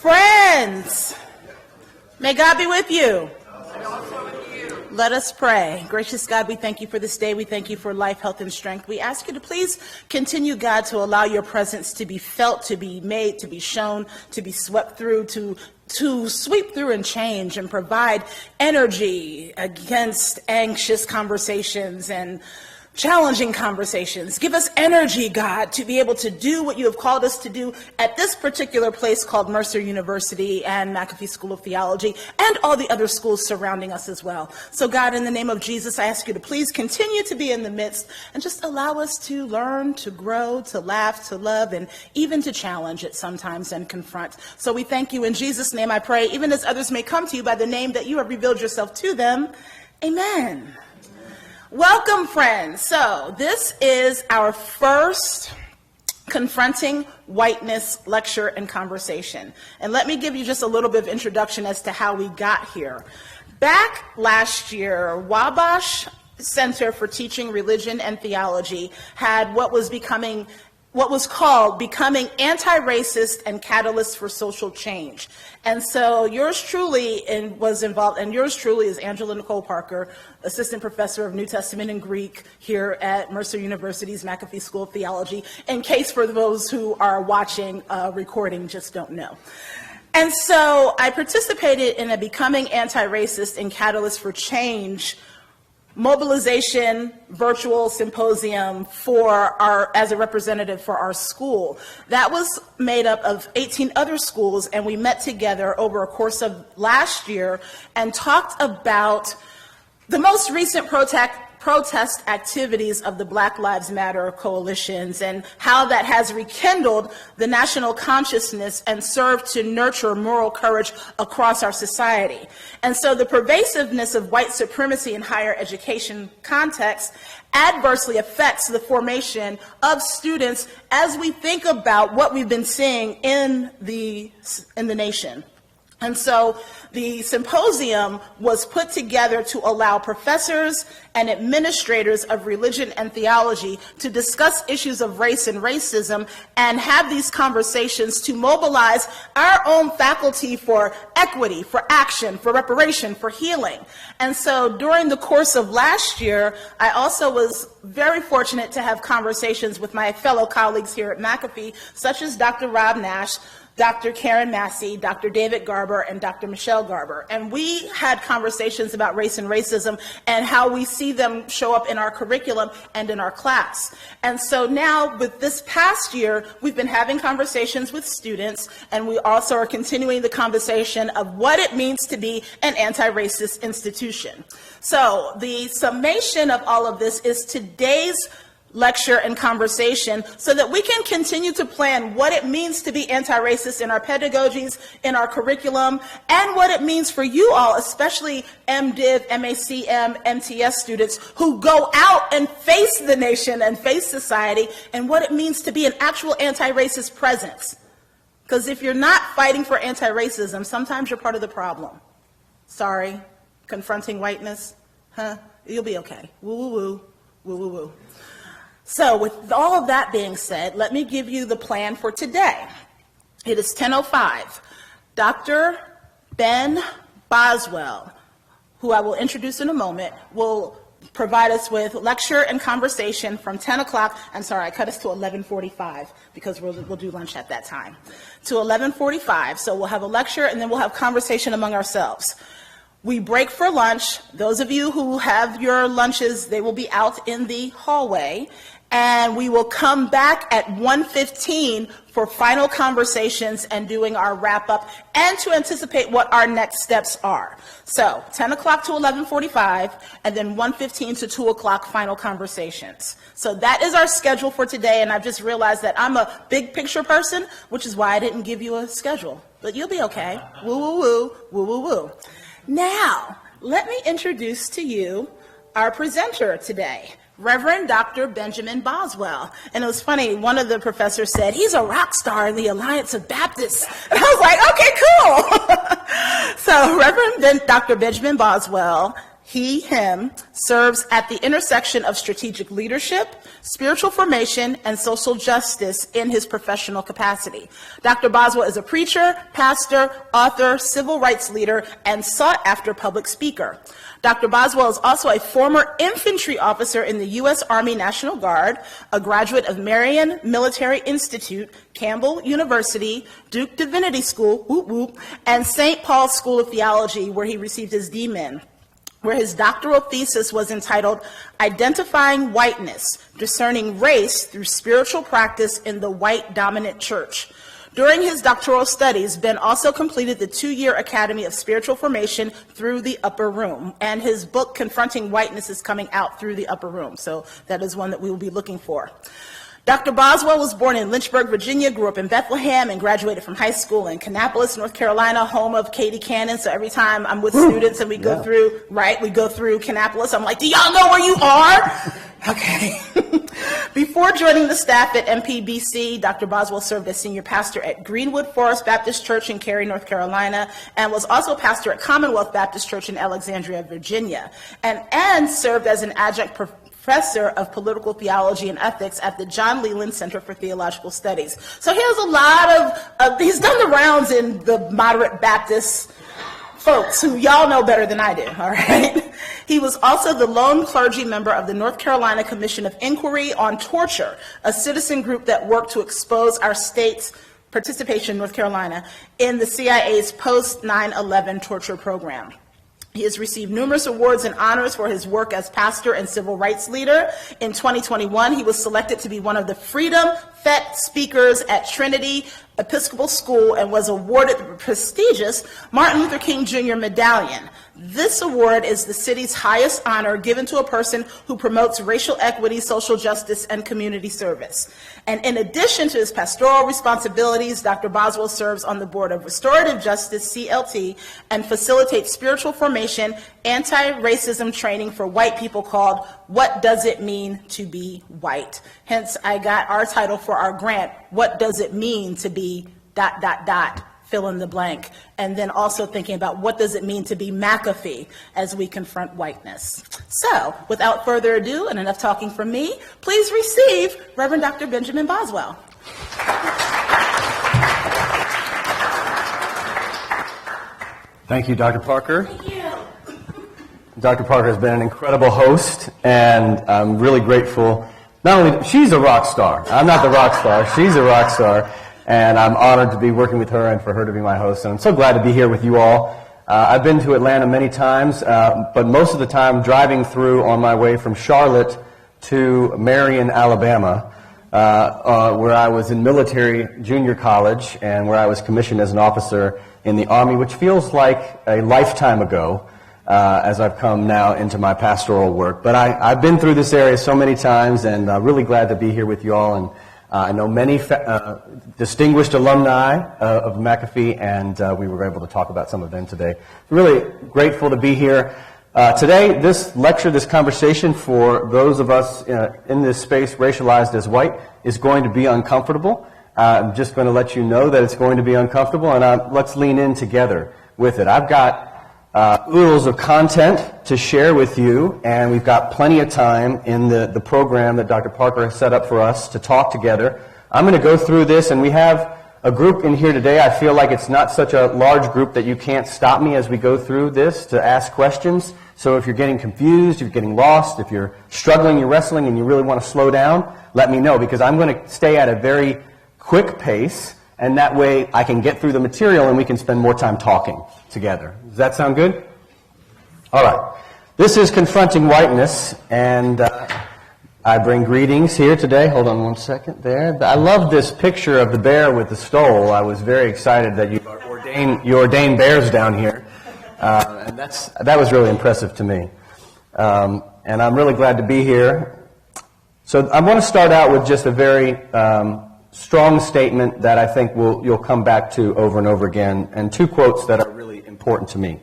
Friends, may God be with you. Let us pray. Gracious God, we thank you for this day. We thank you for life, health, and strength. We ask you to please continue, God, to allow your presence to be felt, to be made, to be shown, to be swept through, to sweep through and change and provide energy against anxious conversations and challenging conversations. Give us energy, God, to be able to do what you have called us to do at this particular place called Mercer University and McAfee School of Theology and all the other schools surrounding us as well. So God, in the name of Jesus, I ask you to please continue to be in the midst and just allow us to learn, to grow, to laugh, to love, and even to challenge it sometimes and confront. So we thank you in Jesus' name, I pray, even as others may come to you by the name that you have revealed yourself to them. Amen. Welcome, friends. So this is our first Confronting Whiteness lecture and conversation. And let me give you just a little bit of introduction as to how we got here. Back last year, Wabash Center for Teaching Religion and Theology had what was called Becoming Anti-Racist and Catalyst for Social Change. And so yours truly was involved, and yours truly is Angela Nicole Parker, Assistant Professor of New Testament and Greek here at Mercer University's McAfee School of Theology, in case for those who are watching recording just don't know. And so I participated in a Becoming Anti-Racist and Catalyst for Change mobilization virtual symposium as a representative for our school. That was made up of 18 other schools, and we met together over a course of last year and talked about the most recent protest activities of the Black Lives Matter coalitions and how that has rekindled the national consciousness and served to nurture moral courage across our society. And so the pervasiveness of white supremacy in higher education context adversely affects the formation of students as we think about what we've been seeing in the nation. And so the symposium was put together to allow professors and administrators of religion and theology to discuss issues of race and racism and have these conversations to mobilize our own faculty for equity, for action, for reparation, for healing. And so during the course of last year, I also was very fortunate to have conversations with my fellow colleagues here at McAfee, such as Dr. Rob Nash, Dr. Karen Massey, Dr. David Garber, and Dr. Michelle Garber. And we had conversations about race and racism and how we see them show up in our curriculum and in our class. And so now, with this past year, we've been having conversations with students, and we also are continuing the conversation of what it means to be an anti-racist institution. So the summation of all of this is today's lecture and conversation so that we can continue to plan what it means to be anti-racist in our pedagogies, in our curriculum, and what it means for you all, especially MDiv, MACM, MTS students who go out and face the nation and face society, and what it means to be an actual anti-racist presence. Because if you're not fighting for anti-racism, sometimes you're part of the problem. Sorry, confronting whiteness, You'll be okay. Woo, woo, woo, woo, woo, woo. So with all of that being said, let me give you the plan for today. It is 10:05. Dr. Ben Boswell, who I will introduce in a moment, will provide us with lecture and conversation from 10 o'clock. I'm sorry, I cut us to 11:45 because we'll do lunch at that time. To 11:45, so we'll have a lecture and then we'll have conversation among ourselves. We break for lunch. Those of you who have your lunches, they will be out in the hallway. And we will come back at 1:15 for final conversations and doing our wrap-up and to anticipate what our next steps are. So 10 o'clock to 11:45, and then 1:15 to 2 o'clock final conversations. So that is our schedule for today, and I've just realized that I'm a big picture person, which is why I didn't give you a schedule. But you'll be okay. Woo, woo, woo, woo, woo, woo. Now, let me introduce to you our presenter today. Reverend Dr. Benjamin Boswell. And it was funny, one of the professors said, he's a rock star in the Alliance of Baptists. And I was like, okay, cool. So Reverend Dr. Benjamin Boswell, him, serves at the intersection of strategic leadership, spiritual formation, and social justice in his professional capacity. Dr. Boswell is a preacher, pastor, author, civil rights leader, and sought-after public speaker. Dr. Boswell is also a former infantry officer in the U.S. Army National Guard, a graduate of Marion Military Institute, Campbell University, Duke Divinity School, whoop whoop, and St. Paul's School of Theology, where he received his D.Min., where his doctoral thesis was entitled Identifying Whiteness, Discerning Race Through Spiritual Practice in the White Dominant Church. During his doctoral studies, Ben also completed the 2-year Academy of Spiritual Formation through the Upper Room, and his book, Confronting Whiteness, is coming out through the Upper Room, so that is one that we will be looking for. Dr. Boswell was born in Lynchburg, Virginia, grew up in Bethlehem, and graduated from high school in Kannapolis, North Carolina, home of Katie Cannon. So every time I'm with students and we go through, we go through Kannapolis, I'm like, do y'all know where you are? Okay. Before joining the staff at MPBC, Dr. Boswell served as senior pastor at Greenwood Forest Baptist Church in Cary, North Carolina, and was also pastor at Commonwealth Baptist Church in Alexandria, Virginia, and served as an adjunct professor of political theology and ethics at the John Leland Center for Theological Studies. So he has a lot of he's done the rounds in the moderate Baptist folks who y'all know better than I do, all right? He was also the lone clergy member of the North Carolina Commission of Inquiry on Torture, a citizen group that worked to expose our state's participation in North Carolina in the CIA's post-9/11 torture program. He has received numerous awards and honors for his work as pastor and civil rights leader. In 2021, he was selected to be one of the Freedom FET speakers at Trinity Episcopal School and was awarded the prestigious Martin Luther King Jr. Medallion. This award is the city's highest honor given to a person who promotes racial equity, social justice, and community service. And in addition to his pastoral responsibilities, Dr. Boswell serves on the board of Restorative Justice, CLT, and facilitates spiritual formation, anti-racism training for white people called What Does It Mean to Be White? Hence, I got our title for our grant, What Does It Mean to Be ... fill in the blank, and then also thinking about what does it mean to be McAfee as we confront whiteness. So, without further ado, and enough talking from me, please receive Reverend Dr. Benjamin Boswell. Thank you, Dr. Parker. Thank you. Dr. Parker has been an incredible host, and I'm really grateful. Not only, she's a rock star. I'm not the rock star. She's a rock star. And I'm honored to be working with her and for her to be my host. And I'm so glad to be here with you all. I've been to Atlanta many times, but most of the time driving through on my way from Charlotte to Marion, Alabama, where I was in military junior college and where I was commissioned as an officer in the Army, which feels like a lifetime ago as I've come now into my pastoral work. But I've been through this area so many times, and really glad to be here with you all. And I know many distinguished alumni of McAfee, and we were able to talk about some of them today. Really grateful to be here. Today, this lecture, this conversation for those of us in this space racialized as white is going to be uncomfortable. I'm just going to let you know that it's going to be uncomfortable, and let's lean in together with it. I've got oodles of content to share with you, and we've got plenty of time in the program that Dr. Parker has set up for us to talk together. I'm going to go through this, and we have a group in here today. I feel like it's not such a large group that you can't stop me as we go through this to ask questions. So if you're getting confused, if you're getting lost, if you're struggling, you're wrestling, and you really want to slow down, let me know, because I'm going to stay at a very quick pace, and that way I can get through the material and we can spend more time talking together. Does that sound good? All right. This is Confronting Whiteness, and I bring greetings here today. Hold on one second there. I love this picture of the bear with the stole. I was very excited that you ordained bears down here, and that was really impressive to me. And I'm really glad to be here. So I want to start out with just a very strong statement that I think you'll come back to over and over again, and two quotes that are really important to me.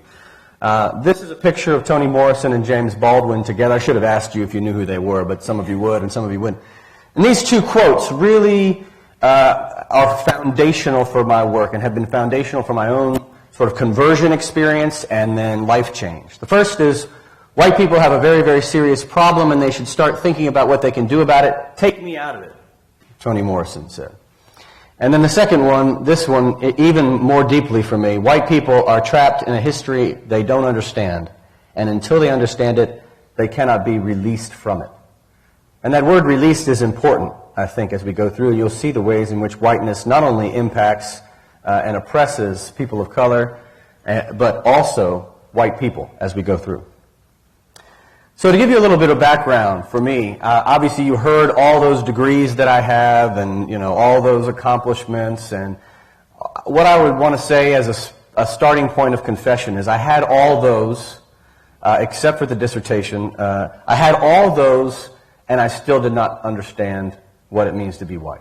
This is a picture of Toni Morrison and James Baldwin together. I should have asked you if you knew who they were, but some of you would and some of you wouldn't. And these two quotes really are foundational for my work and have been foundational for my own sort of conversion experience and then life change. The first is, white people have a very, very serious problem and they should start thinking about what they can do about it. Take me out of it, Toni Morrison said. And then the second one, this one, even more deeply for me, white people are trapped in a history they don't understand. And until they understand it, they cannot be released from it. And that word released is important, I think, as we go through. You'll see the ways in which whiteness not only impacts and oppresses people of color, but also white people as we go through. So to give you a little bit of background for me, obviously you heard all those degrees that I have and, all those accomplishments. And what I would want to say as a starting point of confession is I had all those, except for the dissertation. I had all those, and I still did not understand what it means to be white.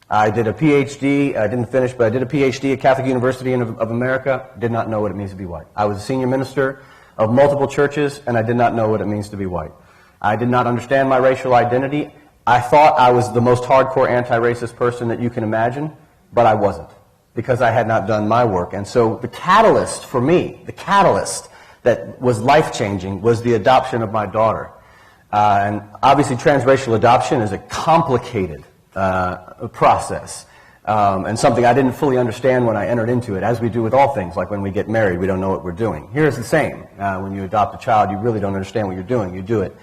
I did a PhD. I didn't finish, but I did a PhD at Catholic University of America. Did not know what it means to be white. I was a senior minister of multiple churches, and I did not know what it means to be white. I did not understand my racial identity. I thought I was the most hardcore anti-racist person that you can imagine, but I wasn't, because I had not done my work. And so the catalyst for me, the catalyst that was life-changing, was the adoption of my daughter. And obviously transracial adoption is a complicated process. And something I didn't fully understand when I entered into it, as we do with all things, like when we get married, we don't know what we're doing. Here's the same. When you adopt a child, you really don't understand what you're doing. You do it.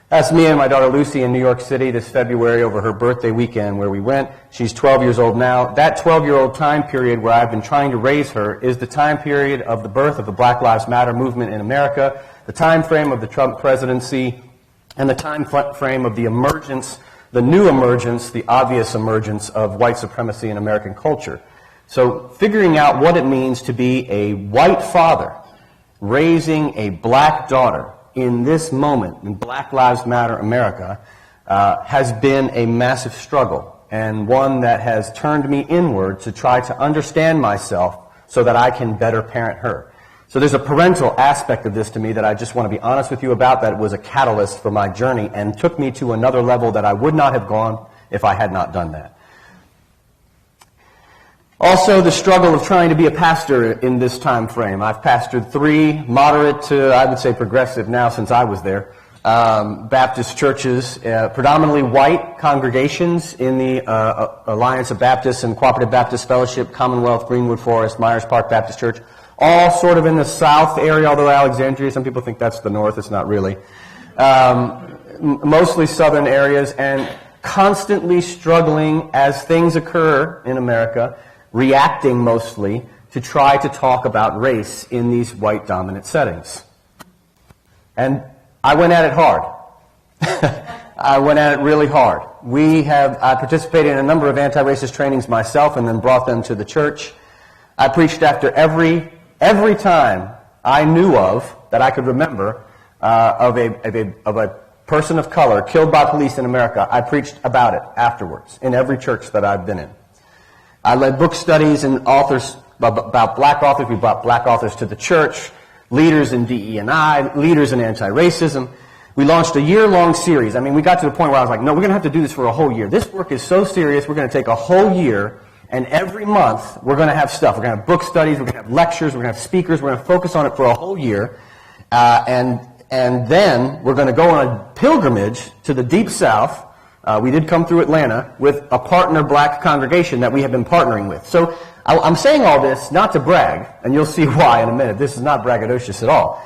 That's me and my daughter Lucy in New York City this February over her birthday weekend where we went. She's 12 years old now. That 12-year-old time period where I've been trying to raise her is the time period of the birth of the Black Lives Matter movement in America, the time frame of the Trump presidency, and the time frame of the emergence, the new emergence, the obvious emergence of white supremacy in American culture. So figuring out what it means to be a white father raising a black daughter in this moment in Black Lives Matter America has been a massive struggle, and one that has turned me inward to try to understand myself so that I can better parent her. So there's a parental aspect of this to me that I just want to be honest with you about, that was a catalyst for my journey and took me to another level that I would not have gone if I had not done that. Also, the struggle of trying to be a pastor in this time frame. I've pastored 3 moderate to, I would say, progressive now since I was there, Baptist churches, predominantly white congregations in the Alliance of Baptists and Cooperative Baptist Fellowship, Commonwealth, Greenwood Forest, Myers Park Baptist Church, all sort of in the south area, although Alexandria, some people think that's the north, it's not really. Mostly southern areas, and constantly struggling as things occur in America, reacting mostly to try to talk about race in these white dominant settings. And I went at it hard. I went at it really hard. I participated in a number of anti-racist trainings myself and then brought them to the church. I preached after every time I knew of, that I could remember, of a person of color killed by police in America. I preached about it afterwards in every church that I've been in. I led book studies and authors about black authors. We brought black authors to the church, leaders in DE&I, leaders in anti-racism. We launched a year-long series. I mean, we got to the point where I was like, no, we're going to have to do this for a whole year. This work is so serious, we're going to take a whole year, and every month we're going to have stuff. We're going to have book studies, we're going to have lectures, we're going to have speakers, we're going to focus on it for a whole year, and then we're going to go on a pilgrimage to the Deep South. We did come through Atlanta with a partner black congregation that we have been partnering with. So I'm saying all this not to brag, and you'll see why in a minute. This is not braggadocious at all.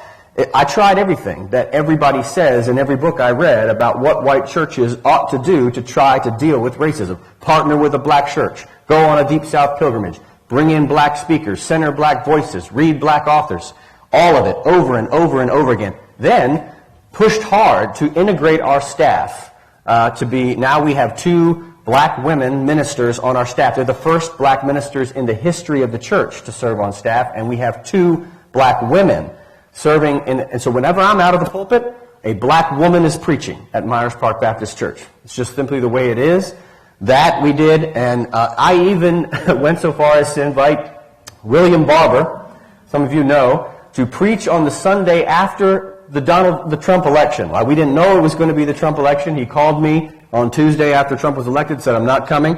I tried everything that everybody says in every book I read about what white churches ought to do to try to deal with racism. Partner with a black church. Go on a Deep South pilgrimage. Bring in black speakers. Center black voices. Read black authors. All of it over and over and over again. Then pushed hard to integrate our staff to be, now we have 2 black women ministers on our staff. They're the first black ministers in the history of the church to serve on staff, and we have 2 black women serving in, and so whenever I'm out of the pulpit, a black woman is preaching at Myers Park Baptist Church. It's just simply the way it is. That we did, and I even went so far as to invite William Barber, some of you know, to preach on the Sunday after the Trump election. We didn't know it was going to be the Trump election. He called me on Tuesday after Trump was elected, said, I'm not coming.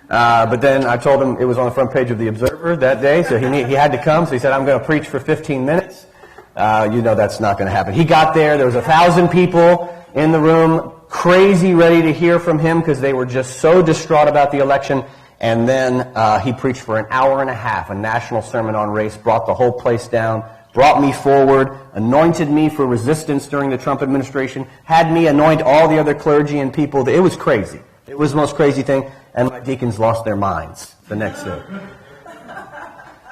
But then I told him it was on the front page of the Observer that day, so he had to come. So he said, I'm going to preach for 15 minutes. You know that's not going to happen. He got there. There was 1,000 people in the room, crazy ready to hear from him because they were just so distraught about the election. And then he preached for an hour and a half, a national sermon on race, brought the whole place down, brought me forward, anointed me for resistance during the Trump administration, had me anoint all the other clergy and people. It was crazy. It was the most crazy thing. And my deacons lost their minds the next day.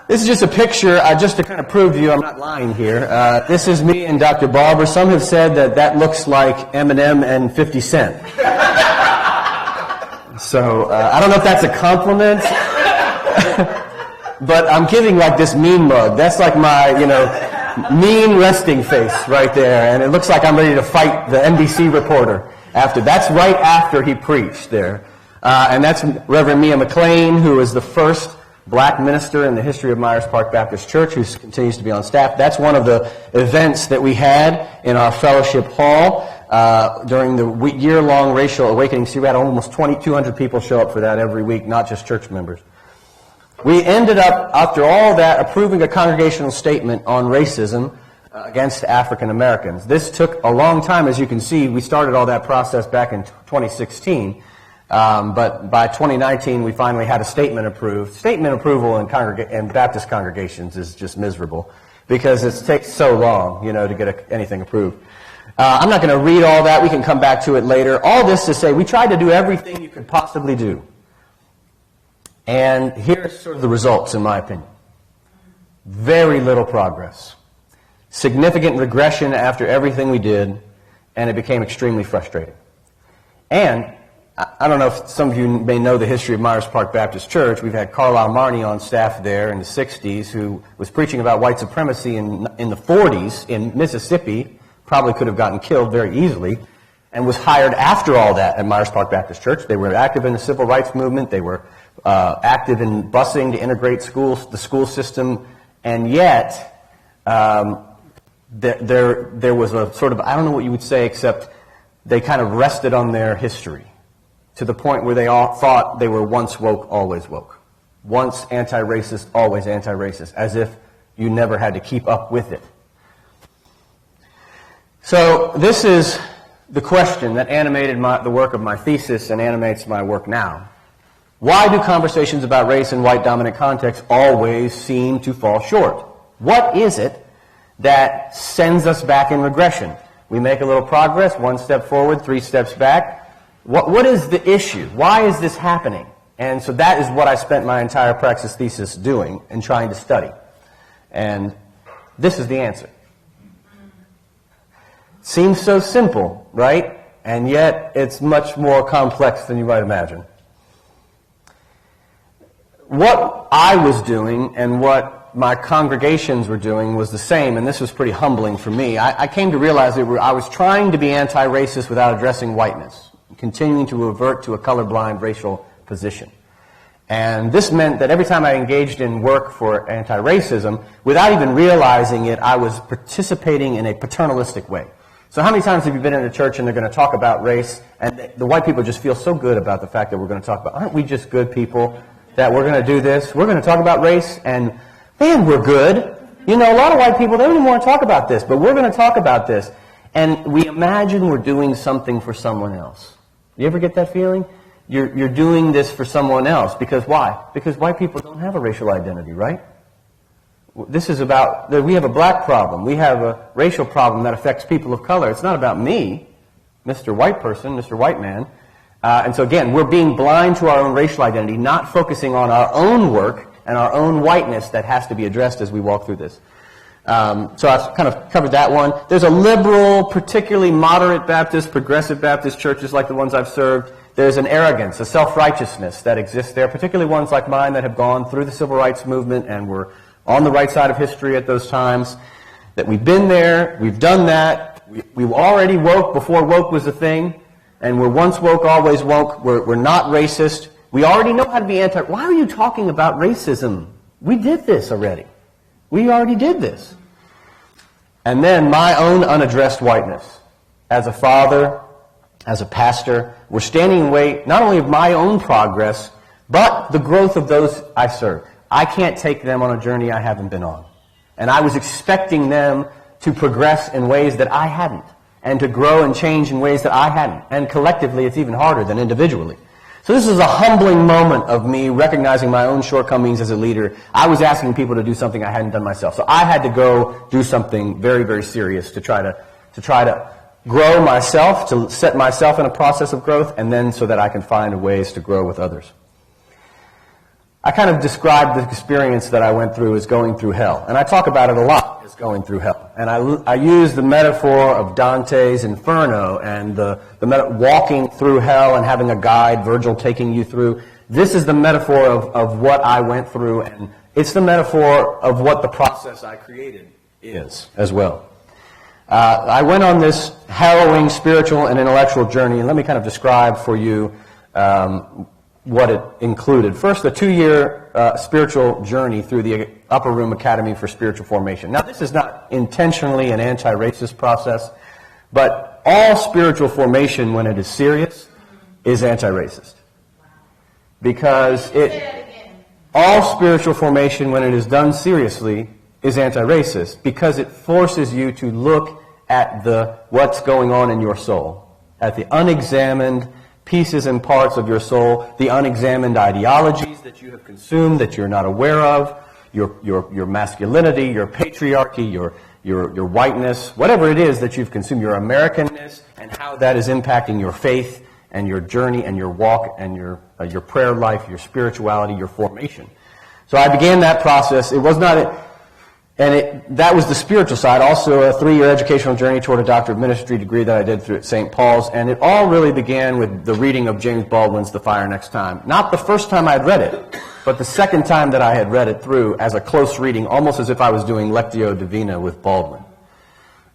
This is just a picture, just to kind of prove to you I'm not lying here. This is me and Dr. Barber. Some have said that looks like Eminem and 50 Cent. So I don't know if that's a compliment, but I'm giving like this mean mug. That's like my, mean resting face right there. And it looks like I'm ready to fight the NBC reporter after. That's right after he preached there. And that's Reverend Mia McLean, who is the first black minister in the history of Myers Park Baptist Church, who continues to be on staff. That's one of the events that we had in our fellowship hall during the year-long racial awakening. So we had almost 2,200 people show up for that every week, not just church members. We ended up, after all that, approving a congregational statement on racism against African Americans. This took a long time, as you can see. We started all that process back in 2016. But by 2019, we finally had a statement approved. Statement approval in Baptist congregations is just miserable because it takes so long, to get anything approved. I'm not going to read all that. We can come back to it later. All this to say, we tried to do everything you could possibly do. And here's sort of the results, in my opinion. Very little progress. Significant regression after everything we did, and it became extremely frustrating. And I don't know if some of you may know the history of Myers Park Baptist Church. We've had Carlisle Marney on staff there in the 60s who was preaching about white supremacy in the 40s in Mississippi, probably could have gotten killed very easily, and was hired after all that at Myers Park Baptist Church. They were active in the civil rights movement. They were active in busing to integrate the school system, and yet there was a sort of, I don't know what you would say, except they kind of rested on their history, to the point where they all thought they were once woke, always woke. Once anti-racist, always anti-racist, as if you never had to keep up with it. So this is the question that animated the work of my thesis and animates my work now. Why do conversations about race in white dominant contexts always seem to fall short? What is it that sends us back in regression? We make a little progress, 1 step forward, 3 steps back. What is the issue? Why is this happening? And so that is what I spent my entire praxis thesis doing and trying to study. And this is the answer. Seems so simple, right? And yet it's much more complex than you might imagine. What I was doing and what my congregations were doing was the same, and this was pretty humbling for me. I came to realize that I was trying to be anti-racist without addressing whiteness, continuing to revert to a colorblind racial position. And this meant that every time I engaged in work for anti-racism, without even realizing it, I was participating in a paternalistic way. So how many times have you been in a church and they're going to talk about race, and the white people just feel so good about the fact that we're going to talk about, aren't we just good people, that we're going to do this? We're going to talk about race, and man, we're good. A lot of white people, they don't even want to talk about this, but we're going to talk about this. And we imagine we're doing something for someone else. You ever get that feeling? You're doing this for someone else. Because why? Because white people don't have a racial identity, right? This is about, we have a black problem. We have a racial problem that affects people of color. It's not about me, Mr. White person, Mr. White man. And so again, we're being blind to our own racial identity, not focusing on our own work and our own whiteness that has to be addressed as we walk through this. So I've kind of covered that one. There's a liberal, particularly moderate Baptist, progressive Baptist churches like the ones I've served. There's an arrogance, a self-righteousness that exists there, particularly ones like mine that have gone through the civil rights movement and were on the right side of history at those times, that we've been there, we've done that, we already woke before woke was a thing, and we're once woke, always woke, we're not racist. We already know how to be why are you talking about racism? We did this already. We already did this. And then my own unaddressed whiteness. As a father, as a pastor, were standing in the way not only of my own progress, but the growth of those I serve. I can't take them on a journey I haven't been on. And I was expecting them to progress in ways that I hadn't, and to grow and change in ways that I hadn't. And collectively, it's even harder than individually. So this is a humbling moment of me recognizing my own shortcomings as a leader. I was asking people to do something I hadn't done myself. So I had to go do something very, very serious to try to grow myself, to set myself in a process of growth, and then so that I can find ways to grow with others. I kind of described the experience that I went through as going through hell. And I talk about it a lot as going through hell. And I use the metaphor of Dante's Inferno and the walking through hell and having a guide, Virgil taking you through. This is the metaphor of what I went through, and it's the metaphor of what the process I created is as well. I went on this harrowing spiritual and intellectual journey, and let me kind of describe for you what it included. First, a 2-year spiritual journey through the Upper Room Academy for Spiritual Formation. Now, this is not intentionally an anti-racist process, but all spiritual formation, when it is serious, is anti-racist. Because all spiritual formation, when it is done seriously, is anti-racist, because it forces you to look at what's going on in your soul, at the unexamined pieces and parts of your soul, the unexamined ideologies that you have consumed that you're not aware of, your masculinity, your patriarchy, your whiteness, whatever it is that you've consumed, your Americanness, and how that is impacting your faith and your journey and your walk and your prayer life, your spirituality, your formation. So I began that process. It was not that was the spiritual side. Also, a 3-year educational journey toward a doctor of ministry degree that I did through at St. Paul's. And it all really began with the reading of James Baldwin's The Fire Next Time. Not the first time I had read it, but the second time that I had read it through as a close reading, almost as if I was doing Lectio Divina with Baldwin.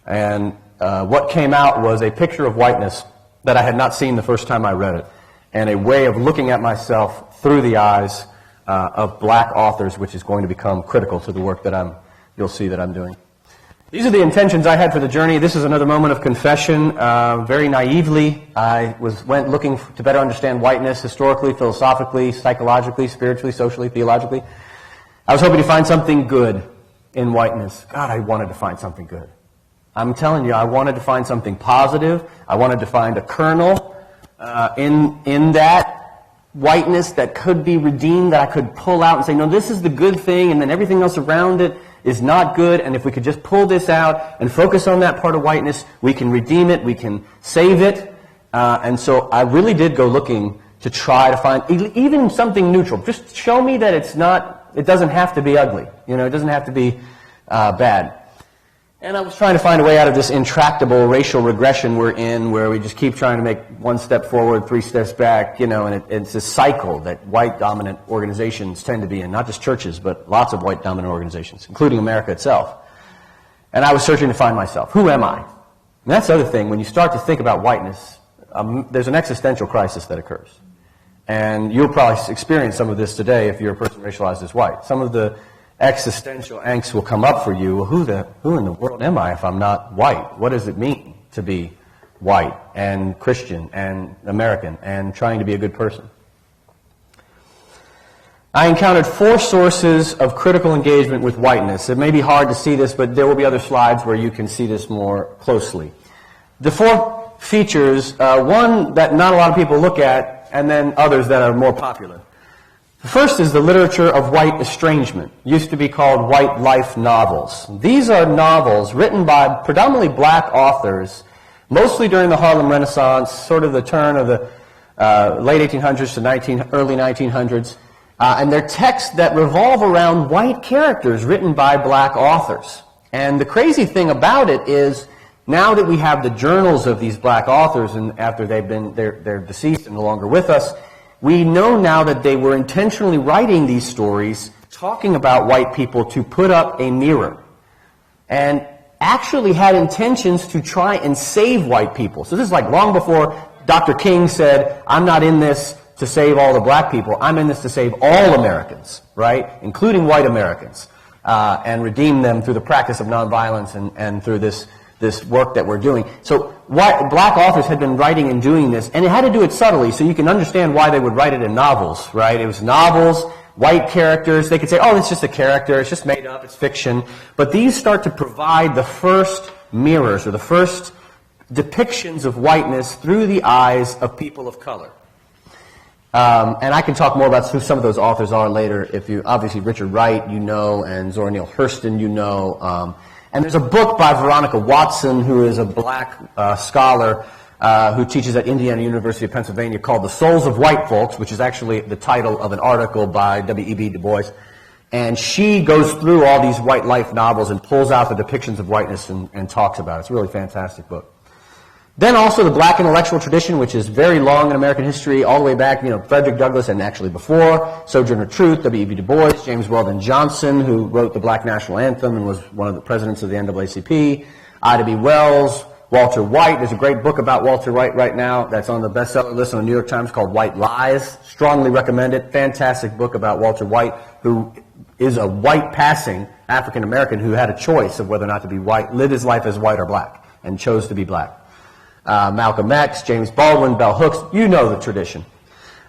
And what came out was a picture of whiteness that I had not seen the first time I read it, and a way of looking at myself through the eyes of black authors, which is going to become critical to the work that you'll see that I'm doing. These are the intentions I had for the journey. This is another moment of confession. Very naively, I went looking to better understand whiteness historically, philosophically, psychologically, spiritually, socially, theologically. I was hoping to find something good in whiteness. God, I wanted to find something good. I'm telling you, I wanted to find something positive. I wanted to find a kernel in that whiteness that could be redeemed, that I could pull out and say, no, this is the good thing, and then everything else around it is not good, and if we could just pull this out and focus on that part of whiteness, we can redeem it, we can save it. And so I really did go looking to try to find even something neutral. Just show me that it doesn't have to be ugly. It doesn't have to be bad. And I was trying to find a way out of this intractable racial regression we're in, where we just keep trying to make one step forward, 3 steps back, and it's a cycle that white-dominant organizations tend to be in, not just churches, but lots of white-dominant organizations, including America itself. And I was searching to find myself. Who am I? And that's the other thing. When you start to think about whiteness, there's an existential crisis that occurs. And you'll probably experience some of this today if you're a person racialized as white. Some of the existential angst will come up for you. Well, who in the world am I if I'm not white? What does it mean to be white and Christian and American and trying to be a good person? I encountered 4 sources of critical engagement with whiteness. It may be hard to see this, but there will be other slides where you can see this more closely. The 4 features, one that not a lot of people look at, and then others that are more popular. The first is the literature of white estrangement. It used to be called white life novels. These are novels written by predominantly black authors, mostly during the Harlem Renaissance, sort of the turn of the late 1800s to early 1900s. And they're texts that revolve around white characters written by black authors. And the crazy thing about it is, now that we have the journals of these black authors, and after they're deceased and no longer with us, we know now that they were intentionally writing these stories, talking about white people to put up a mirror, and actually had intentions to try and save white people. So this is like long before Dr. King said, I'm not in this to save all the black people, I'm in this to save all Americans, right? Including white Americans. and redeem them through the practice of nonviolence and through this work that we're doing. So black authors had been writing and doing this, and they had to do it subtly so you can understand why they would write it in novels, right? It was novels, white characters. They could say, oh, it's just a character, it's just made up, it's fiction. But these start to provide the first mirrors or the first depictions of whiteness through the eyes of people of color. And I can talk more about who some of those authors are later. If you, obviously, Richard Wright, you know, and Zora Neale Hurston, you know. And there's a book by Veronica Watson, who is a black scholar who teaches at Indiana University of Pennsylvania, called The Souls of White Folks, which is actually the title of an article by W.E.B. Du Bois. And she goes through all these white life novels and pulls out the depictions of whiteness and talks about it. It's a really fantastic book. Then also the black intellectual tradition, which is very long in American history, all the way back, you know, Frederick Douglass and actually before, Sojourner Truth, W.E.B. Du Bois, James Weldon Johnson, who wrote the Black National Anthem and was one of the presidents of the NAACP, Ida B. Wells, Walter White. There's a great book about Walter White right now that's on the bestseller list on the New York Times called White Lies. Strongly recommend it. Fantastic book about Walter White, who is a white passing African American who had a choice of whether or not to be white, live his life as white or black, and chose to be black. Malcolm X, James Baldwin, Bell Hooks, you know the tradition.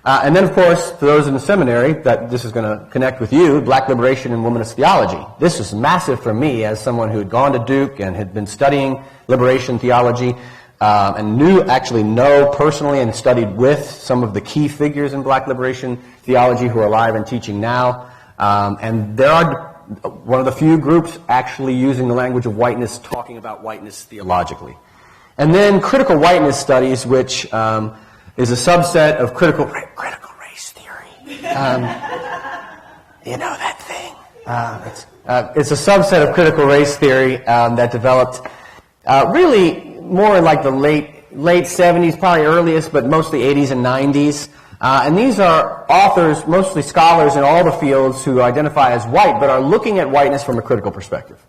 And then, of course, for those in the seminary, that this is going to connect with you, Black Liberation and Womanist Theology. This was massive for me as someone who had gone to Duke and had been studying liberation theology and know personally and studied with some of the key figures in Black liberation theology who are alive and teaching now. And there are one of the few groups actually using the language of whiteness, talking about whiteness theologically. And then critical whiteness studies, which is a subset of critical race theory. You know that thing. It's a subset of critical race theory that developed really more in like the late 70s, probably earliest, but mostly 80s and 90s. And these are authors, mostly scholars in all the fields who identify as white, but are looking at whiteness from a critical perspective.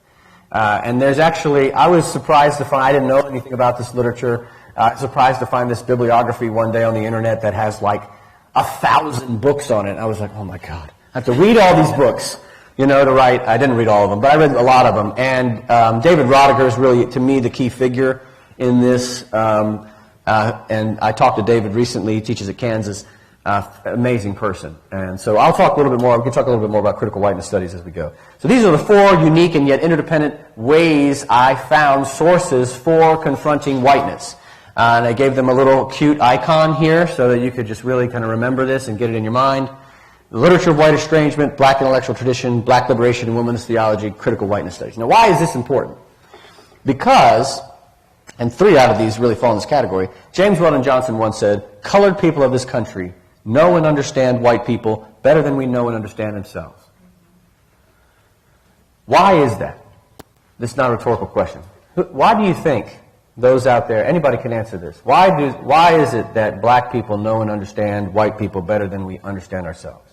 And there's actually, I was surprised to find, I didn't know anything about this literature. I was surprised to find this bibliography one day on the internet that has like 1,000 books on it. I was like, oh my God, I have to read all these books, you know, to write. I didn't read all of them, but I read a lot of them. And David Roediger is really, to me, the key figure in this. And I talked to David recently. He teaches at Kansas. Amazing person. And so I'll talk a little bit more. We can talk a little bit more about critical whiteness studies as we go. So these are the four unique and yet interdependent ways I found sources for confronting whiteness. And I gave them a little cute icon here so that you could just really kind of remember this and get it in your mind. The literature of white estrangement, black intellectual tradition, black liberation and women's theology, critical whiteness studies. Now, why is this important? Because, and 3 out of these really fall in this category, James Weldon Johnson once said, colored people of this country know and understand white people better than we know and understand themselves. Why is that? This is not a rhetorical question. Why do you think those out there, anybody can answer this, why is it that black people know and understand white people better than we understand ourselves?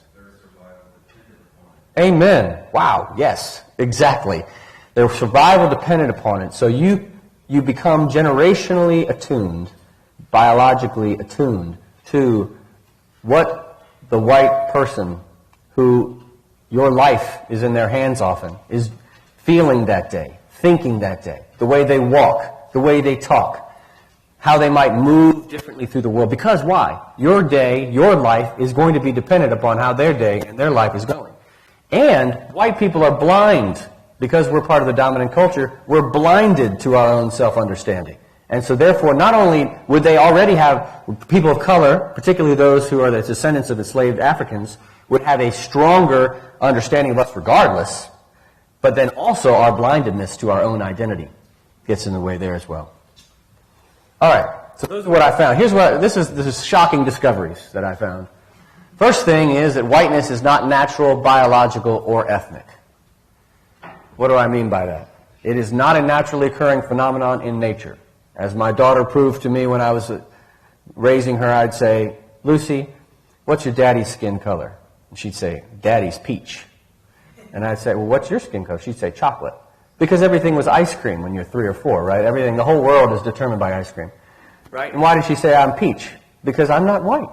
Amen. Wow, yes, exactly. Their survival dependent upon it. So you become generationally attuned, biologically attuned to what the white person who your life is in their hands often is feeling that day, thinking that day, the way they walk, the way they talk, how they might move differently through the world. Because why? Your day, your life is going to be dependent upon how their day and their life is going. And white people are blind because we're part of the dominant culture. We're blinded to our own self-understanding. And so therefore, not only would they already have people of color, particularly those who are the descendants of enslaved Africans, would have a stronger understanding of us regardless, but then also our blindedness to our own identity gets in the way there as well. All right, so those are what I found. This is shocking discoveries that I found. First thing is that whiteness is not natural, biological, or ethnic. What do I mean by that? It is not a naturally occurring phenomenon in nature. As my daughter proved to me when I was raising her, I'd say, Lucy, what's your daddy's skin color? And she'd say, Daddy's peach. And I'd say, well, what's your skin color? She'd say, chocolate. Because everything was ice cream when you're 3 or 4, right? Everything, the whole world is determined by ice cream. Right? And why did she say I'm peach? Because I'm not white.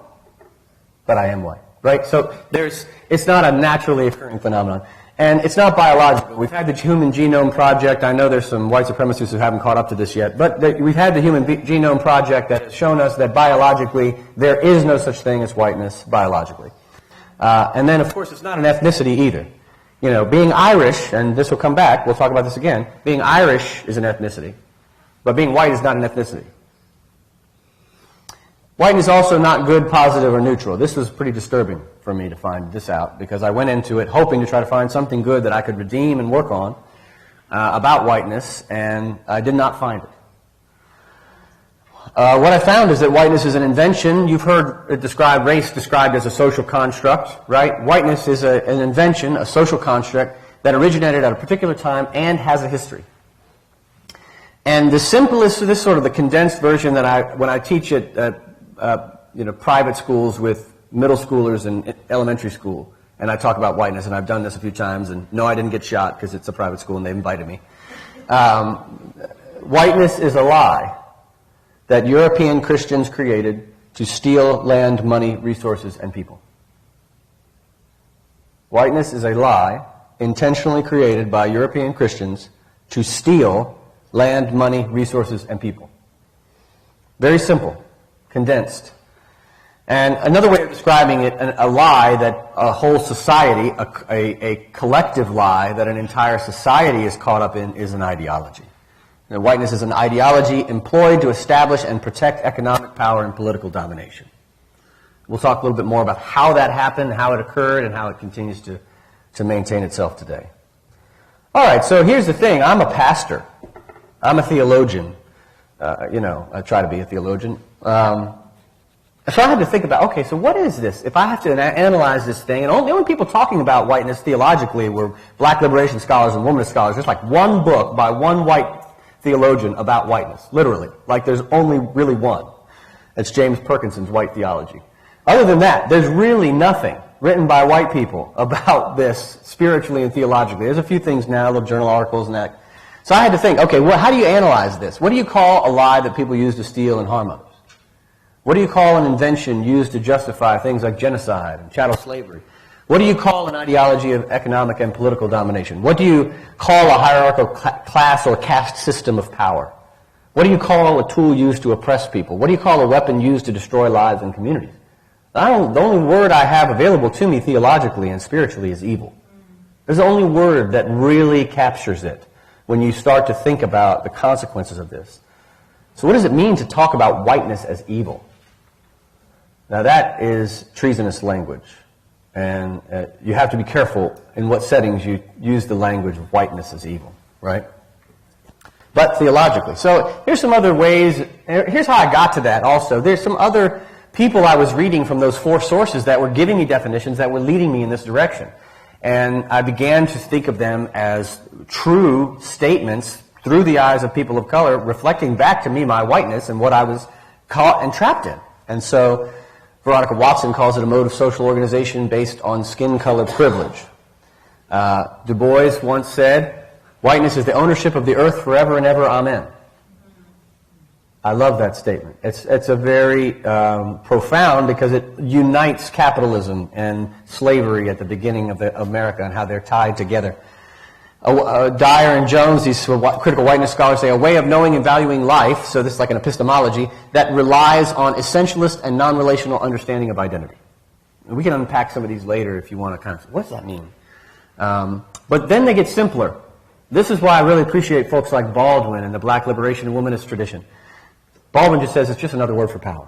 But I am white. Right? So it's not a naturally occurring phenomenon. And it's not biological. We've had the Human Genome Project. I know there's some white supremacists who haven't caught up to this yet, but we've had the Human Genome Project that has shown us that biologically there is no such thing as whiteness biologically. And then, of course, it's not an ethnicity either. You know, being Irish, and this will come back, we'll talk about this again, being Irish is an ethnicity, but being white is not an ethnicity. White is also not good, positive, or neutral. This was pretty disturbing for me to find this out because I went into it hoping to try to find something good that I could redeem and work on about whiteness, and I did not find it. What I found is that whiteness is an invention. You've heard it described, race described as a social construct, right? Whiteness is an invention, a social construct that originated at a particular time and has a history. And the simplest, this sort of the condensed version that when I teach at private schools with middle schoolers and elementary school, and I talk about whiteness, and I've done this a few times, and no, I didn't get shot because it's a private school and they invited me. Whiteness is a lie that European Christians created to steal land, money, resources, and people. Whiteness is a lie intentionally created by European Christians to steal land, money, resources, and people. Very simple. Condensed. And another way of describing it, a lie that a whole society, a collective lie that an entire society is caught up in is an ideology. And whiteness is an ideology employed to establish and protect economic power and political domination. We'll talk a little bit more about how that happened, how it occurred, and how it continues to maintain itself today. All right, so here's the thing. I'm a pastor. I'm a theologian. I try to be a theologian. So I had to think about, okay, so what is this? If I have to analyze this thing, and the only people talking about whiteness theologically were black liberation scholars and womanist scholars. There's like one book by one white theologian about whiteness, literally. Like there's only really one. It's James Perkinson's White Theology. Other than that, there's really nothing written by white people about this spiritually and theologically. There's a few things now, little journal articles and that. So I had to think, okay, well, how do you analyze this? What do you call a lie that people use to steal and harm others? What do you call an invention used to justify things like genocide and chattel slavery? What do you call an ideology of economic and political domination? What do you call a hierarchical class or caste system of power? What do you call a tool used to oppress people? What do you call a weapon used to destroy lives and communities? The only word I have available to me theologically and spiritually is evil. There's the only word that really captures it when you start to think about the consequences of this. So what does it mean to talk about whiteness as evil? Now that is treasonous language. And you have to be careful in what settings you use the language of whiteness as evil, right? But theologically. So here's some other ways. Here's how I got to that also. There's some other people I was reading from those four sources that were giving me definitions that were leading me in this direction. And I began to think of them as true statements through the eyes of people of color, reflecting back to me my whiteness and what I was caught and trapped in. And so Veronica Watson calls it a mode of social organization based on skin color privilege. Du Bois once said, whiteness is the ownership of the earth forever and ever, amen. I love that statement. It's a very profound because it unites capitalism and slavery at the beginning of America and how they're tied together. Dyer and Jones, these critical whiteness scholars, say a way of knowing and valuing life, so this is like an epistemology, that relies on essentialist and non-relational understanding of identity. And we can unpack some of these later if you want to kind of, what does that mean? But then they get simpler. This is why I really appreciate folks like Baldwin and the black liberation and womanist tradition. Baldwin just says it's just another word for power.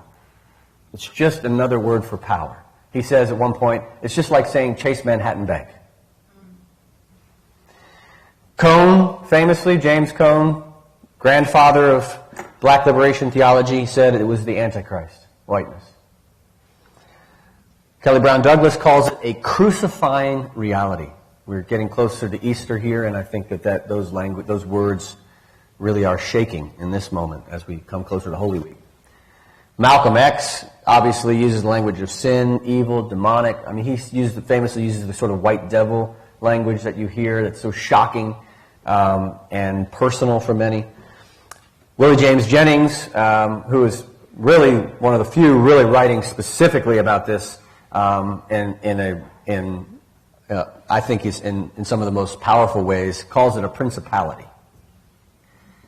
It's just another word for power. He says at one point, it's just like saying Chase Manhattan Bank. Cone, famously, James Cone, grandfather of black liberation theology, said it was the Antichrist, whiteness. Kelly Brown Douglas calls it a crucifying reality. We're getting closer to Easter here, and I think that those words really are shaking in this moment as we come closer to Holy Week. Malcolm X obviously uses the language of sin, evil, demonic. I mean, he famously uses the sort of white devil language that you hear that's so shocking and personal for many. Willie James Jennings, who is really one of the few really writing specifically about this in I think is in some of the most powerful ways, calls it a principality.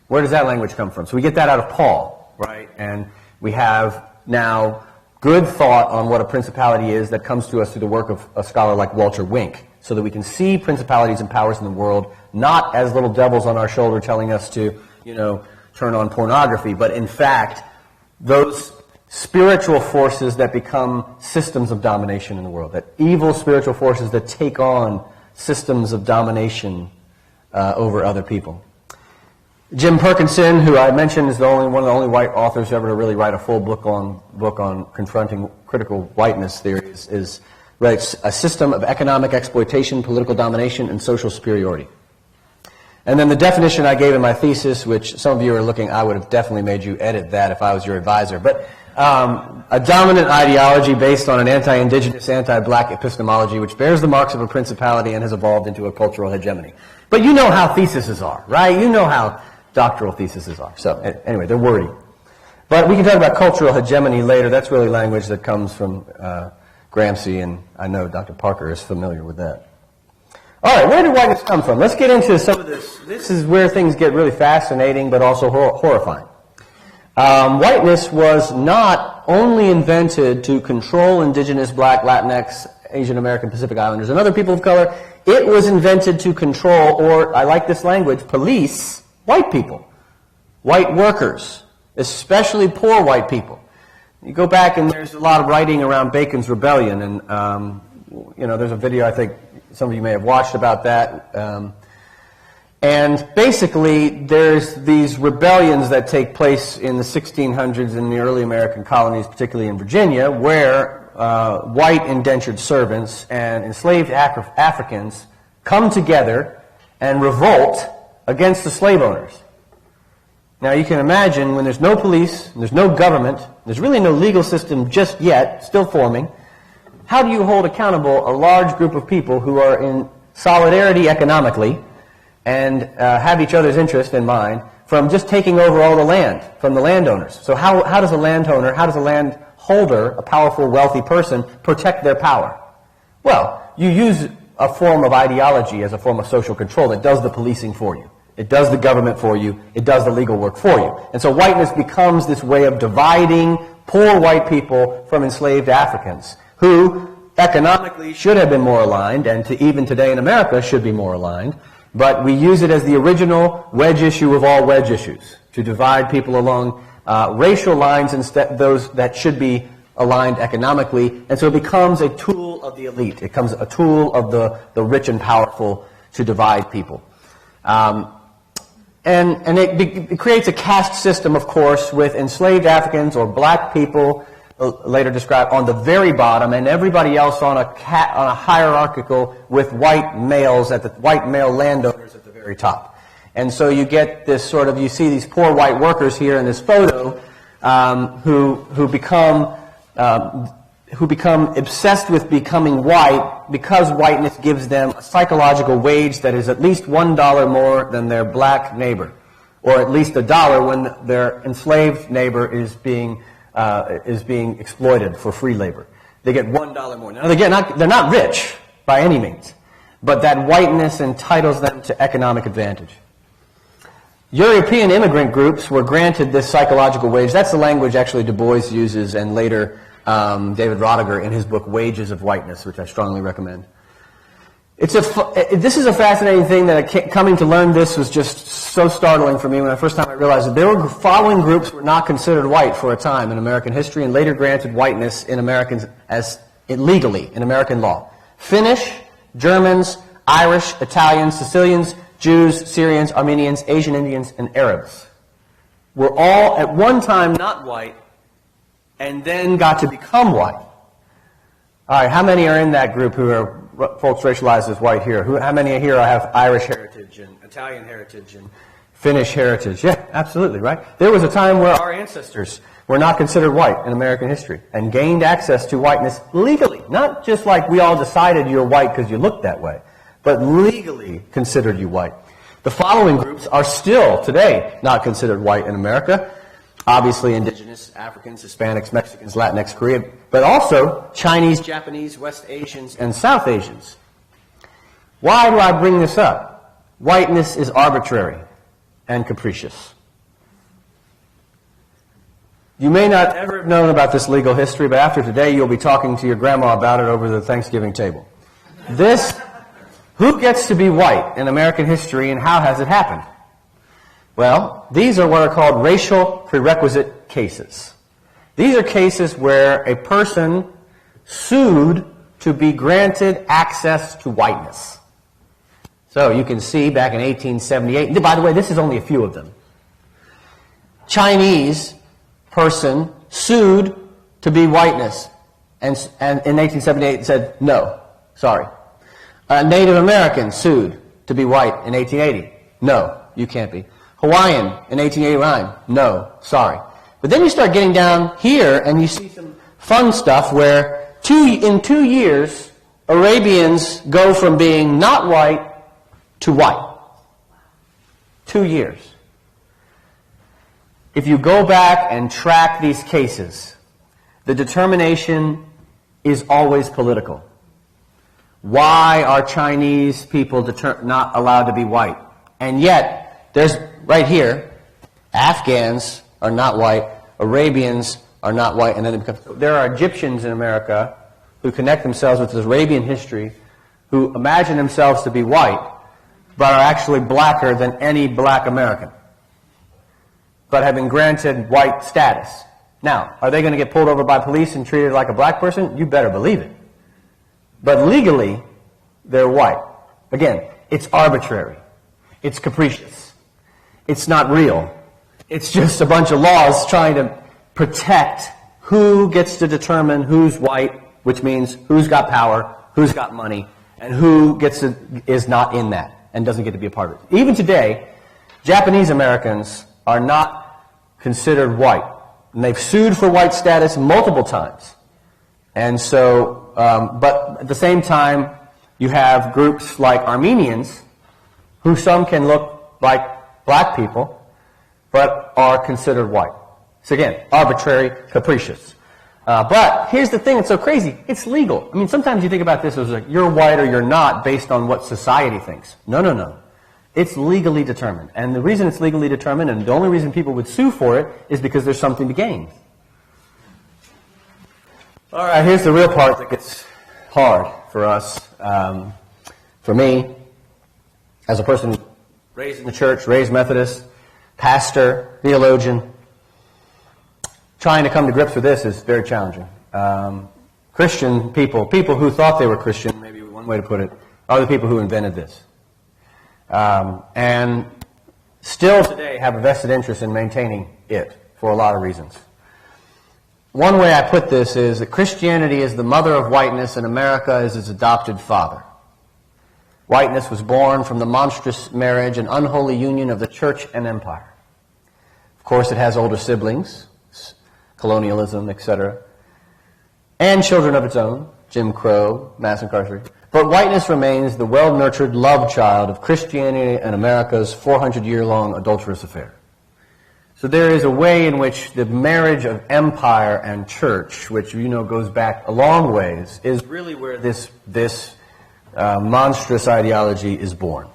Where does that language come from? So we get that out of Paul, right? And we have now good thought on what a principality is that comes to us through the work of a scholar like Walter Wink, so that we can see principalities and powers in the world not as little devils on our shoulder telling us to, turn on pornography, but in fact, those spiritual forces that become systems of domination in the world, that evil spiritual forces that take on systems of domination over other people. Jim Perkinson, who I mentioned is one of the only white authors ever to really write a full book on confronting critical whiteness theories, writes a system of economic exploitation, political domination, and social superiority. And then the definition I gave in my thesis, which some of you are looking, I would have definitely made you edit that if I was your advisor. But a dominant ideology based on an anti-indigenous, anti-black epistemology which bears the marks of a principality and has evolved into a cultural hegemony. But you know how theses are, right? You know how doctoral theses are. So anyway, they're wordy. But we can talk about cultural hegemony later. That's really language that comes from Gramsci, and I know Dr. Parker is familiar with that. All right, where did whiteness come from? Let's get into some of this. This is where things get really fascinating, but also horrifying. Whiteness was not only invented to control indigenous, black, Latinx, Asian American, Pacific Islanders, and other people of color. It was invented to control, or I like this language, police white people, white workers, especially poor white people. You go back and there's a lot of writing around Bacon's Rebellion, and there's a video I think some of you may have watched about that. And basically, there's these rebellions that take place in the 1600s in the early American colonies, particularly in Virginia, where white indentured servants and enslaved Africans come together and revolt against the slave owners. Now, you can imagine when there's no police, there's no government, there's really no legal system just yet, still forming, how do you hold accountable a large group of people who are in solidarity economically and have each other's interest in mind from just taking over all the land from the landowners? So how does a landowner, how does a landholder, a powerful, wealthy person, protect their power? Well, you use a form of ideology as a form of social control that does the policing for you. It does the government for you. It does the legal work for you. And so whiteness becomes this way of dividing poor white people from enslaved Africans, who economically should have been more aligned, and even today in America should be more aligned, but we use it as the original wedge issue of all wedge issues, to divide people along racial lines instead those that should be aligned economically, and so it becomes a tool of the elite. It becomes a tool of the rich and powerful to divide people. And it creates a caste system, of course, with enslaved Africans or black people, later described, on the very bottom, and everybody else on a hierarchical with white male landowners at the very top. And so you get this sort of, you see these poor white workers here in this photo who become obsessed with becoming white because whiteness gives them a psychological wage that is at least $1 more than their black neighbor, or at least $1 when their enslaved neighbor is being exploited for free labor. They get $1 more. Now, they're not rich by any means, but that whiteness entitles them to economic advantage. European immigrant groups were granted this psychological wage. That's the language actually Du Bois uses, and later David Roediger in his book Wages of Whiteness, which I strongly recommend. This is a fascinating thing that coming to learn this was just so startling for me when the first time I realized that there were following groups were not considered white for a time in American history and later granted whiteness in Americans legally in American law. Finnish, Germans, Irish, Italians, Sicilians, Jews, Syrians, Armenians, Asian Indians, and Arabs were all at one time not white and then got to become white. All right, how many are in that group who are folks racialized as white here? How many here have Irish heritage and Italian heritage and Finnish heritage? Yeah, absolutely, right? There was a time where our ancestors were not considered white in American history and gained access to whiteness legally. Not just like we all decided you're white because you looked that way, but legally considered you white. The following groups are still today not considered white in America. Obviously indigenous, Africans, Hispanics, Mexicans, Latinx, Korean, but also Chinese, Japanese, West Asians, and South Asians. Why do I bring this up? Whiteness is arbitrary and capricious. You may not ever have known about this legal history, but after today you'll be talking to your grandma about it over the Thanksgiving table. Who gets to be white in American history and how has it happened? Well, these are what are called racial prerequisite cases. These are cases where a person sued to be granted access to whiteness. So you can see back in 1878, by the way, this is only a few of them. Chinese person sued to be whiteness, and in 1878 said, no, sorry. A Native American sued to be white in 1880. No, you can't be. Hawaiian in 1889. No, sorry. But then you start getting down here and you see some fun stuff where in 2 years, Arabians go from being not white to white. 2 years. If you go back and track these cases, the determination is always political. Why are Chinese people not allowed to be white? And yet, there's right here, Afghans are not white, Arabians are not white, and then there are Egyptians in America who connect themselves with this Arabian history, who imagine themselves to be white, but are actually blacker than any black American, but have been granted white status. Now, are they going to get pulled over by police and treated like a black person? You better believe it. But legally, they're white. Again, it's arbitrary. It's capricious. It's not real. It's just a bunch of laws trying to protect who gets to determine who's white, which means who's got power, who's got money, and who is not in that and doesn't get to be a part of it. Even today, Japanese Americans are not considered white. And they've sued for white status multiple times. And so, but at the same time, you have groups like Armenians, who some can look like black people, but are considered white. So again, arbitrary, capricious. But here's the thing that's so crazy. It's legal. I mean, sometimes you think about this as like, you're white or you're not based on what society thinks. No, no, no. It's legally determined. And the reason it's legally determined, and the only reason people would sue for it, is because there's something to gain. All right, here's the real part that gets hard for us. For me, as a person raised in the church, raised Methodist, pastor, theologian, trying to come to grips with this is very challenging. Christian people who thought they were Christian, maybe one way to put it, are the people who invented this. And still today have a vested interest in maintaining it for a lot of reasons. One way I put this is that Christianity is the mother of whiteness and America is its adopted father. Whiteness was born from the monstrous marriage and unholy union of the church and empire. Of course, it has older siblings, colonialism, etc., and children of its own, Jim Crow, mass incarceration. But whiteness remains the well-nurtured love child of Christianity and America's 400-year-long adulterous affair. So there is a way in which the marriage of empire and church, which you know goes back a long ways, is really where this monstrous ideology is born.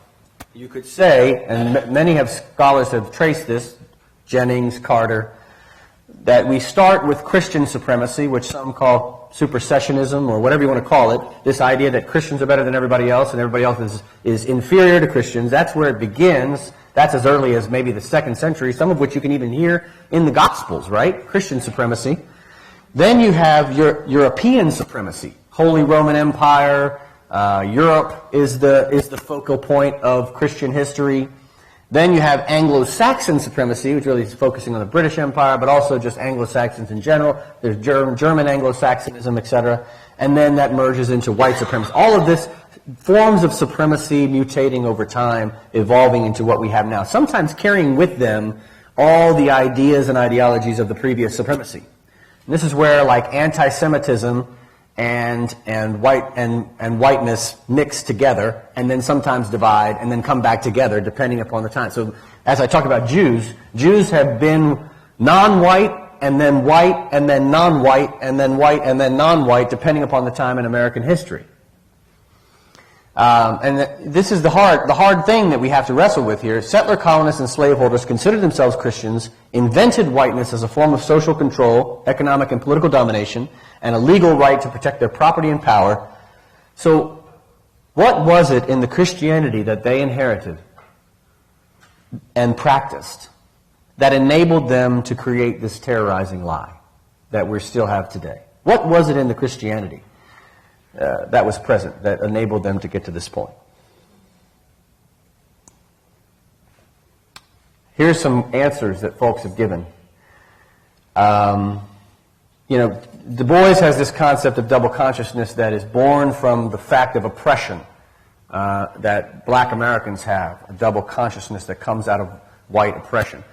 You could say, and many scholars have traced this, Jennings, Carter, that we start with Christian supremacy, which some call supersessionism, or whatever you want to call it, this idea that Christians are better than everybody else and everybody else is inferior to Christians. That's where it begins. That's as early as maybe the 2nd century, some of which you can even hear in the Gospels, right? Christian supremacy. Then you have European supremacy. Holy Roman Empire, Europe is the focal point of Christian history. Then you have Anglo-Saxon supremacy, which really is focusing on the British Empire, but also just Anglo-Saxons in general. There's German Anglo-Saxonism, etc. And then that merges into white supremacy. All of this forms of supremacy mutating over time, evolving into what we have now, sometimes carrying with them all the ideas and ideologies of the previous supremacy. And this is where, like, anti-Semitism and whiteness mix together, and then sometimes divide, and then come back together, depending upon the time. So, as I talk about Jews have been non-white, and then white, and then non-white, and then white, and then non-white, depending upon the time in American history. This is the hard thing that we have to wrestle with here. Settler colonists and slaveholders considered themselves Christians, invented whiteness as a form of social control, economic and political domination, and a legal right to protect their property and power. So what was it in the Christianity that they inherited and practiced that enabled them to create this terrorizing lie that we still have today? What was it in the Christianity that was present that enabled them to get to this point? Here's some answers that folks have given. Du Bois has this concept of double consciousness that is born from the fact of oppression that black Americans have, a double consciousness that comes out of white oppression.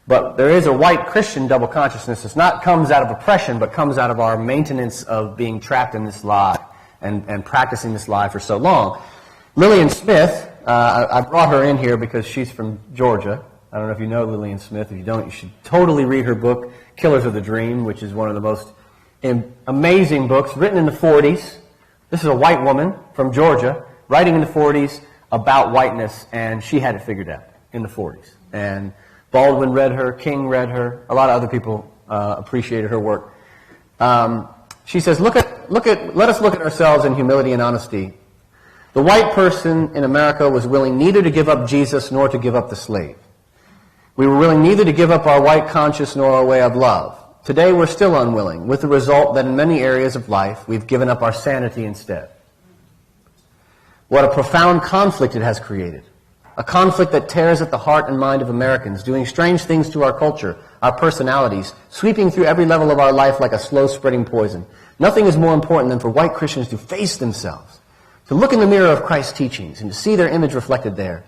But there is a white Christian double consciousness that not comes out of oppression, but comes out of our maintenance of being trapped in this lie and practicing this lie for so long. Lillian Smith, I brought her in here because she's from Georgia. I don't know if you know Lillian Smith. If you don't, you should totally read her book, Killers of the Dream, which is one of the most amazing books, written in the 40s. This is a white woman from Georgia, writing in the 40s about whiteness, and she had it figured out in the 40s. And Baldwin read her, King read her, a lot of other people appreciated her work. She says, let us look at ourselves in humility and honesty. The white person in America was willing neither to give up Jesus nor to give up the slave. We were willing neither to give up our white conscience nor our way of love. Today we're still unwilling, with the result that in many areas of life we've given up our sanity instead. What a profound conflict it has created. A conflict that tears at the heart and mind of Americans, doing strange things to our culture, our personalities, sweeping through every level of our life like a slow-spreading poison. Nothing is more important than for white Christians to face themselves, to look in the mirror of Christ's teachings and to see their image reflected there.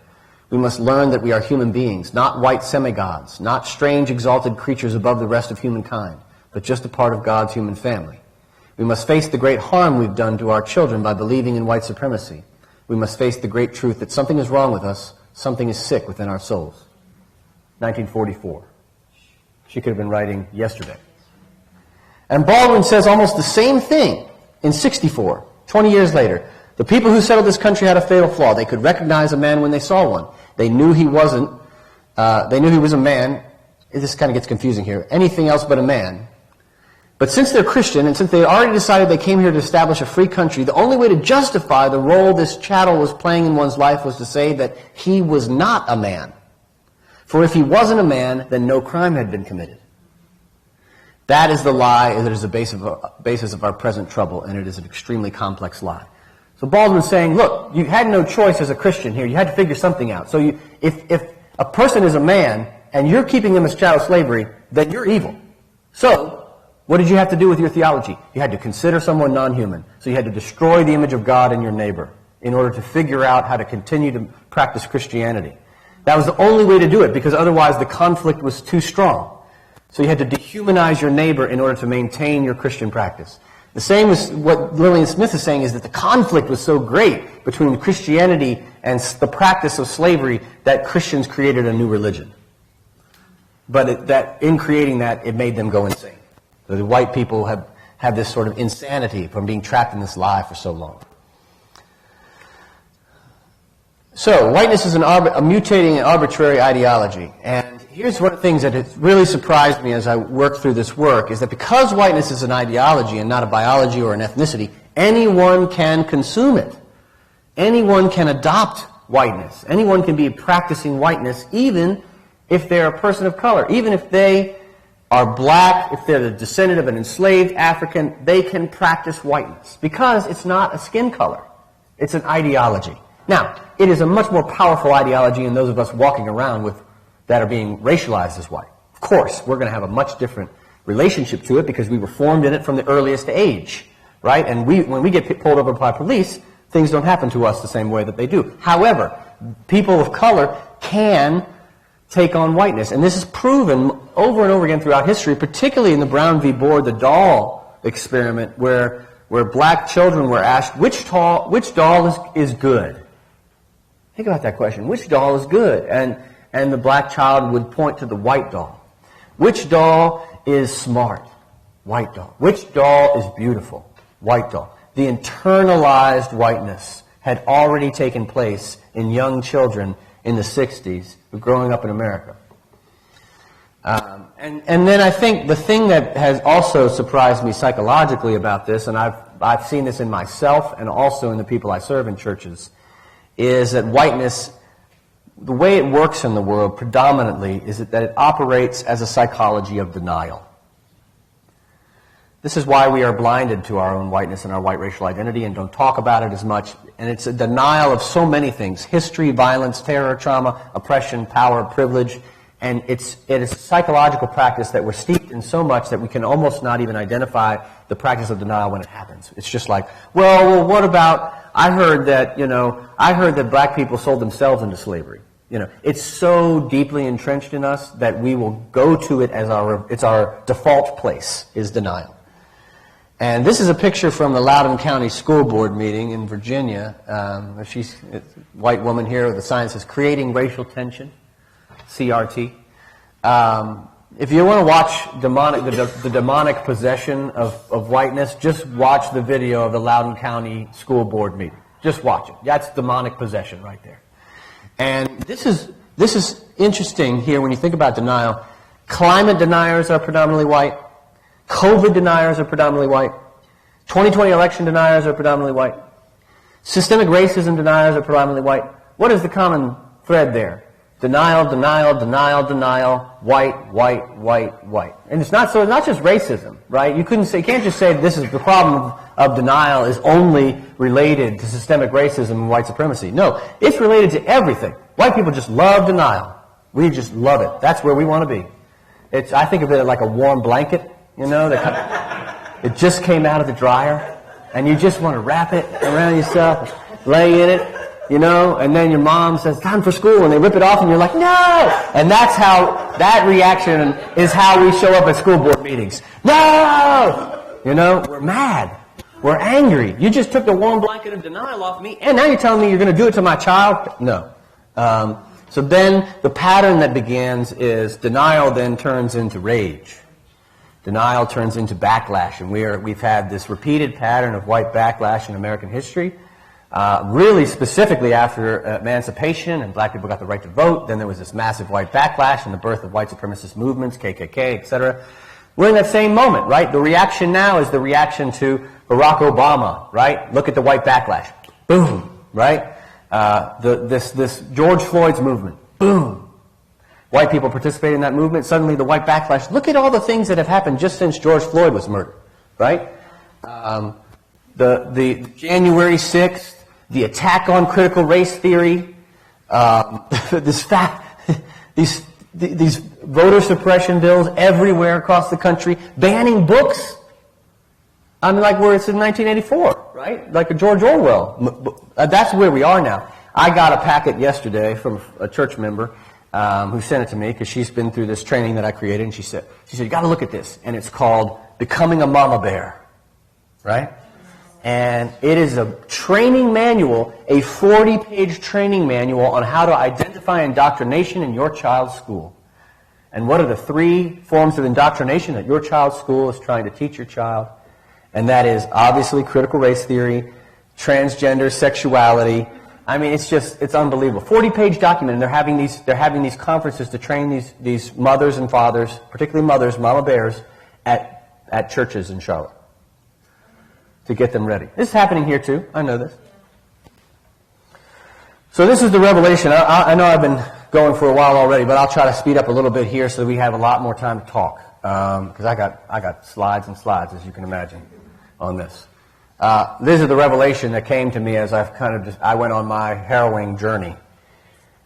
We must learn that we are human beings, not white semi-gods, not strange exalted creatures above the rest of humankind, but just a part of God's human family. We must face the great harm we've done to our children by believing in white supremacy. We must face the great truth that something is wrong with us, something is sick within our souls. 1944. She could have been writing yesterday. And Baldwin says almost the same thing in 64, 20 years later. The people who settled this country had a fatal flaw. They could recognize a man when they saw one. They knew he wasn't. They knew he was a man. This kind of gets confusing here. Anything else but a man. But since they're Christian, and since they already decided they came here to establish a free country, the only way to justify the role this chattel was playing in one's life was to say that he was not a man. For if he wasn't a man, then no crime had been committed. That is the lie that is the basis of our present trouble, and it is an extremely complex lie. So Baldwin's saying, look, you had no choice as a Christian here. You had to figure something out. So if a person is a man, and you're keeping them as chattel slavery, then you're evil. So what did you have to do with your theology? You had to consider someone non-human. So you had to destroy the image of God in your neighbor in order to figure out how to continue to practice Christianity. That was the only way to do it, because otherwise the conflict was too strong. So you had to dehumanize your neighbor in order to maintain your Christian practice. The same as what Lillian Smith is saying, is that the conflict was so great between Christianity and the practice of slavery that Christians created a new religion. But in creating that, it made them go insane. The white people have this sort of insanity from being trapped in this lie for so long. So, whiteness is a mutating and arbitrary ideology. And here's one of the things that has really surprised me as I worked through this work, is that because whiteness is an ideology and not a biology or an ethnicity, anyone can consume it. Anyone can adopt whiteness. Anyone can be practicing whiteness, even if they're a person of color. Even if they are black, if they're the descendant of an enslaved African, they can practice whiteness. Because it's not a skin color. It's an ideology. Now, it is a much more powerful ideology than those of us walking around with that are being racialized as white. Of course, we're going to have a much different relationship to it because we were formed in it from the earliest age, right? And when we get pulled over by police, things don't happen to us the same way that they do. However, people of color can take on whiteness. And this is proven over and over again throughout history, particularly in the Brown v. Board, the doll experiment, where black children were asked, which doll is good? Think about that question. Which doll is good? And the black child would point to the white doll. Which doll is smart? White doll. Which doll is beautiful? White doll. The internalized whiteness had already taken place in young children in the 60s growing up in America. And then I think the thing that has also surprised me psychologically about this, and I've seen this in myself and also in the people I serve in churches, is that whiteness, the way it works in the world predominantly is that it operates as a psychology of denial. This is why we are blinded to our own whiteness and our white racial identity and don't talk about it as much. And it's a denial of so many things: history, violence, terror, trauma, oppression, power, privilege. And it is a psychological practice that we're steeped in so much that we can almost not even identify the practice of denial when it happens. It's just like, well, what about, I heard that black people sold themselves into slavery. It's so deeply entrenched in us that we will go to it as it's our default place, is denial. And this is a picture from the Loudoun County School Board meeting in Virginia. She's a white woman here. The sign says, "Creating Racial Tension." CRT. If you want to watch the demonic possession of whiteness, just watch the video of the Loudoun County School Board meeting. Just watch it. That's demonic possession right there. And this is interesting here when you think about denial. Climate deniers are predominantly white. COVID deniers are predominantly white. 2020 election deniers are predominantly white. Systemic racism deniers are predominantly white. What is the common thread there? Denial, denial, denial, denial, white, white, white, white. And it's not just racism, right? You can't just say this is the problem of denial is only related to systemic racism and white supremacy. No, it's related to everything. White people just love denial. We just love it. That's where we want to be. I think of it like a warm blanket, it just came out of the dryer, and you just want to wrap it around yourself, lay in it. And then your mom says, "Time for school," and they rip it off, and you're like, "No!" And that reaction is how we show up at school board meetings. No! We're mad. We're angry. You just took the warm blanket of denial off me, and now you're telling me you're going to do it to my child? No. So then the pattern that begins is denial then turns into rage. Denial turns into backlash, and we've had this repeated pattern of white backlash in American history. Really specifically after emancipation and black people got the right to vote, then there was this massive white backlash and the birth of white supremacist movements, KKK, etc. We're in that same moment, right? The reaction now is the reaction to Barack Obama, right? Look at the white backlash. Boom, right? This George Floyd's movement. Boom. White people participate in that movement. Suddenly the white backlash. Look at all the things that have happened just since George Floyd was murdered, right? The January 6th, the attack on critical race theory, these voter suppression bills everywhere across the country, banning books. I mean, like where it's in 1984, right? Like a George Orwell. That's where we are now. I got a packet yesterday from a church member who sent it to me because she's been through this training that I created, and she said, "You got to look at this," and it's called "Becoming a Mama Bear," right? And it is a training manual, a 40-page training manual on how to identify indoctrination in your child's school. And what are the 3 forms of indoctrination that your child's school is trying to teach your child? And that is obviously critical race theory, transgender sexuality. I mean, it's unbelievable. 40-page document, and they're having these conferences to train these mothers and fathers, particularly mothers, mama bears, at churches in Charlotte, to get them ready. This is happening here too. I know this. So this is the revelation. I know I've been going for a while already, but I'll try to speed up a little bit here so that we have a lot more time to talk. Because I got slides and slides, as you can imagine, on this. This is the revelation that came to me as I went on my harrowing journey.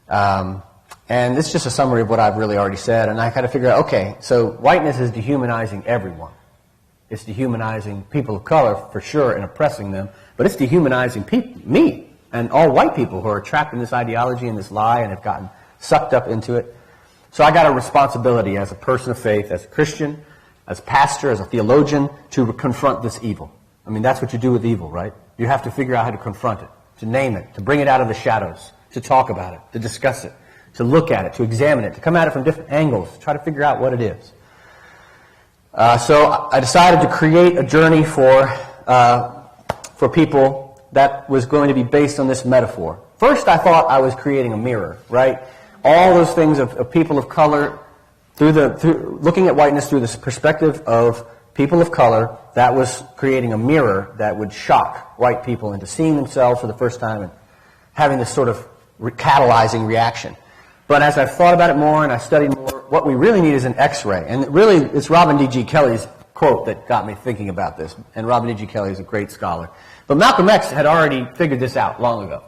And this is just a summary of what I've really already said. And I kind of figure out, okay, so whiteness is dehumanizing everyone. It's dehumanizing people of color, for sure, and oppressing them. But it's dehumanizing me and all white people who are trapped in this ideology and this lie and have gotten sucked up into it. So I got a responsibility as a person of faith, as a Christian, as a pastor, as a theologian, to confront this evil. I mean, that's what you do with evil, right? You have to figure out how to confront it, to name it, to bring it out of the shadows, to talk about it, to discuss it, to look at it, to examine it, to come at it from different angles, to try to figure out what it is. So I decided to create a journey for people that was going to be based on this metaphor. First, I thought I was creating a mirror, right? All those things of people of color, through looking at whiteness through this perspective of people of color, that was creating a mirror that would shock white people into seeing themselves for the first time and having this sort of catalyzing reaction. But as I've thought about it more and I studied more, what we really need is an X-ray. And really, it's Robin D.G. Kelly's quote that got me thinking about this. And Robin D.G. Kelly is a great scholar. But Malcolm X had already figured this out long ago.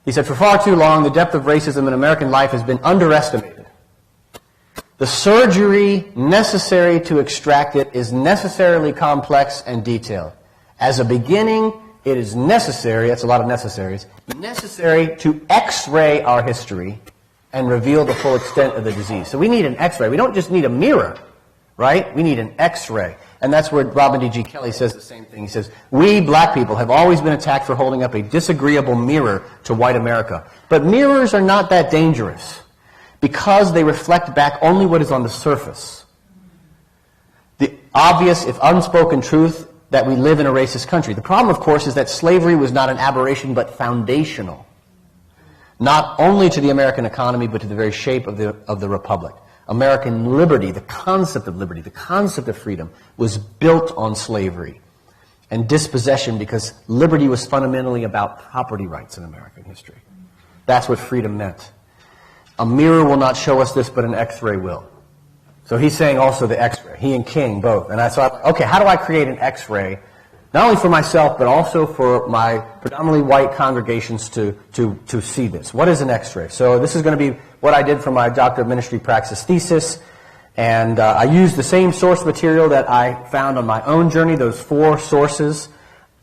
He said, for far too long, the depth of racism in American life has been underestimated. The surgery necessary to extract it is necessarily complex and detailed. As a beginning, it is necessary, that's a lot of necessaries, necessary to X-ray our history and reveal the full extent of the disease. So we need an X-ray. We don't just need a mirror, right? We need an X-ray. And that's where Robin D.G. Kelly says the same thing. He says, we black people have always been attacked for holding up a disagreeable mirror to white America. But mirrors are not that dangerous because they reflect back only what is on the surface. The obvious, if unspoken truth, that we live in a racist country. The problem, of course, is that slavery was not an aberration but foundational. Not only to the American economy, but to the very shape of the republic. American liberty, the concept of freedom, was built on slavery and dispossession because liberty was fundamentally about property rights in American history. That's what freedom meant. A mirror will not show us this, but an X-ray will. So he's saying also the X-ray. He and King both. And I thought, okay, how do I create an X-ray, not only for myself, but also for my predominantly white congregations to see this? What is an X-ray? So this is going to be what I did for my Doctor of Ministry Praxis thesis. And I used the same source material that I found on my own journey, those 4 sources.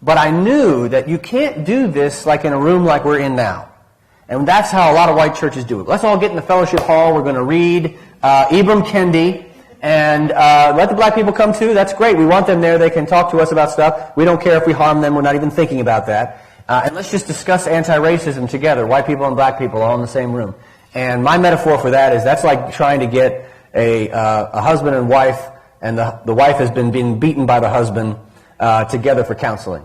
But I knew that you can't do this like in a room like we're in now. And that's how a lot of white churches do it. Let's all get in the fellowship hall. We're going to read Ibram Kendi. And let the black people come too. That's great. We want them there. They can talk to us about stuff. We don't care if we harm them. We're not even thinking about that. And let's just discuss anti-racism together. White people and black people all in the same room. And my metaphor for that is that's like trying to get a husband and wife, and the wife has been being beaten by the husband together for counseling.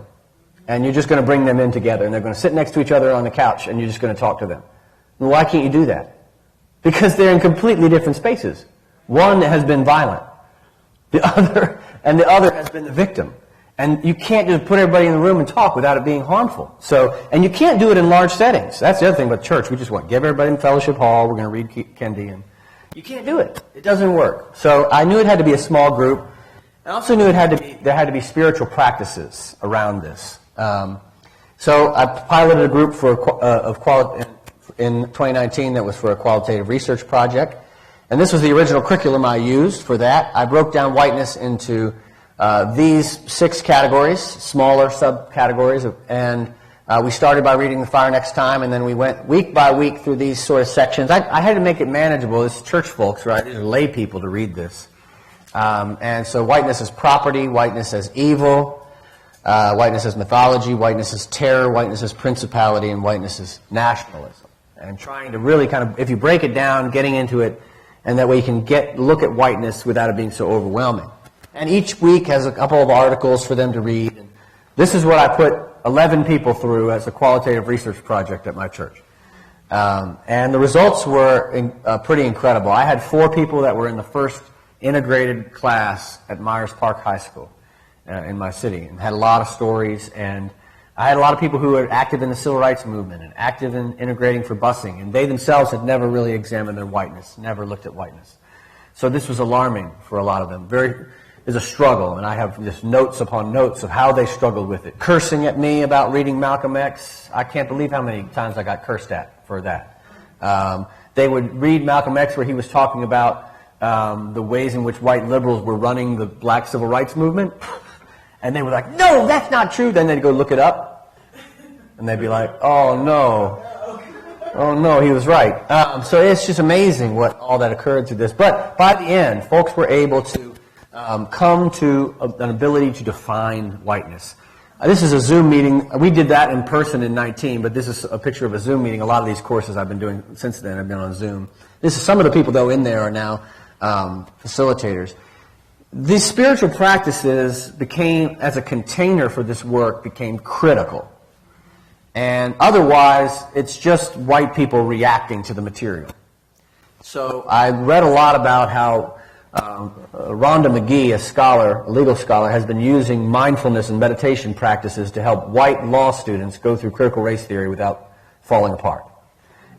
And you're just going to bring them in together, and they're going to sit next to each other on the couch, and you're just going to talk to them. Well, why can't you do that? Because they're in completely different spaces. One has been violent. The other has been the victim. And you can't just put everybody in the room and talk without it being harmful. So, and you can't do it in large settings. That's the other thing about church. We just want to give everybody in fellowship hall. We're going to read Kendi. And you can't do it. It doesn't work. So I knew it had to be a small group. I also knew there had to be spiritual practices around this. So I piloted a group in 2019 that was for a qualitative research project. And this was the original curriculum I used for that. I broke down whiteness into these 6 categories, smaller subcategories, and we started by reading The Fire Next Time, and then we went week by week through these sort of sections. I had to make it manageable. It's church folks, right? These are lay people to read this. And so whiteness as property, whiteness as evil, whiteness as mythology, whiteness as terror, whiteness as principality, and whiteness as nationalism. And trying to really kind of, if you break it down, getting into it, and that way you can look at whiteness without it being so overwhelming. And each week has a couple of articles for them to read. And this is what I put 11 people through as a qualitative research project at my church. And the results were pretty incredible. I had 4 people that were in the first integrated class at Myers Park High School in my city, and had a lot of stories. And I had a lot of people who were active in the civil rights movement and active in integrating for busing, and they themselves had never really examined their whiteness, never looked at whiteness. So this was alarming for a lot of them. There's a struggle, and I have just notes upon notes of how they struggled with it. Cursing at me about reading Malcolm X. I can't believe how many times I got cursed at for that. They would read Malcolm X where he was talking about the ways in which white liberals were running the black civil rights movement. And they were like, no, that's not true. Then they'd go look it up. And they'd be like, oh, no, he was right. So it's just amazing what all that occurred to this. But by the end, folks were able to come to an ability to define whiteness. This is a Zoom meeting. We did that in person in 19, but this is a picture of a Zoom meeting. A lot of these courses I've been doing since then have been on Zoom. This is some of the people, though, in there are now facilitators. These spiritual practices became, as a container for this work, became critical. And otherwise, it's just white people reacting to the material. So I read a lot about how Rhonda McGee, a legal scholar, has been using mindfulness and meditation practices to help white law students go through critical race theory without falling apart.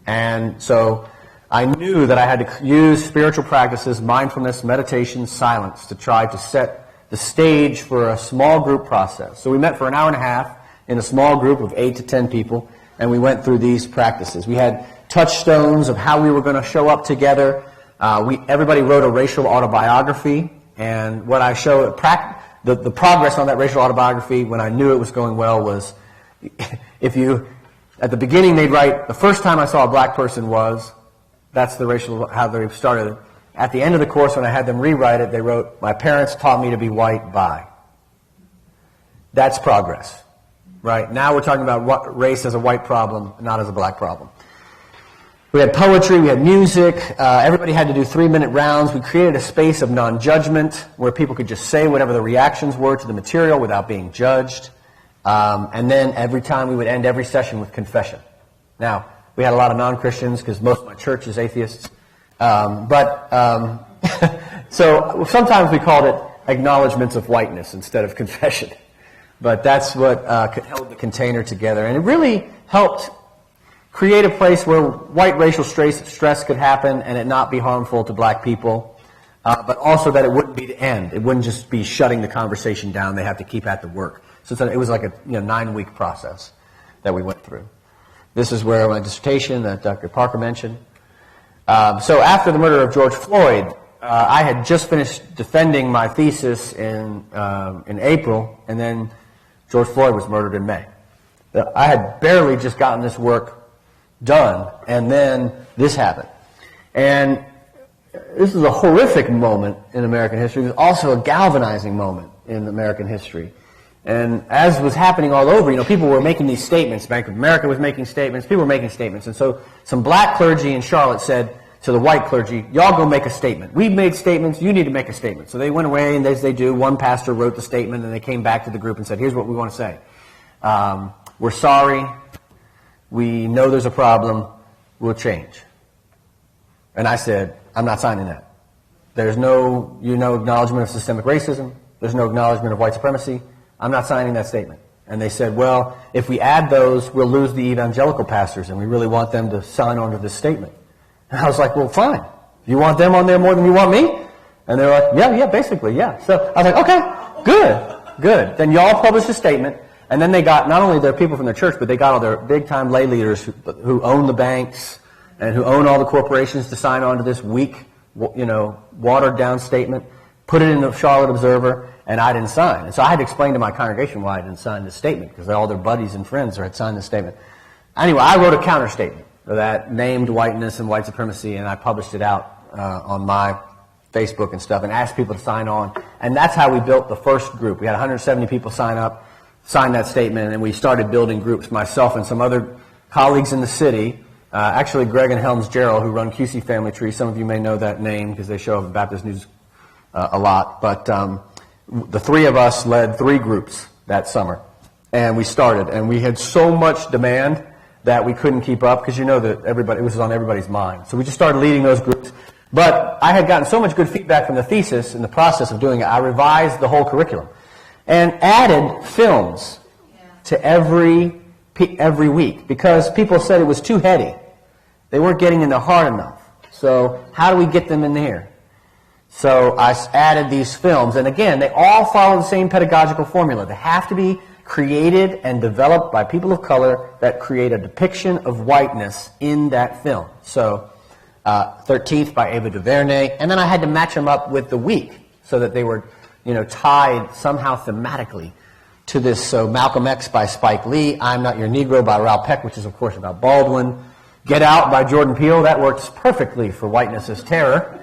And so I knew that I had to use spiritual practices, mindfulness, meditation, silence, to try to set the stage for a small group process. So we met for an hour and a half in a small group of 8 to 10 people, and we went through these practices. We had touchstones of how we were going to show up together. Everybody wrote a racial autobiography, and what I showed, the progress on that racial autobiography, when I knew it was going well, was at the beginning they'd write, the first time I saw a black person was, that's the racial, how they started it. At the end of the course, when I had them rewrite it, they wrote, my parents taught me to be white, bye. That's progress, right? Now we're talking about race as a white problem, not as a black problem. We had poetry, we had music, everybody had to do 3-minute rounds. We created a space of non-judgment where people could just say whatever the reactions were to the material without being judged. And then every time we would end every session with confession. Now, we had a lot of non-Christians because most of my church is atheists. So sometimes we called it acknowledgments of whiteness instead of confession. But that's what held the container together. And it really helped create a place where white racial stress could happen and it not be harmful to black people, but also that it wouldn't be the end. It wouldn't just be shutting the conversation down. They have to keep at the work. So it was like a 9-week process that we went through. This is where my dissertation that Dr. Parker mentioned. So after the murder of George Floyd, I had just finished defending my thesis in April, and then George Floyd was murdered in May. I had barely just gotten this work done, and then this happened. And this is a horrific moment in American history. It was also a galvanizing moment in American history. And as was happening all over, people were making these statements. Bank of America was making statements. People were making statements. And so some black clergy in Charlotte said to the white clergy, y'all go make a statement. We've made statements. You need to make a statement. So they went away, and as they do, one pastor wrote the statement, and they came back to the group and said, here's what we want to say. We're sorry. We know there's a problem. We'll change. And I said, I'm not signing that. There's no acknowledgement of systemic racism. There's no acknowledgement of white supremacy. I'm not signing that statement. And they said, well, if we add those, we'll lose the evangelical pastors, and we really want them to sign on to this statement. And I was like, well, fine. You want them on there more than you want me? And they were like, yeah, basically, yeah. So I was like, okay, good. Then y'all published a statement, and then they got not only their people from their church, but they got all their big-time lay leaders who own the banks and who own all the corporations to sign on to this weak, watered-down statement, put it in the Charlotte Observer, and I didn't sign. And so I had to explain to my congregation why I didn't sign this statement, because all their buddies and friends had signed this statement. Anyway, I wrote a counter statement that named whiteness and white supremacy, and I published it out on my Facebook and stuff, and asked people to sign on. And that's how we built the first group. We had 170 people sign that statement, and we started building groups. Myself and some other colleagues in the city, actually Greg and Helms Gerald, who run QC Family Tree. Some of you may know that name because they show up in Baptist News a lot. But the three of us led 3 groups that summer, and we started. And we had so much demand that we couldn't keep up because that it was on everybody's mind. So we just started leading those groups. But I had gotten so much good feedback from the thesis in the process of doing it, I revised the whole curriculum and added films to every week because people said it was too heady. They weren't getting in there hard enough. So how do we get them in there? So I added these films, and again, they all follow the same pedagogical formula. They have to be created and developed by people of color that create a depiction of whiteness in that film. So 13th by Ava DuVernay, and then I had to match them up with the week so that they were tied somehow thematically to this. So Malcolm X by Spike Lee, I'm Not Your Negro by Ralph Peck, which is of course about Baldwin, Get Out by Jordan Peele, that works perfectly for Whiteness as Terror.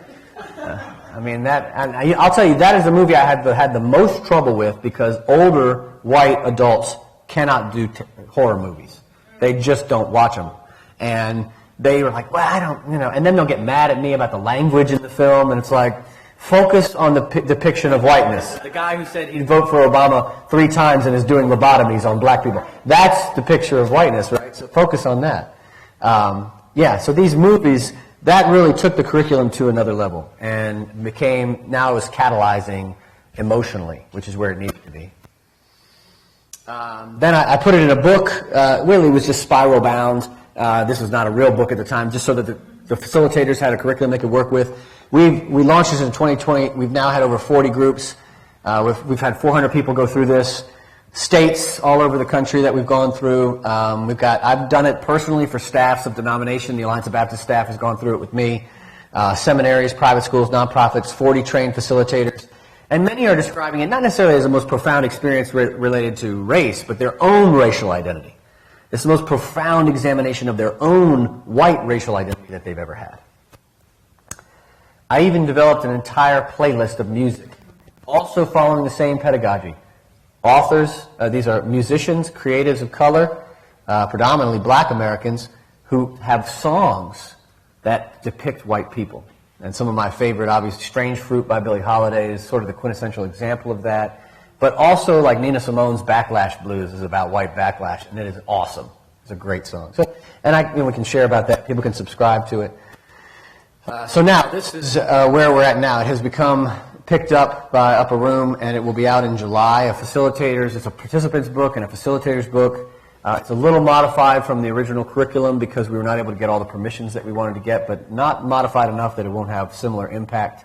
I'll tell you, that is the movie I had the most trouble with because older white adults cannot do horror movies. They just don't watch them. And they were like, well, I don't, and then they'll get mad at me about the language in the film, and it's like, focus on the depiction of whiteness. The guy who said he'd vote for Obama 3 times and is doing lobotomies on black people. That's the picture of whiteness, right? So focus on that. So these movies, that really took the curriculum to another level and now is catalyzing emotionally, which is where it needed to be. Then I put it in a book. Really, it was just spiral bound. This was not a real book at the time, just so that the facilitators had a curriculum they could work with. We launched this in 2020. We've now had over 40 groups. We've had 400 people go through this. States all over the country that we've gone through. I've done it personally for staffs of denomination. The Alliance of Baptist staff has gone through it with me. Seminaries, private schools, nonprofits, 40 trained facilitators. And many are describing it not necessarily as the most profound experience related to race, but their own racial identity. It's the most profound examination of their own white racial identity that they've ever had. I even developed an entire playlist of music, also following the same pedagogy. Authors, these are musicians, creatives of color, predominantly black Americans, who have songs that depict white people. And some of my favorite, obviously, Strange Fruit by Billie Holiday is sort of the quintessential example of that. But also, like Nina Simone's Backlash Blues is about white backlash, and it is awesome. It's a great song. So, and we can share about that. People can subscribe to it. So now, this is where we're at now. It has become picked up by Upper Room, and it will be out in July. It's a participant's book and a facilitator's book. It's a little modified from the original curriculum because we were not able to get all the permissions that we wanted to get, but not modified enough that it won't have similar impact.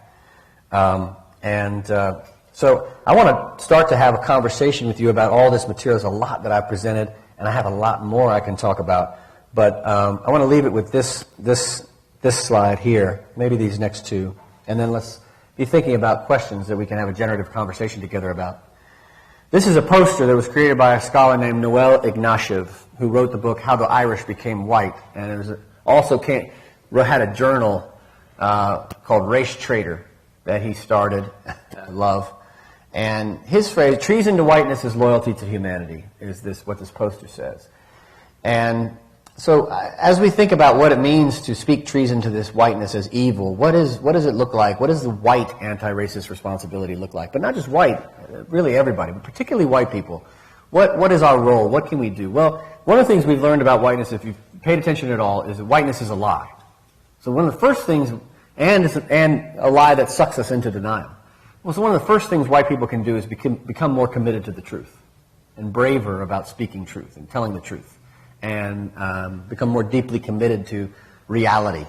So I want to start to have a conversation with you about all this material. There's a lot that I've presented, and I have a lot more I can talk about. But I want to leave it with this slide here, maybe these next two, and then let's be thinking about questions that we can have a generative conversation together about. This is a poster that was created by a scholar named Noel Ignatieff, who wrote the book How the Irish Became White, and it had a journal called Race Trader that he started. I love. And his phrase, treason to whiteness is loyalty to humanity, is what this poster says. And so as we think about what it means to speak treason to this whiteness as evil, what does it look like? What does the white anti-racist responsibility look like? But not just white, really everybody, but particularly white people. What is our role? What can we do? Well, one of the things we've learned about whiteness, if you've paid attention at all, is that whiteness is a lie. So one of the first things, and a lie that sucks us into denial. Well, so one of the first things white people can do is become more committed to the truth and braver about speaking truth and telling the truth. And become more deeply committed to reality.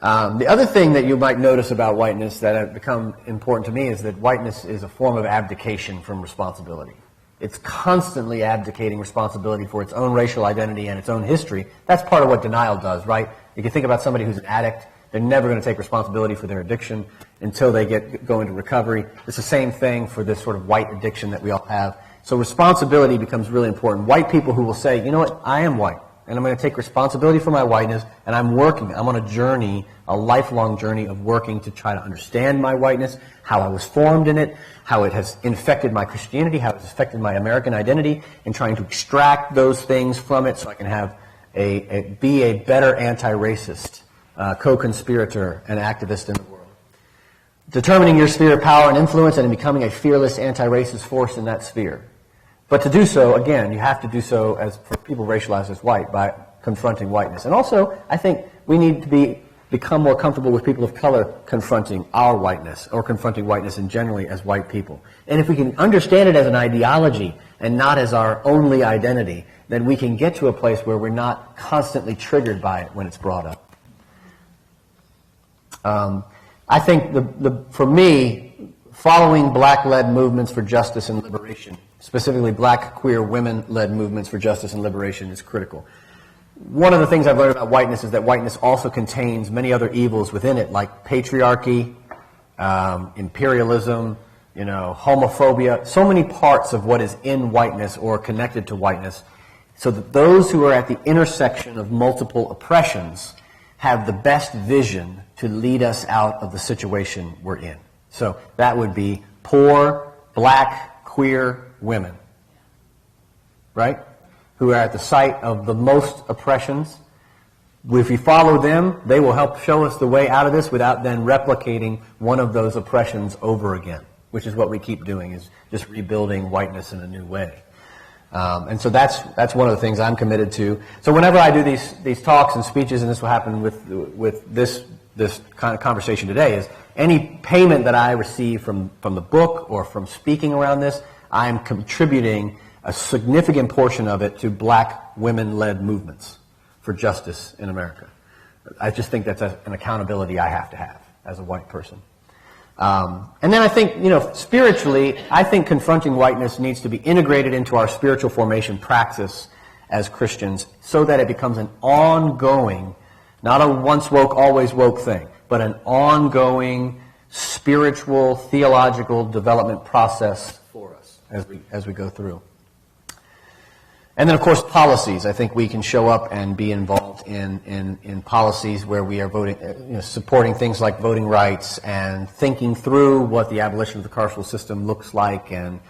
The other thing that you might notice about whiteness that have become important to me is that whiteness is a form of abdication from responsibility. It's constantly abdicating responsibility for its own racial identity and its own history. That's part of what denial does, right? You can think about somebody who's an addict. They're never going to take responsibility for their addiction until they go into recovery. It's the same thing for this sort of white addiction that we all have. So responsibility becomes really important. White people who will say, you know what, I am white, and I'm going to take responsibility for my whiteness, and I'm on a journey, a lifelong journey of working to try to understand my whiteness, how I was formed in it, how it has infected my Christianity, how it has affected my American identity, and trying to extract those things from it so I can be a better anti-racist, co-conspirator, and activist in the world. Determining your sphere of power and influence and becoming a fearless anti-racist force in that sphere. But to do so, again, you have to do so as for people racialized as white by confronting whiteness. And also, I think we need to become more comfortable with people of color confronting our whiteness or confronting whiteness in generally as white people. And if we can understand it as an ideology and not as our only identity, then we can get to a place where we're not constantly triggered by it when it's brought up. I think for me, following black-led movements for justice and liberation, specifically black queer women-led movements for justice and liberation, is critical. One of the things I've learned about whiteness is that whiteness also contains many other evils within it, like patriarchy, imperialism, homophobia, so many parts of what is in whiteness or connected to whiteness, so that those who are at the intersection of multiple oppressions have the best vision to lead us out of the situation we're in. So that would be poor, black, queer women, right? Who are at the site of the most oppressions, If we follow them, they will help show us the way out of this without then replicating one of those oppressions over again, which is what we keep doing, is just rebuilding whiteness in a new way. And so that's one of the things I'm committed to. So whenever I do these talks and speeches, and this will happen with this kind of conversation today, is any payment that I receive from the book or from speaking around this, I'm contributing a significant portion of it to black women-led movements for justice in America. I just think that's an accountability I have to have as a white person. And then I think, spiritually, I think confronting whiteness needs to be integrated into our spiritual formation praxis as Christians so that it becomes an ongoing, not a once woke, always woke thing, but an ongoing spiritual, theological development process for us as we go through. And then, of course, policies. I think we can show up and be involved in policies where we are voting, supporting things like voting rights and thinking through what the abolition of the carceral system looks like and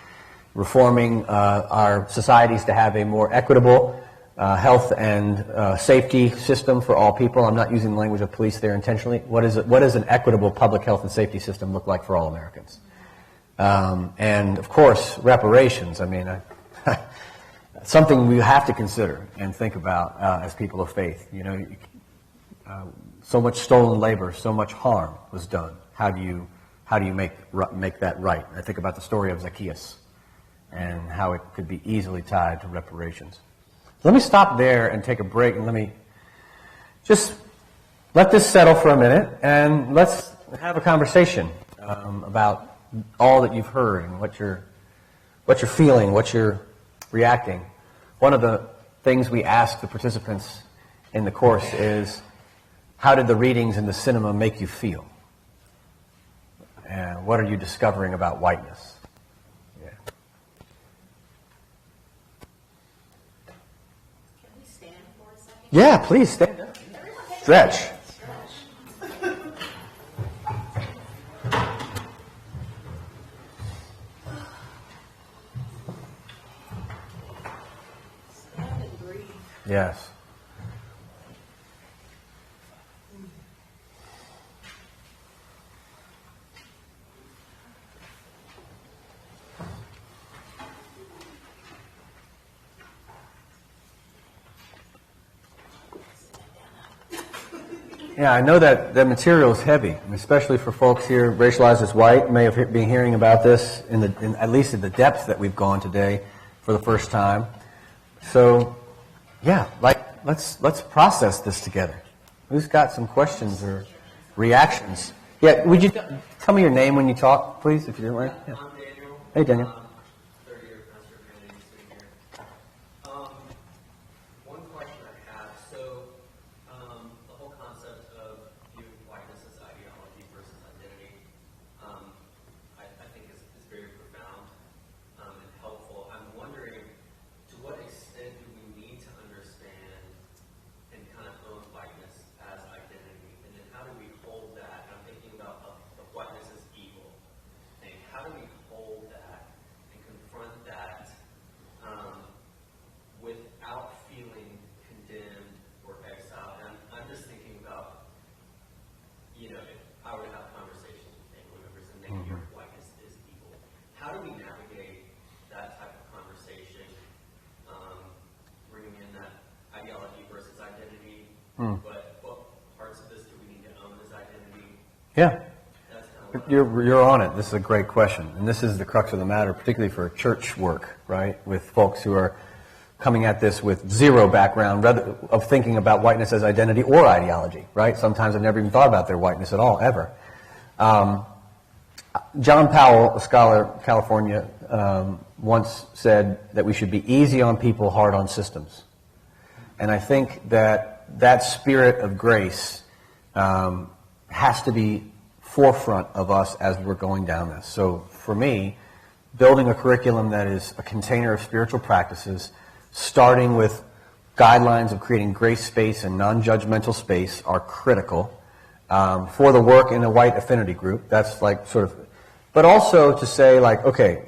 reforming our societies to have a more equitable health and safety system for all people. I'm not using the language of police there intentionally. What does an equitable public health and safety system look like for all Americans? And, of course, reparations. I mean, something we have to consider and think about as people of faith. So much stolen labor, so much harm was done. How do you make that right? I think about the story of Zacchaeus and how it could be easily tied to reparations. Let me stop there and take a break, and let me just let this settle for a minute, and let's have a conversation about all that you've heard and what you're feeling, what you're reacting. One of the things we ask the participants in the course is, how did the readings in the cinema make you feel? And what are you discovering about whiteness? Yeah. Can we stand for a second? Yeah, please stand up. Stretch. Yes. Yeah, I know that the material is heavy, especially for folks here racialized as white. May have been hearing about this at least in the depth that we've gone today for the first time. So, yeah, let's process this together. Who's got some questions or reactions? Yeah, would you tell me your name when you talk, please, if you don't mind? Yeah. I'm Daniel. Hey, Daniel. Third-year pastor of Humanity sitting here. One question I have. So, the whole concept of viewing whiteness as ideology versus identity, I think is very profound and helpful. I'm wondering, to what extent do we need to understand and kind of own whiteness as identity? And then how do we hold that? And I'm thinking about the whiteness as evil thing. How do we hold that and confront that without feeling condemned or exiled? And I'm just thinking about, if I were to have conversations with family members and they hear whiteness is evil, how do we navigate that type of conversation, bringing in that ideology versus identity? But what parts of this do we need to own as identity? Yeah. That's kind of You're on it. This is a great question. And this is the crux of the matter, particularly for church work, right? With folks who are coming at this with zero background of thinking about whiteness as identity or ideology, right? Sometimes I've never even thought about their whiteness at all, ever. John Powell, a scholar in California, once said that we should be easy on people, hard on systems. And I think that spirit of grace has to be forefront of us as we're going down this. So for me, building a curriculum that is a container of spiritual practices, starting with guidelines of creating grace space and non-judgmental space, are critical for the work in a white affinity group. That's like sort of, but also to say like, okay,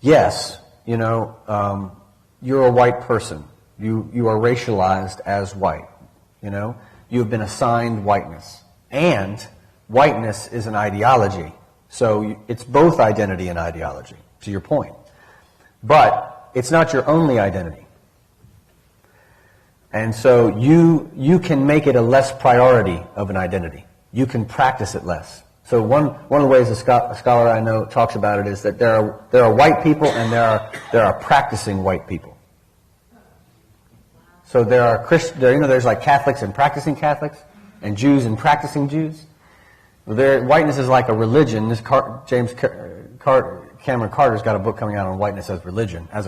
yes, you're a white person. You are racialized as white. You know, you have been assigned whiteness. And whiteness is an ideology. So it's both identity and ideology, to your point. But it's not your only identity. And so you can make it a less priority of an identity. You can practice it less. So one of the ways a scholar I know talks about it is that there are white people and there are practicing white people. So there's like Catholics and practicing Catholics, and Jews and practicing Jews. Whiteness is like a religion. Cameron Carter's got a book coming out on whiteness as a religion. As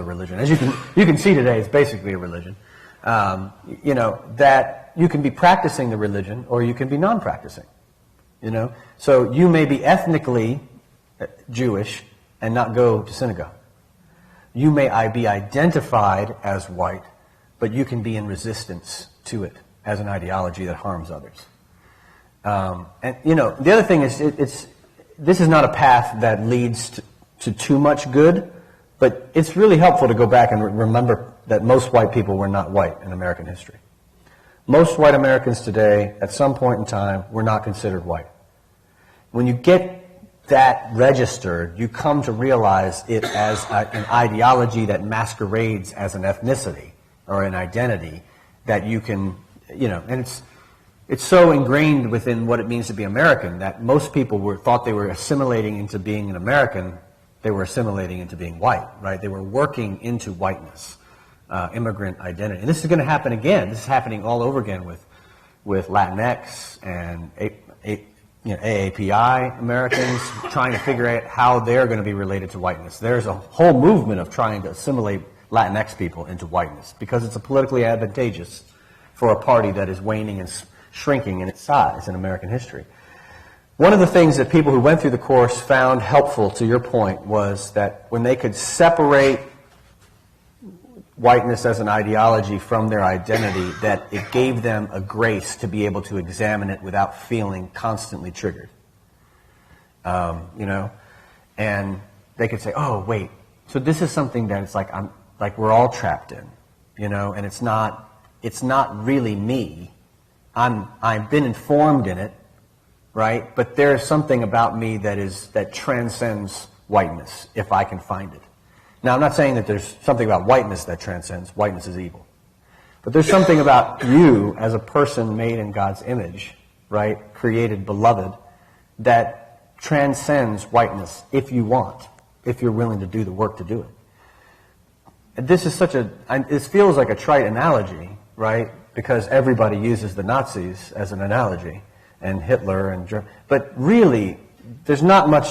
you can see today, it's basically a religion. That you can be practicing the religion or you can be non-practicing. So you may be ethnically Jewish and not go to synagogue. You may be identified as white, but you can be in resistance to it as an ideology that harms others. The other thing is, this is not a path that leads to too much good, but it's really helpful to go back and remember that most white people were not white in American history. Most white Americans today, at some point in time, were not considered white. When you get that registered, you come to realize it as an ideology that masquerades as an ethnicity or an identity that you can, and it's so ingrained within what it means to be American that most people thought they were assimilating into being an American. They were assimilating into being white, right? They were working into whiteness, immigrant identity. And this is going to happen again. This is happening all over again with Latinx and AAPI Americans trying to figure out how they're going to be related to whiteness. There's a whole movement of trying to assimilate Latinx people into whiteness because it's politically advantageous for a party that is waning and shrinking in its size in American history. One of the things that people who went through the course found helpful, to your point, was that when they could separate whiteness as an ideology from their identity, that it gave them a grace to be able to examine it without feeling constantly triggered. And they could say, oh, wait, so this is something that it's like we're all trapped in, and it's not really me. I've been informed in it, right? But there's something about me that transcends whiteness, if I can find it. Now, I'm not saying that there's something about whiteness that transcends. Whiteness is evil. But there's something about you as a person made in God's image, right? Created, beloved, that transcends whiteness if you want, if you're willing to do the work to do it. And this is this feels like a trite analogy, right? Because everybody uses the Nazis as an analogy, and Hitler, but really, there's not much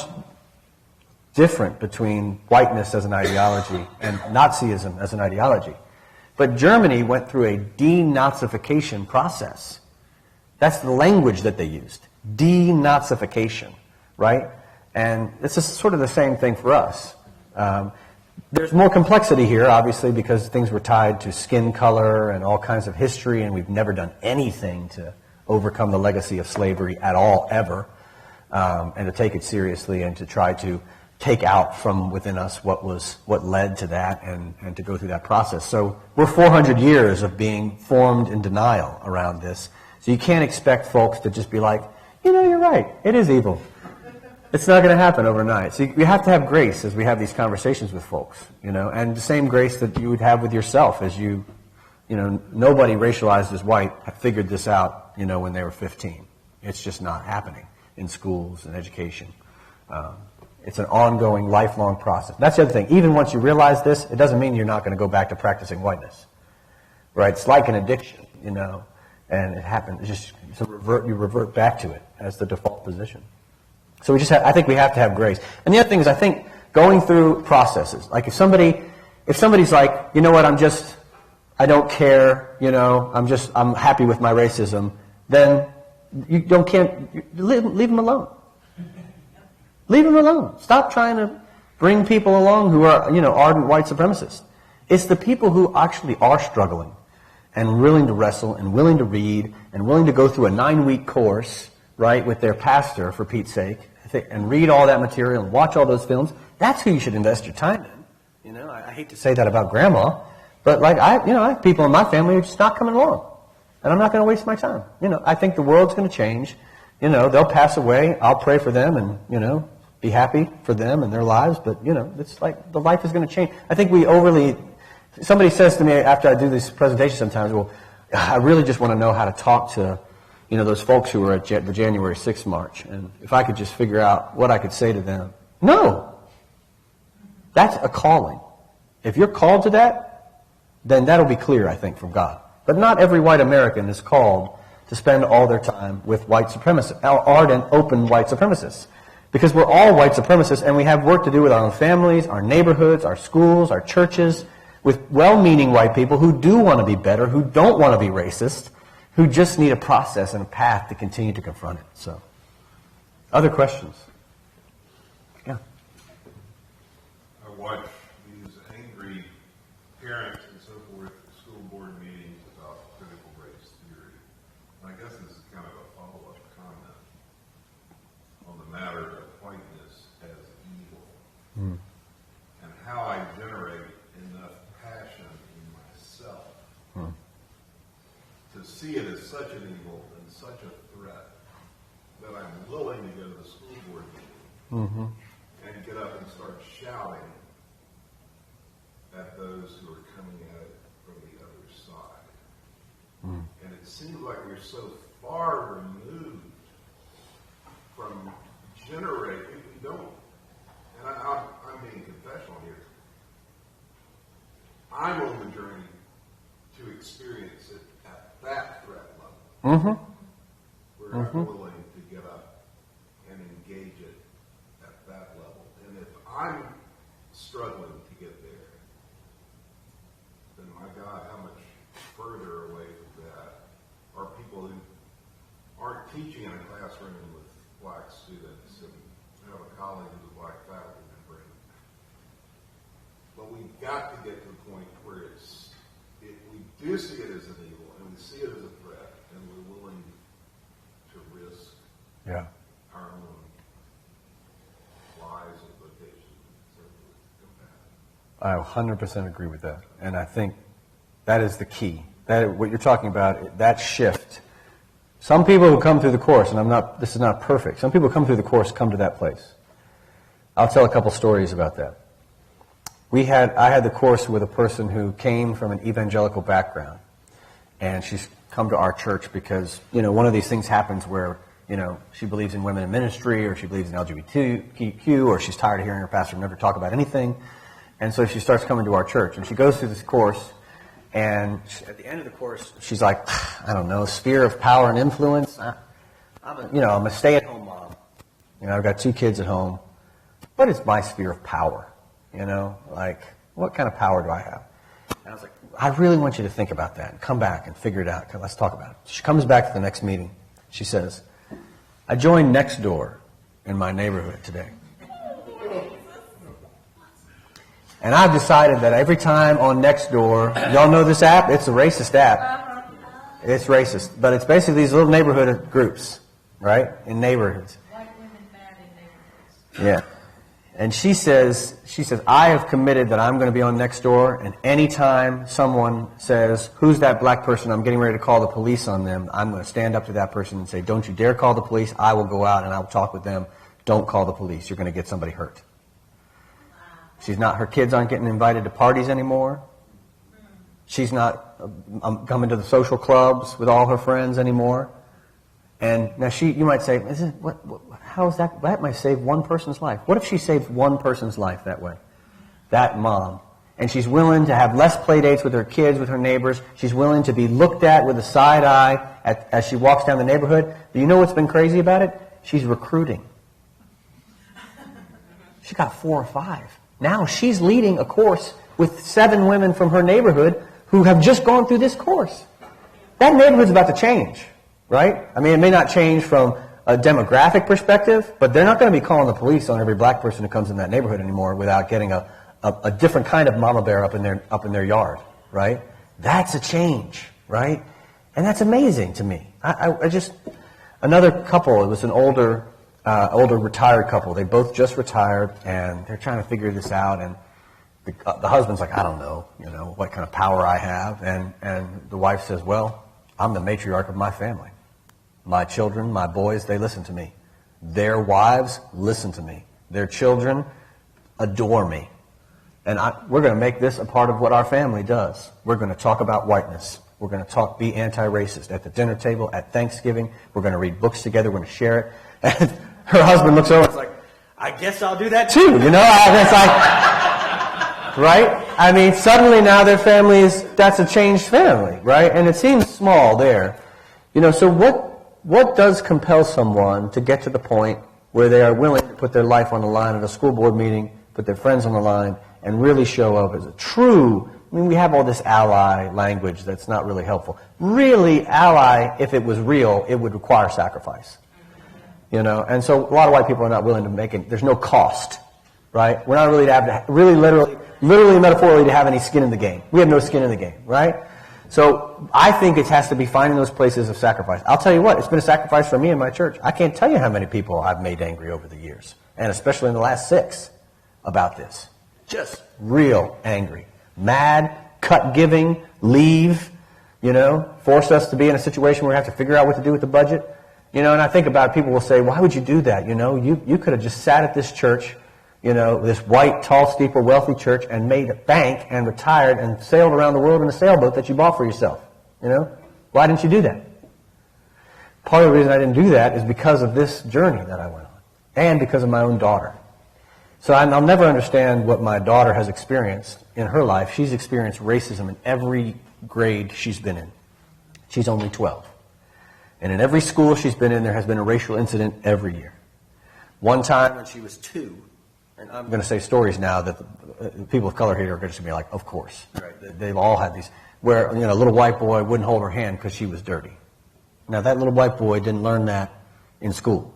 different between whiteness as an ideology and Nazism as an ideology. But Germany went through a denazification process. That's the language that they used. Denazification, right? And it's just sort of the same thing for us. There's more complexity here, obviously, because things were tied to skin color and all kinds of history, and we've never done anything to overcome the legacy of slavery at all, ever, and to take it seriously and to try to take out from within us what led to that and to go through that process. So we're 400 years of being formed in denial around this. So you can't expect folks to just be like, you're right, it is evil. It's not going to happen overnight. So you have to have grace as we have these conversations with folks, and the same grace that you would have with yourself as nobody racialized as white figured this out, when they were 15. It's just not happening in schools and education. It's an ongoing, lifelong process. That's the other thing. Even once you realize this, it doesn't mean you're not going to go back to practicing whiteness, right? It's like an addiction, and it happens. You revert back to it as the default position. So I think we have to have grace. And the other thing is, I think going through processes, like if somebody's like, you know what, I don't care, I'm happy with my racism, then leave them alone. Leave them alone. Stop trying to bring people along who are, ardent white supremacists. It's the people who actually are struggling and willing to wrestle and willing to read and willing to go through a 9-week course, right, with their pastor, for Pete's sake, and read all that material and watch all those films. That's who you should invest your time in. I hate to say that about grandma, But like I have people in my family who are just not coming along. And I'm not going to waste my time. I think the world's going to change. They'll pass away. I'll pray for them and, be happy for them and their lives. But, it's like the life is going to change. I think somebody says to me after I do these presentations sometimes, well, I really just want to know how to talk to, those folks who were at the January 6th march. And if I could just figure out what I could say to them. No. That's a calling. If you're called to that, then that'll be clear, I think, from God. But not every white American is called to spend all their time with white supremacists, ardent, open white supremacists. Because we're all white supremacists, and we have work to do with our own families, our neighborhoods, our schools, our churches, with well-meaning white people who do want to be better, who don't want to be racist, who just need a process and a path to continue to confront it. So, other questions? Yeah. I watch these angry parents and so forth at school board meetings about critical race theory. And I guess this is kind of a follow-up comment on the matter of whiteness as evil. And how I generate enough passion in myself to see it as such an evil and such a threat that I'm willing to go to the school board meeting and get up and start shouting at those who are coming at it from the other side. And it seems like we're so far removed from generating, we don't, and I'm being confessional here, I'm on the journey to experience it at that threat level. Where I'm willing to get up and engage it at that level. And if I'm struggling to get there, then my God, how much further away from that are people who aren't teaching in a classroom with black students and have a colleague who's a black faculty member. But we've got to get to the point where we do see it as an evil and we see it as a threat and we're willing to risk our own lives and vocations to combat it. I 100% agree with that. And I think that is the key. What you're talking about, that shift. Some people who come through the course, and this is not perfect, some people who come through the course come to that place. I'll tell a couple stories about that. I had the course with a person who came from an evangelical background, and she's come to our church because, one of these things happens where, she believes in women in ministry, or she believes in LGBTQ, or she's tired of hearing her pastor never talk about anything, and so she starts coming to our church, and she goes through this course, and at the end of the course, she's like, I don't know, sphere of power and influence. I'm a stay-at-home mom. I've got 2 kids at home, but it's my sphere of power. What kind of power do I have? And I was like, I really want you to think about that and come back and figure it out. Let's talk about it. She comes back to the next meeting. She says, I joined Nextdoor in my neighborhood today. And I've decided that every time on Nextdoor, y'all know this app? It's a racist app. It's racist. But it's basically these little neighborhood groups, right? In neighborhoods. White women mad in neighborhoods. Yeah. And she says, I have committed that I'm going to be on Nextdoor, and anytime someone says, who's that black person, I'm getting ready to call the police on them, I'm going to stand up to that person and say, don't you dare call the police. I will go out and I will talk with them. Don't call the police. You're going to get somebody hurt. Her kids aren't getting invited to parties anymore. She's not coming to the social clubs with all her friends anymore. And now you might say, how is that? That might save one person's life. What if she saved one person's life that way? That mom. And she's willing to have less play dates with her kids, with her neighbors. She's willing to be looked at with a side eye as she walks down the neighborhood. Do you know what's been crazy about it? She's recruiting. She got 4 or 5. Now she's leading a course with 7 women from her neighborhood who have just gone through this course. That neighborhood's about to change, right? I mean, it may not change from a demographic perspective, but they're not going to be calling the police on every black person who comes in that neighborhood anymore without getting a different kind of mama bear up in their yard, right? That's a change, right? And that's amazing to me. Another couple, it was an older retired couple. They both just retired, and they're trying to figure this out. And The husband's like, I don't know, what kind of power I have. And the wife says, well, I'm the matriarch of my family. My children, my boys, they listen to me. Their wives listen to me. Their children adore me. And we're going to make this a part of what our family does. We're going to talk about whiteness. We're going to be anti-racist at the dinner table, at Thanksgiving. We're going to read books together. We're going to share it. And her husband looks over and is like, I guess I'll do that too. It's like, right? I mean, suddenly now their family that's a changed family, right? And it seems small there. So what does compel someone to get to the point where they are willing to put their life on the line at a school board meeting, put their friends on the line, and really show up as a true, we have all this ally language that's not really helpful. Really, ally, if it was real, it would require sacrifice. And so a lot of white people are not willing to make it. There's no cost, right? We're not really literally, metaphorically, to have any skin in the game. We have no skin in the game, right? So I think it has to be finding those places of sacrifice. I'll tell you what, it's been a sacrifice for me in my church. I can't tell you how many people I've made angry over the years, and especially in the last 6 about this. Just real angry. Mad, cut giving, leave, force us to be in a situation where we have to figure out what to do with the budget. And I think about it, people will say, why would you do that? You could have just sat at this church, this white, tall, steeple, wealthy church, and made a bank and retired and sailed around the world in a sailboat that you bought for yourself. Why didn't you do that? Part of the reason I didn't do that is because of this journey that I went on, and because of my own daughter. So I'll never understand what my daughter has experienced in her life. She's experienced racism in every grade she's been in. She's only 12. And in every school she's been in, there has been a racial incident every year. One time when she was 2, and I'm going to say stories now that the people of color here are going to be like, of course. Right? They've all had these, where a little white boy wouldn't hold her hand because she was dirty. Now that little white boy didn't learn that in school.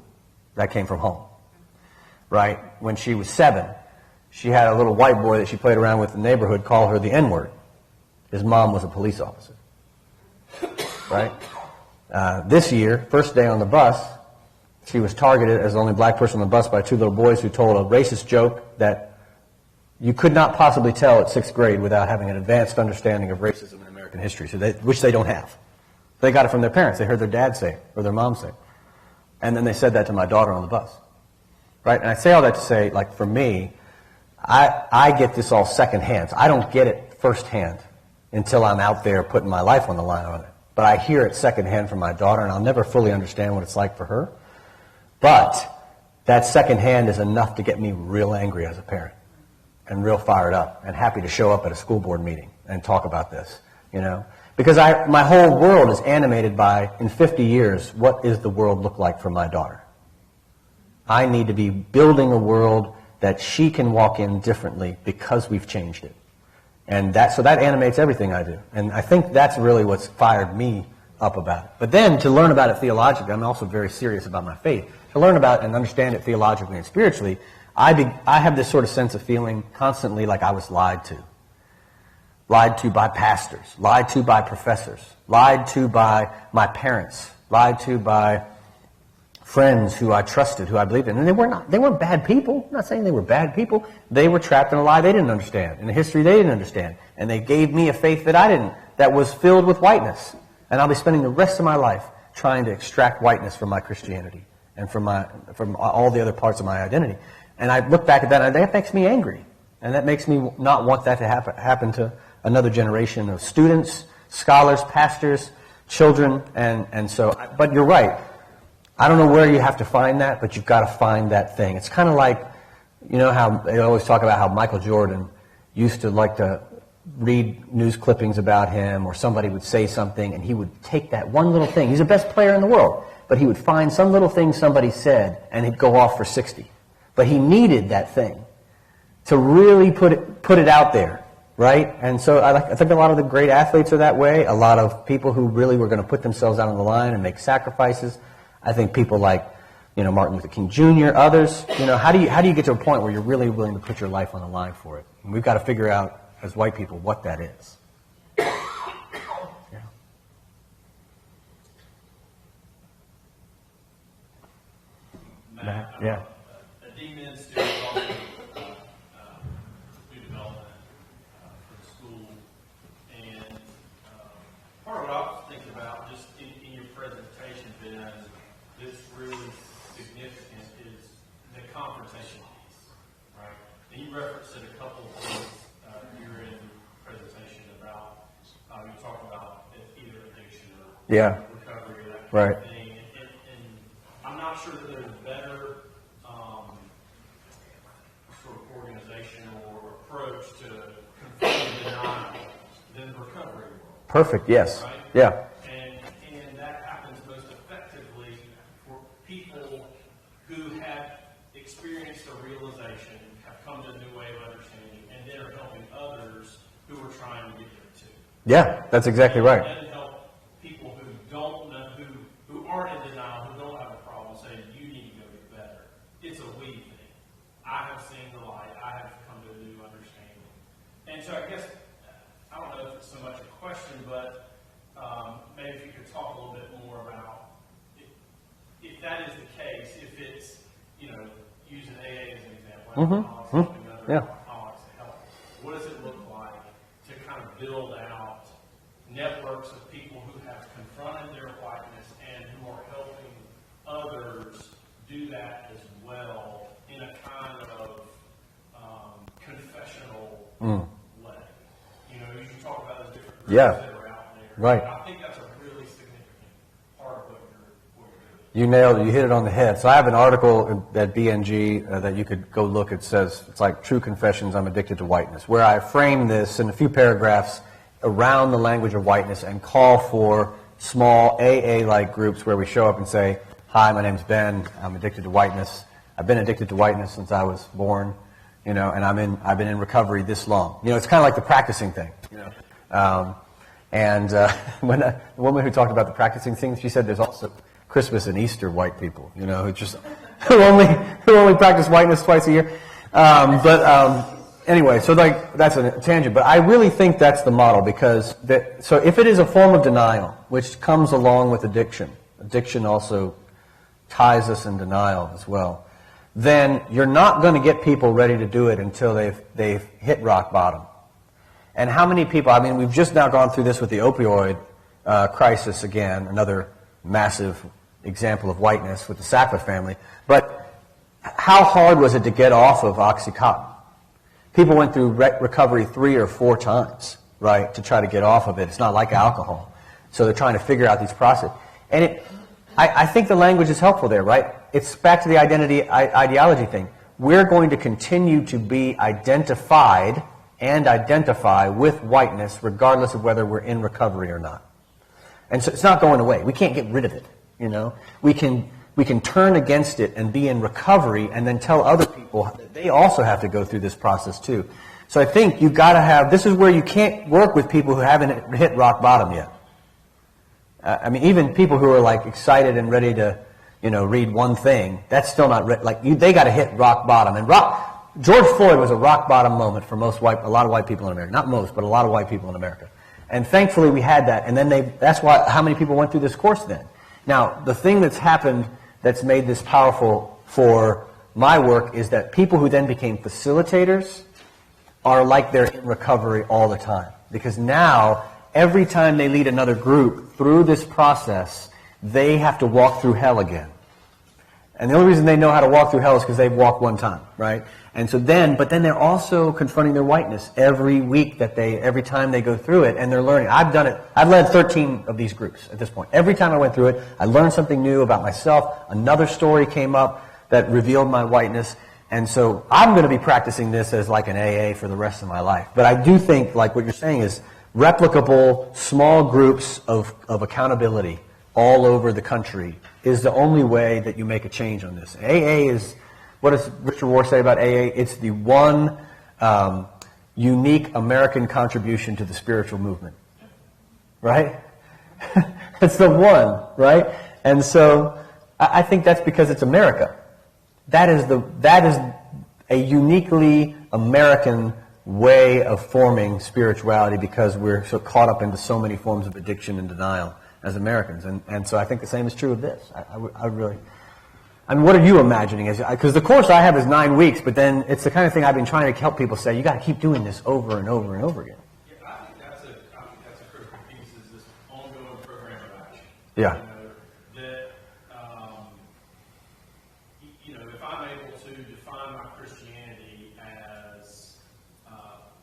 That came from home. Right? When she was 7, she had a little white boy that she played around with in the neighborhood call her the N-word. His mom was a police officer. Right? This year, first day on the bus, she was targeted as the only black person on the bus by 2 little boys who told a racist joke that you could not possibly tell at 6th grade without having an advanced understanding of racism in American history, which they don't have. They got it from their parents. They heard their dad say it, or their mom say it. And then they said that to my daughter on the bus. Right? And I say all that to say, like, for me, I get this all secondhand. I don't get it firsthand until I'm out there putting my life on the line on it. But I hear it secondhand from my daughter, and I'll never fully understand what it's like for her. But that secondhand is enough to get me real angry as a parent, and real fired up, and happy to show up at a school board meeting and talk about this, Because my whole world is animated by, in 50 years, what does the world look like for my daughter? I need to be building a world that she can walk in differently because we've changed it. And so that animates everything I do. And I think that's really what's fired me up about it. But then to learn about it theologically, I'm also very serious about my faith. To learn about and understand it theologically and spiritually, I have this sort of sense of feeling constantly like I was lied to. Lied to by pastors, lied to by professors, lied to by my parents, lied to by friends who I trusted, who I believed in. And they weren't bad people. I'm not saying they were bad people. They were trapped in a lie they didn't understand, in a history they didn't understand. And they gave me a faith that I didn't, that was filled with whiteness. And I'll be spending the rest of my life trying to extract whiteness from my Christianity and from all the other parts of my identity. And I look back at that, and that makes me angry. And that makes me not want that to happen to another generation of students, scholars, pastors, children. But you're right. I don't know where you have to find that, but you've got to find that thing. It's kind of like, how they always talk about how Michael Jordan used to like to read news clippings about him, or somebody would say something, and he would take that one little thing. He's the best player in the world, but he would find some little thing somebody said, and he'd go off for 60. But he needed that thing to really put it out there, right? And so I think a lot of the great athletes are that way. A lot of people who really were going to put themselves out on the line and make sacrifices. I think people like, Martin Luther King Jr., others, how do you get to a point where you're really willing to put your life on the line for it? And we've got to figure out, as white people, what that is. Yeah. Matt, yeah. A dean student new development think about just in your presentation, Ben, that's really significant is the confrontation piece, right? And you referenced it a couple of times here in the presentation about, you talk about either addiction or recovery or that kind of thing. And I'm not sure that there's a better sort of organization or approach to confronting denial than the recovery world. Perfect, yes. Right? Yeah. And that happens most effectively for people who have experienced a realization, have come to a new way of understanding, and then are helping others who are trying to get there too. Yeah, that's exactly right. And then help people who don't know, who aren't in denial, who don't have a problem, saying, you need to go get better. It's a we thing. I have seen the light. I have come to a new understanding. And so I guess, I don't know if it's so much a question, but maybe if you could talk a little bit more about if that is the case, if it's, using AA as an example, alcoholics helping other alcoholics to help, what does it look like to kind of build out networks of people who have confronted their whiteness and who are helping others do that as well in a kind of confessional way? You talk about those different groups that are out there. Right. I think that's a really significant part of what you're doing. You nailed it. You hit it on the head. So I have an article at BNG that you could go look. It says, it's like True Confessions, I'm Addicted to Whiteness, where I frame this in a few paragraphs around the language of whiteness and call for small AA-like groups where we show up and say, hi, my name's Ben. I'm addicted to whiteness. I've been addicted to whiteness since I was born, and I've been in recovery this long. It's kind of like the practicing thing. When the woman who talked about the practicing thing, she said there's also Christmas and Easter white people, who only practice whiteness twice a year. Anyway, so that's a tangent, but I really think that's the model because so if it is a form of denial, which comes along with addiction also ties us in denial as well, then you're not going to get people ready to do it until they've hit rock bottom. And how many people, we've just now gone through this with the opioid crisis again, another massive example of whiteness with the Sackler family, but how hard was it to get off of Oxycontin? People went through recovery 3 or 4 times, right, to try to get off of it. It's not like alcohol. So they're trying to figure out these processes. And I think the language is helpful there, right? It's back to the ideology thing. We're going to continue to be identified and identify with whiteness regardless of whether we're in recovery or not. And so it's not going away. We can't get rid of it, We can turn against it and be in recovery and then tell other people that they also have to go through this process too. So I think you've got to have, this is where you can't work with people who haven't hit rock bottom yet. Even people who are excited and ready to, read one thing, that's still not, they got to hit rock bottom. And George Floyd was a rock bottom moment for a lot of white people in America. Not most, but a lot of white people in America. And thankfully we had that. And then that's how many people went through this course then. Now, the thing that's happened that's made this powerful for my work is that people who then became facilitators are like they're in recovery all the time. Because now, every time they lead another group through this process, they have to walk through hell again. And the only reason they know how to walk through hell is because they've walked one time, right? And so but then they're also confronting their whiteness every week every time they go through it, and they're learning. I've done it. I've led 13 of these groups at this point. Every time I went through it, I learned something new about myself. Another story came up that revealed my whiteness. And so I'm going to be practicing this as like an AA for the rest of my life. But I do think, like what you're saying, is replicable small groups of accountability all over the country is the only way that you make a change on this. AA is, what does Richard Rohr say about AA? It's the one unique American contribution to the spiritual movement. Right? It's the one, right? And so I think that's because it's America. That is a uniquely American way of forming spirituality because we're so caught up into so many forms of addiction and denial as Americans. And so I think the same is true of this. I really... what are you imagining? Because the course I have is 9 weeks, but then it's the kind of thing I've been trying to help people say, you got to keep doing this over and over and over again. Yeah, I think that's a critical piece, is this ongoing program Yeah. That, if I'm able to define my Christianity as,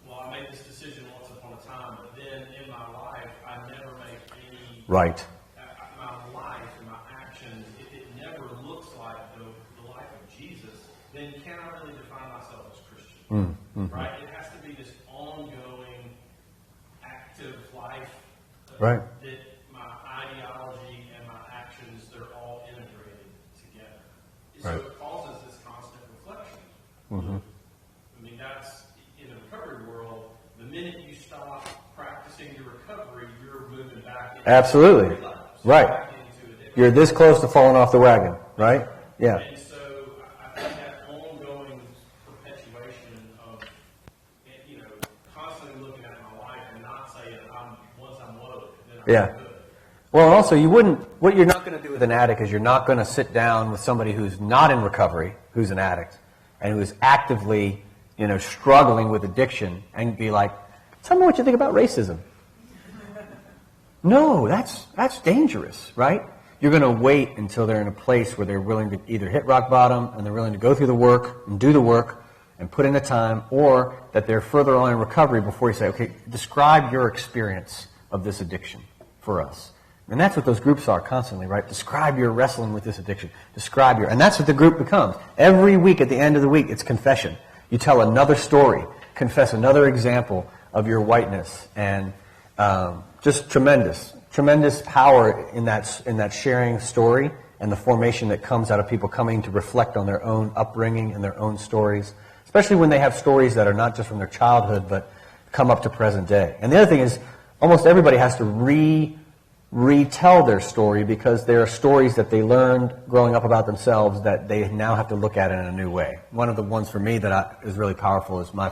well, I made this decision once upon a time, but then in my life, I never make any. Right. My life and my actions, if it never looks like the life of Jesus, then can I really define myself as Christian? Right? It has to be this ongoing, active life. Right. That my ideology and my actions, they're all integrated together. So Right. it causes this constant reflection. I mean, that's, in the recovery world, the minute you stop practicing your recovery, you're moving back into Absolutely. relapse, Right. back into addiction. You're this close to falling off the wagon, right? Yeah. And so I think that ongoing perpetuation of, constantly looking at my life and not saying, once I'm woke, then I'm Yeah. good. Well, also, what you're not going to do with an addict is you're not going to sit down with somebody who's not in recovery, who's an addict, and who is actively, struggling with addiction, and be like, tell me what you think about racism. No, that's dangerous, right? You're going to wait until they're in a place where they're willing to either hit rock bottom and they're willing to go through the work and do the work and put in the time, or that they're further on in recovery before you say, okay, describe your experience of this addiction for us. And that's what those groups are constantly, right? Describe your wrestling with this addiction. And that's what the group becomes. Every week at the end of the week, it's confession. You tell another story, confess another example of your whiteness, and just tremendous power in that sharing story and the formation that comes out of people coming to reflect on their own upbringing and their own stories, especially when they have stories that are not just from their childhood but come up to present day. And the other thing is, almost everybody has to retell their story, because there are stories that they learned growing up about themselves that they now have to look at it in a new way. One of the ones for me that is really powerful is my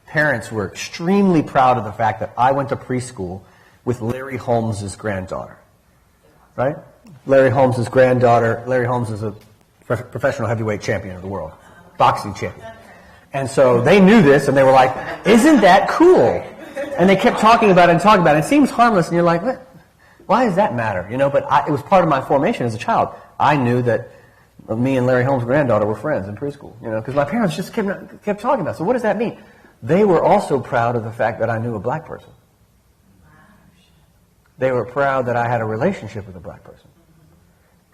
parents were extremely proud of the fact that I went to preschool with Larry Holmes' granddaughter. Right? Larry Holmes' granddaughter. Larry Holmes is a professional heavyweight champion of the world. Boxing champion. And so they knew this, and they were like, isn't that cool? And they kept talking about it and talking about it. It seems harmless, and you're like, what? Why does that matter? But it was part of my formation as a child. I knew that me and Larry Holmes' granddaughter were friends in preschool, because my parents just kept talking about it. So what does that mean? They were also proud of the fact that I knew a black person. They were proud that I had a relationship with a black person.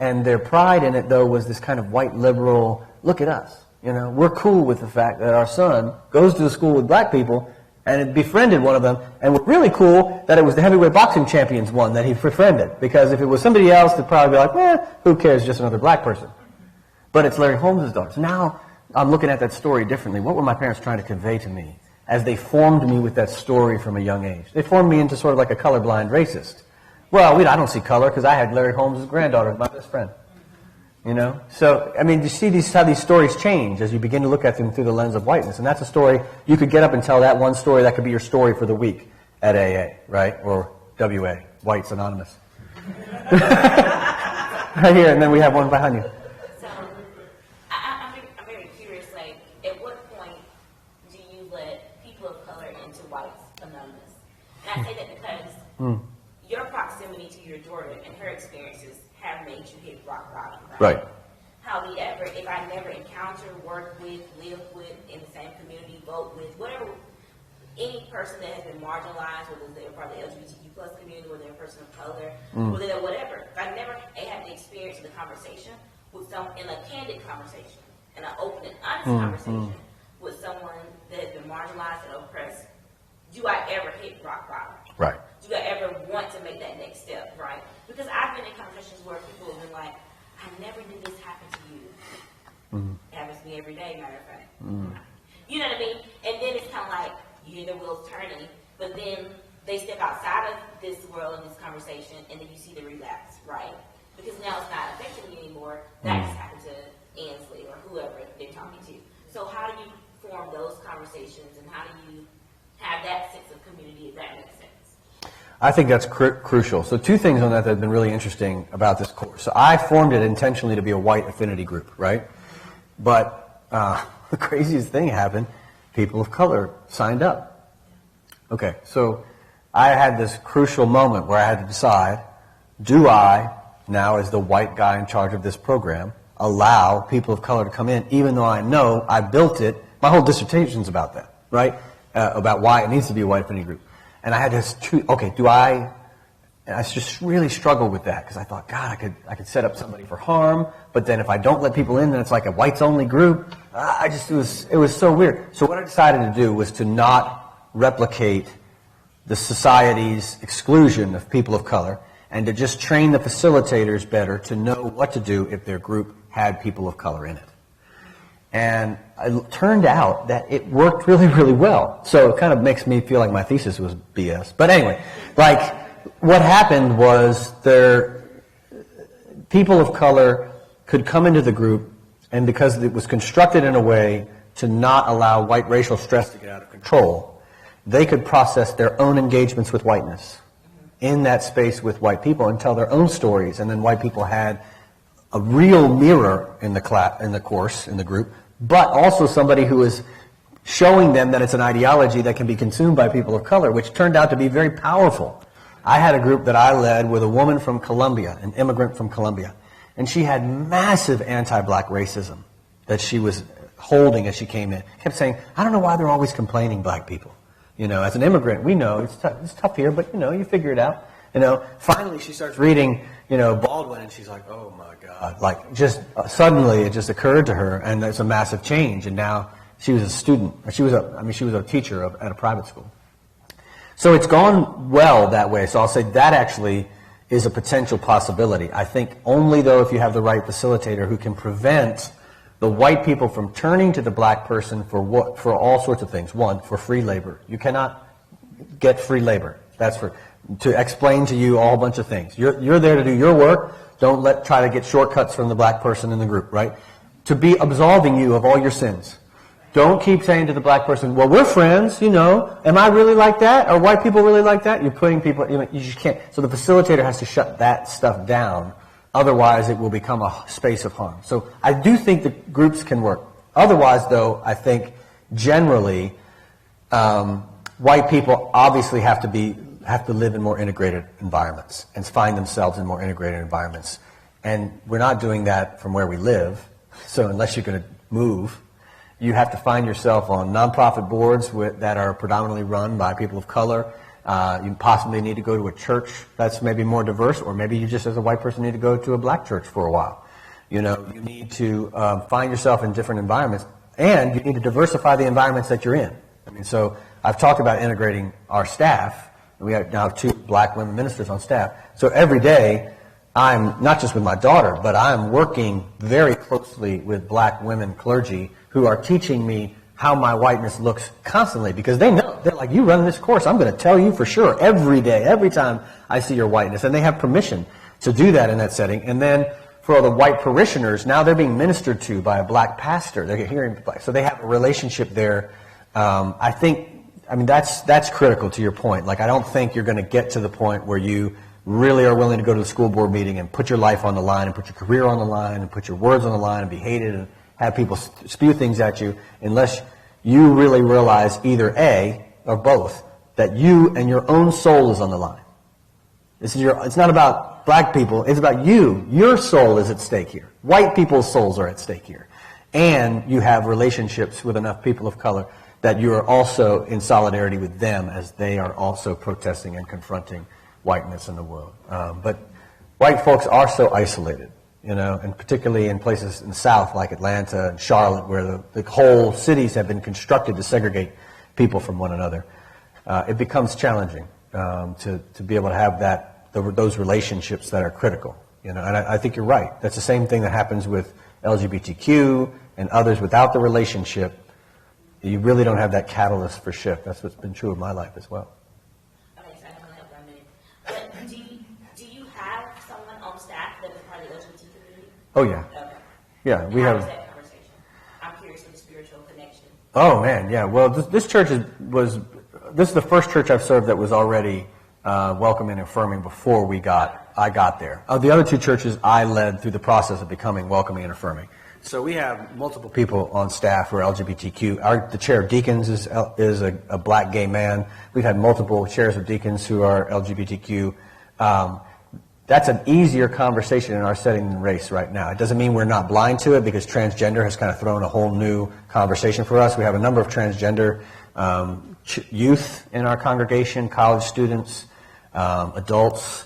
And their pride in it, though, was this kind of white liberal, look at us. We're cool with the fact that our son goes to a school with black people and had befriended one of them, and we're really cool that it was the heavyweight boxing champion's one that he befriended. Because if it was somebody else, they'd probably be like, who cares, just another black person. But it's Larry Holmes' daughter. So now I'm looking at that story differently. What were my parents trying to convey to me as they formed me with that story from a young age? They formed me into sort of like a colorblind racist. Well, I don't see color because I had Larry Holmes' granddaughter as my best friend. So, you see how these stories change as you begin to look at them through the lens of whiteness. And that's a story, you could get up and tell that one story, that could be your story for the week at AA, right? Or WA, Whites Anonymous. Right here, and then we have one behind you. So, I'm very curious, at what point do you let people of color into Whites Anonymous? And I say that because your proximity to your daughter and her experiences have made you hit rock bottom. Right. However, if I never encounter, work with, live with, in the same community, vote with, whatever, any person that has been marginalized, whether they're part of the LGBTQ plus community, whether they're a person of color, whether they're whatever, if I never had the experience of the conversation with in a candid conversation, and an open and honest conversation with someone that has been marginalized and oppressed, do I ever hit rock bottom? Right. Do I ever want to make that next step, right? Because I've been in conversations where people have been like, I never knew this happened to you. It happens to me every day, matter of fact. You know what I mean? And then it's kind of like, you hear the wheels turning, but then they step outside of this world and this conversation, and then you see the relapse, right? Because now it's not affecting you anymore. That just happened to Ansley or whoever they're talking to. So how do you form those conversations, and how do you have that sense of community, if that makes sense? I think that's crucial. So 2 things on that have been really interesting about this course. So I formed it intentionally to be a white affinity group, right? But the craziest thing happened. People of color signed up. Okay, so I had this crucial moment where I had to decide, do I now as the white guy in charge of this program, allow people of color to come in, even though I know I built it. My whole dissertation's about that, right? About why it needs to be a white affinity group. And I had to, and I just really struggled with that because I thought, God, I could set up somebody for harm, but then if I don't let people in, then it's like a whites only group. It was so weird. So what I decided to do was to not replicate the society's exclusion of people of color, and to just train the facilitators better to know what to do if their group had people of color in it. And it turned out that it worked really, really well. So it kind of makes me feel like my thesis was BS. But anyway, like, what happened was people of color could come into the group, and because it was constructed in a way to not allow white racial stress to get out of control, they could process their own engagements with whiteness in that space with white people and tell their own stories. And then white people had a real mirror in the course, in the group, but also somebody who was showing them that it's an ideology that can be consumed by people of color, which turned out to be very powerful. I had a group that I led with a woman from Colombia, an immigrant from Colombia, and she had massive anti-black racism that she was holding as she came in. Kept saying, I don't know why they're always complaining, black people. You know, as an immigrant, we know it's tough here, but, you figure it out. Finally she starts reading, Baldwin, and she's like, oh my God. Like, just suddenly it just occurred to her, and there's a massive change. And now she was a student. She was a teacher at a private school. So it's gone well that way. So I'll say that actually is a potential possibility. I think only, though, if you have the right facilitator who can prevent the white people from turning to the black person for all sorts of things. One, for free labor. You cannot get free labor. That's to explain to you a whole bunch of things. You're there to do your work. Don't try to get shortcuts from the black person in the group, right? To be absolving you of all your sins. Don't keep saying to the black person, well, we're friends, Am I really like that? Are white people really like that? You're putting people, you just can't. So the facilitator has to shut that stuff down. Otherwise, it will become a space of harm. So I do think the groups can work. Otherwise, though, I think generally white people obviously have to live in more integrated environments and find themselves in more integrated environments. And we're not doing that from where we live. So unless you're going to move, you have to find yourself on nonprofit boards that are predominantly run by people of color. You possibly need to go to a church that's maybe more diverse, or maybe you just as a white person need to go to a black church for a while. You need to find yourself in different environments, and you need to diversify the environments that you're in. So I've talked about integrating our staff. We have now 2 black women ministers on staff. So every day, I'm not just with my daughter, but I'm working very closely with black women clergy who are teaching me how my whiteness looks constantly, because they know. They're like, you run this course, I'm going to tell you for sure every day, every time I see your whiteness. And they have permission to do that in that setting. And then for all the white parishioners, now they're being ministered to by a black pastor. They're hearing, so they have a relationship there. That's critical to your point. Like, I don't think you're going to get to the point where you really are willing to go to the school board meeting and put your life on the line and put your career on the line and put your words on the line and be hated and have people spew things at you, unless you really realize either A or both that you and your own soul is on the line. It's not about black people. It's about you. Your soul is at stake here. White people's souls are at stake here. And you have relationships with enough people of color that you are also in solidarity with them as they are also protesting and confronting whiteness in the world. But white folks are so isolated. And particularly in places in the South like Atlanta and Charlotte, where the whole cities have been constructed to segregate people from one another. It becomes challenging to be able to have those relationships that are critical. And I think you're right. That's the same thing that happens with LGBTQ and others. Without the relationship, you really don't have that catalyst for shift. That's what's been true of my life as well. Okay, so I don't want to help for a minute. But do you have someone on staff that is part of the LGBT community? Oh, yeah. Okay. Yeah, we How have. is that conversation? I'm curious of the spiritual connection. Oh, man, yeah. Well, this church is the first church I've served that was already welcoming and affirming before I got there. Of the other 2 churches, I led through the process of becoming welcoming and affirming. So we have multiple people on staff who are LGBTQ. The chair of deacons is a black gay man. We've had multiple chairs of deacons who are LGBTQ. That's an easier conversation in our setting than race right now. It doesn't mean we're not blind to it, because transgender has kind of thrown a whole new conversation for us. We have a number of transgender youth in our congregation, college students, adults,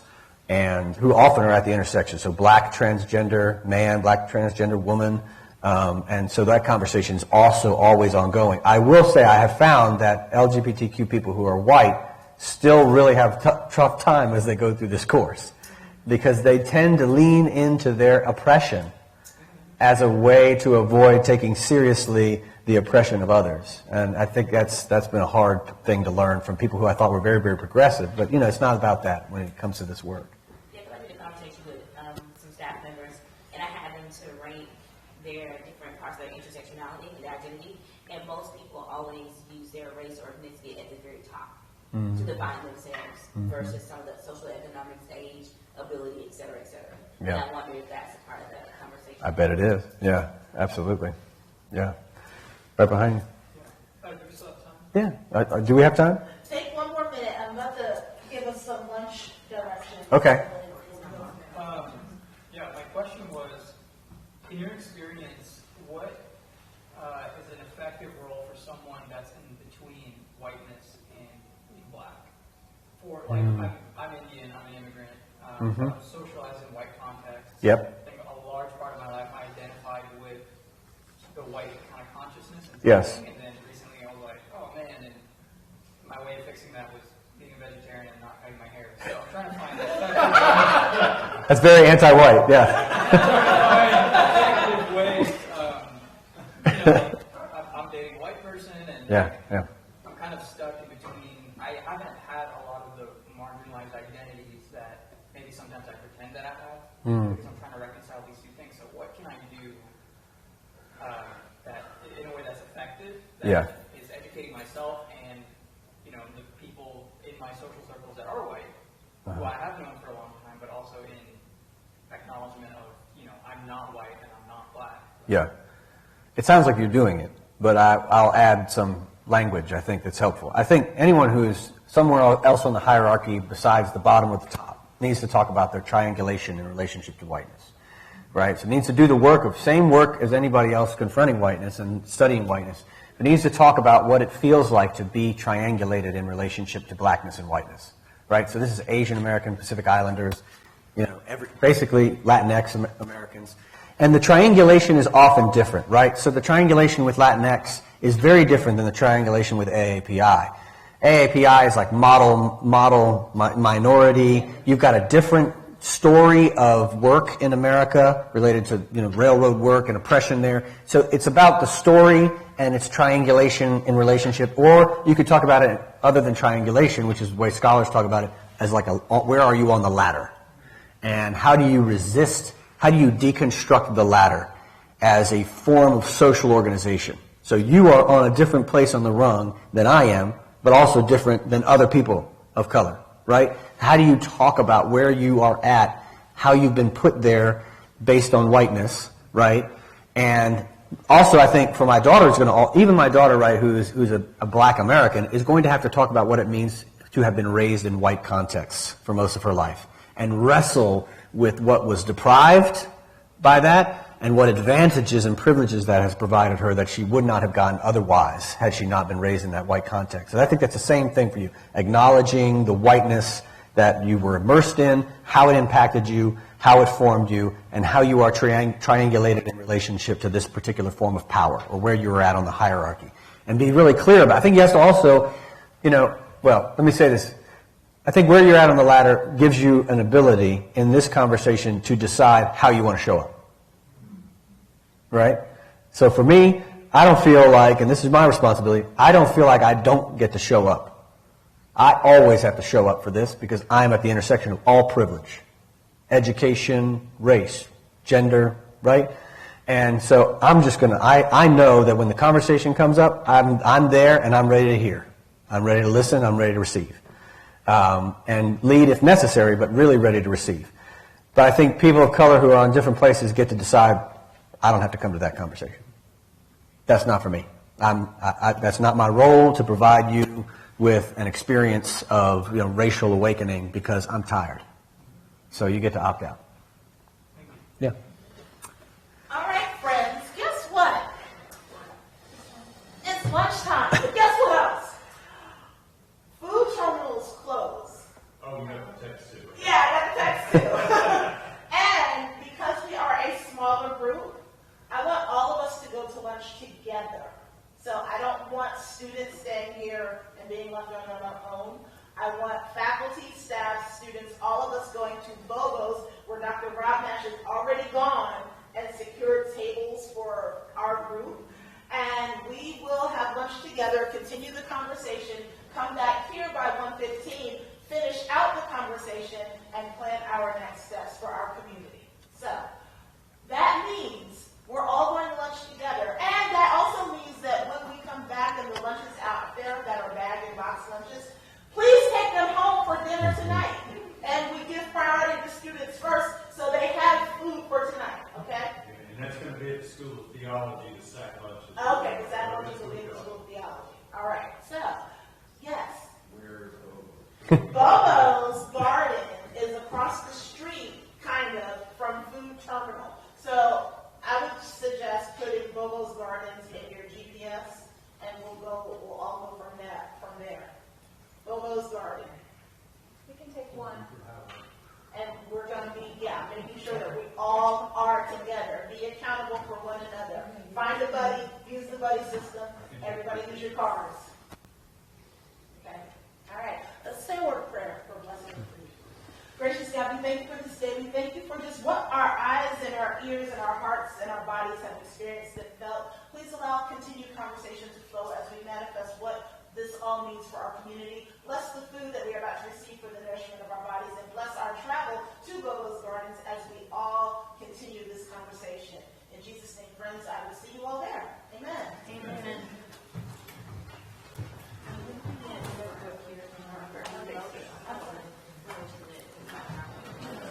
and who often are at the intersection. So black transgender man, black transgender woman, and so that conversation is also always ongoing. I will say I have found that LGBTQ people who are white still really have tough time as they go through this course, because they tend to lean into their oppression as a way to avoid taking seriously the oppression of others. And I think that's been a hard thing to learn from people who I thought were very, very progressive. But, it's not about that when it comes to this work. Yeah, because I did a conversation with some staff members, and I had them to rank their different parts of their intersectionality and their identity, and most people always use their race or ethnicity at the very top to define themselves versus some of the social economic stage, ability, et cetera, et cetera. Yeah. And I wonder if that's a part of that conversation. I bet it is. Yeah, absolutely. Yeah. Right behind you. Do we still have time? Yeah. Do we have time? Take one more minute. I'm about to give us some lunch directions. Okay. Yeah, my question was, in your experience, what is an effective role for someone that's in between whiteness and being black? For like, I'm Indian, I'm an immigrant, I'm socialized in white contexts. Yep. I think a large part of my life I identified with the white kind of consciousness. And Yes. thinking, and then recently I was like, oh man, and my way of fixing that was being a vegetarian and not cutting my hair. So I'm trying to find that. That's very anti-white. Yeah. Effective ways. I'm dating a white person, and Yeah. I'm kind of stuck in between. I haven't had a lot of the marginalized identities that maybe sometimes I pretend that I have, because I'm trying to reconcile these two things. So what can I do that, in a way that's effective, that is educating myself and the people in my social circles that are white, who I have known for a long time, but also in acknowledgement of I'm not white and I'm not black. Yeah. It sounds like you're doing it, but I'll add some language I think that's helpful. I think anyone who's somewhere else on the hierarchy besides the bottom or the top needs to talk about their triangulation in relationship to whiteness, right? So it needs to do the same work as anybody else confronting whiteness and studying whiteness. It needs to talk about what it feels like to be triangulated in relationship to blackness and whiteness, right? So this is Asian American, Pacific Islanders, basically Latinx Americans. And the triangulation is often different, right? So the triangulation with Latinx is very different than the triangulation with AAPI. AAPI is like model minority. You've got a different story of work in America related to railroad work and oppression there. So it's about the story and its triangulation in relationship. Or you could talk about it other than triangulation, which is the way scholars talk about it, as like where are you on the ladder? And how do you deconstruct the ladder as a form of social organization? So you are on a different place on the rung than I am, but also different than other people of color, right? How do you talk about where you are at, how you've been put there based on whiteness, right? And also I think for my daughter, even my daughter, right, who's a black American, is going to have to talk about what it means to have been raised in white contexts for most of her life and wrestle with what was deprived by that and what advantages and privileges that has provided her that she would not have gotten otherwise had she not been raised in that white context. And I think that's the same thing for you, acknowledging the whiteness that you were immersed in, how it impacted you, how it formed you, and how you are triangulated in relationship to this particular form of power or where you were at on the hierarchy. And be really clear about it. I think you have to also, let me say this. I think where you're at on the ladder gives you an ability in this conversation to decide how you want to show up. Right? So for me, I don't feel like, and this is my responsibility, I don't feel like I don't get to show up. I always have to show up for this because I'm at the intersection of all privilege. Education, race, gender, right? And so I'm just going to, I know that when the conversation comes up, I'm there and I'm ready to hear. I'm ready to listen, I'm ready to receive. And lead if necessary, but really ready to receive. But I think people of color who are on different places get to decide, I don't have to come to that conversation. That's not for me. That's not my role to provide you with an experience of racial awakening because I'm tired. So you get to opt out. Yeah. All right, friends, guess what? It's lunchtime. But guess what else? Food terminals close. Oh, you got the text too. Yeah, I got the text too. And because we are a smaller group, I want all of us to go to lunch together. So I don't want students staying here and being left on our own. I want faculty, staff, students, all of us going to Bobo's, where Dr. Rob Nash has already gone and secured tables for our group. And we will have lunch together, continue the conversation, come back here by 1:15, finish out the conversation, and plan our next steps for our community. So that means we're all going to lunch together. And that also means that when we come back and the lunches out there that are bag and box lunches, please take them home for dinner tonight. And we give priority to students first so they have food for tonight, okay? And that's going to be at the School of Theology, the SAC lunches. Okay, because that lunch will be in the School of Theology. All right, so, yes. Where's Bobo? Bobo's Garden is across the street, kind of, from Food Terminal. So I would suggest putting Bobo's Gardens in your GPS, and we'll all go from there. Bobo's Garden. We can take one. And we're going to be, making sure that we all are together. Be accountable for one another. Find a buddy, use the buddy system. Everybody use your cars. Okay? All right. Let's say a word of prayer for blessing and fruit. Gracious God, we thank you for this day. We thank you for just what our eyes and our ears and our hearts and our bodies have experienced and felt. Please allow continued conversation to flow as we manifest what this all means for our community. Bless the food that we are about to receive for the nourishment of our bodies, and bless our travel to Bobo's Gardens as we all continue this conversation. In Jesus' name, friends, I will see you all there. Amen. Amen.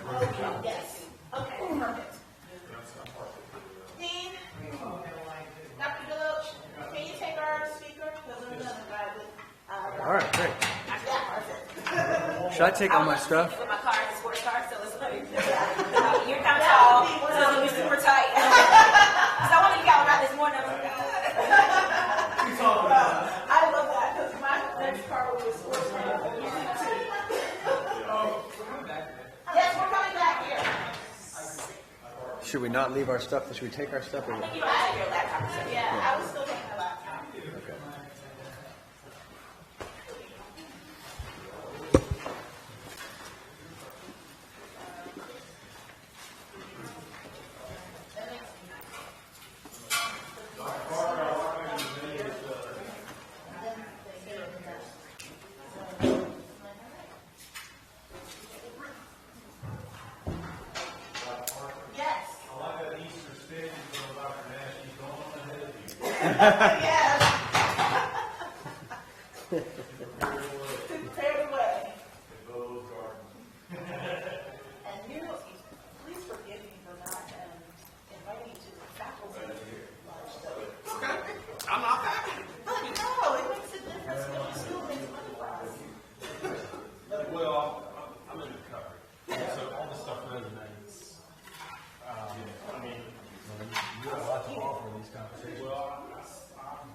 Okay, yes. Okay, perfect. Dean, Dr. Deloach, can you take our speaker? Because I'm another guy with, All right, great. yeah, perfect. Should I take all my stuff? With my car, it's a sports car, so it's like, you're kind of tall, so it's gonna be super tight. So I wanted to get around this morning. I was like, I love that because my next car will be a sports car. Yes, we're coming back here. Should we not leave our stuff? Should we take our stuff? Or... I think you don't have to hear that conversation. Yeah, I was still taking a laptop. Yes. I like that Easter stage from Dr. Nash. He's going ahead of you. Yes. Prepare the way. Bobo's Garden. And you, please forgive me for not inviting you to the faculty lunch. I'm not happy. But no, it makes a difference when you still make money for us. Well, I'm in recovery, so all this stuff resonates. I mean, You have a lot to offer in these conversations. well, I'm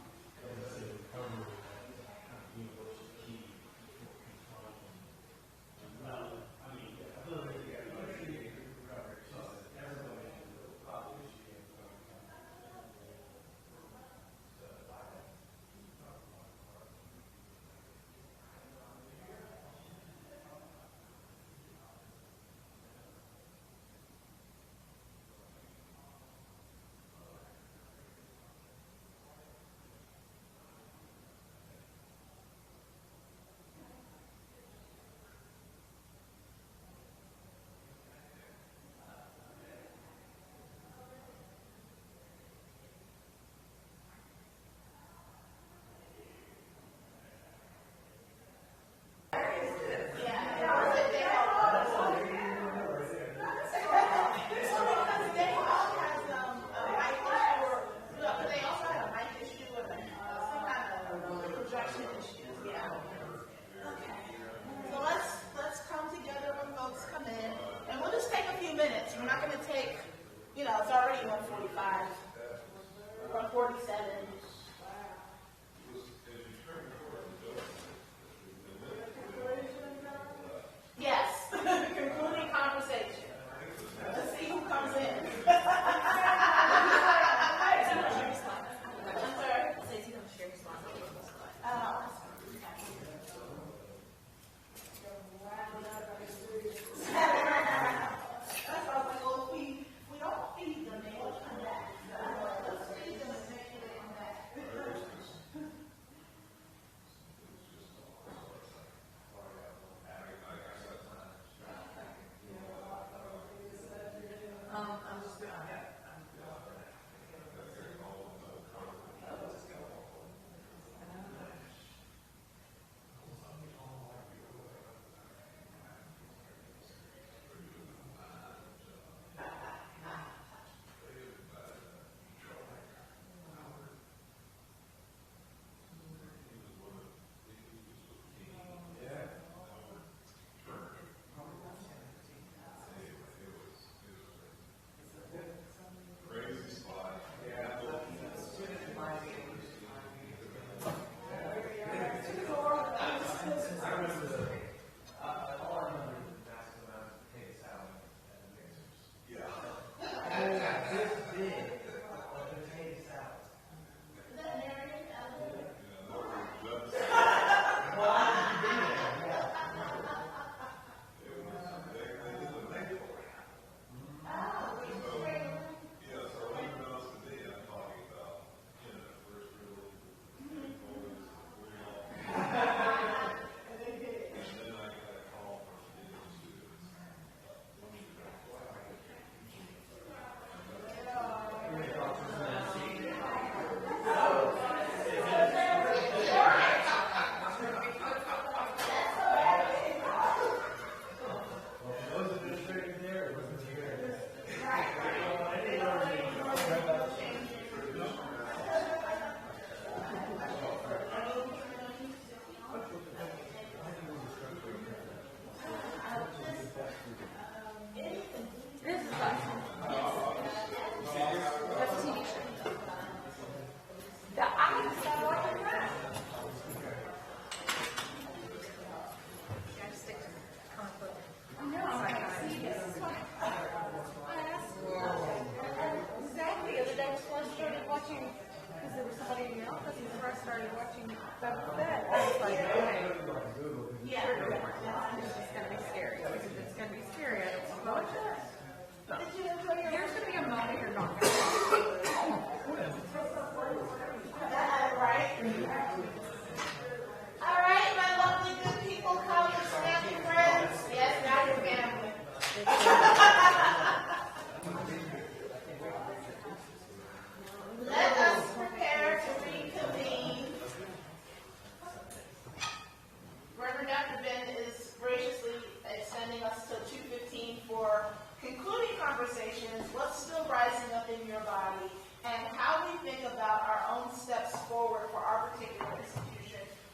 We're not going to take, it's already 1:45, 1:47. Yes, concluding conversation. Let's see who comes in.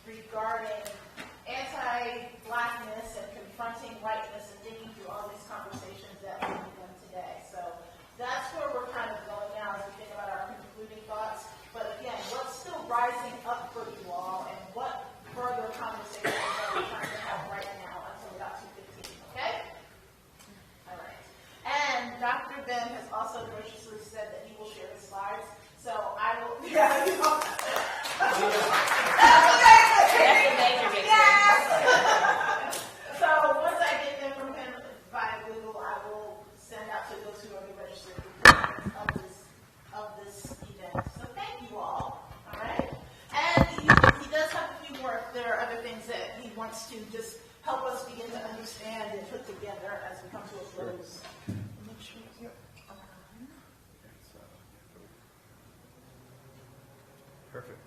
Regarding anti-blackness and confronting whiteness and thinking through all these conversations that we've done today. So that's where we're kind of going now as we think about our concluding thoughts. But again, what's still rising up for you all, and what further conversations are we trying to have right now until about 2:15, okay? All right. And Dr. Ben has also graciously said that he will share his slides. So I will, So once I get them from him via Google, I will send out to those who are registered of this event. So thank you all. All right. And he does have a few more. There are other things that he wants to just help us begin to understand and put together as we come to a close. Make sure you're on. Perfect.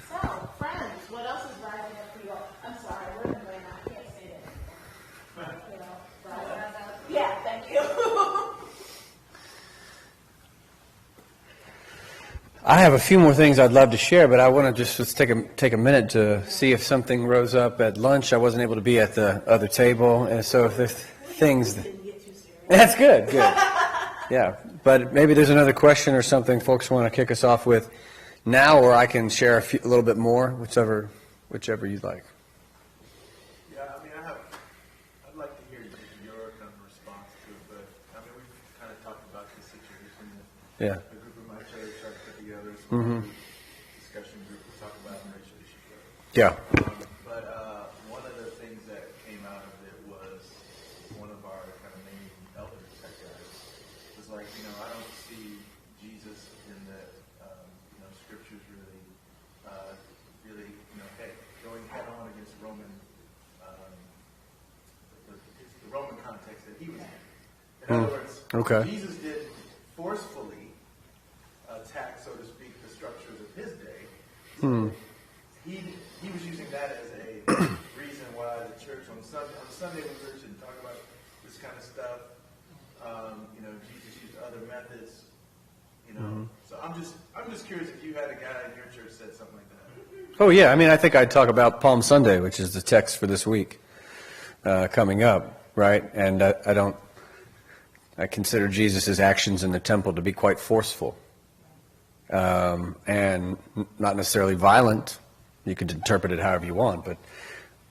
So, friends, what else is rising up for you all? I'm sorry, we're in the way now. I can't say that. Yeah, thank you. I have a few more things I'd love to share, but I want to just take a minute to see if something rose up at lunch. I wasn't able to be at the other table, and so if there's things... That's good. Yeah, but maybe there's another question or something folks want to kick us off with now, or I can share a little bit more, whichever you'd like. Yeah, I mean, I'd like to hear your kind of response to it, but I mean, we've kind of talked about the situation that Yeah. a group of my church tried to put together, some discussion group to talk about racial issues. Yeah. But one of the things that came out of it was one of our kind of main elders, tech guys, was like, I don't see Jesus in the scriptures really, hey, going head on against Roman, the Roman context that he was in. In other words, Okay. Jesus did forcefully attack, so to speak, the structures of his day. He was using that as a reason why the church on Sunday when church didn't talk about this kind of stuff. Jesus used other methods. So I'm just curious if you had a guy in your church said something like that. Oh, yeah. I mean, I think I'd talk about Palm Sunday, which is the text for this week coming up, right? And I consider Jesus' actions in the temple to be quite forceful and not necessarily violent. You can interpret it however you want, but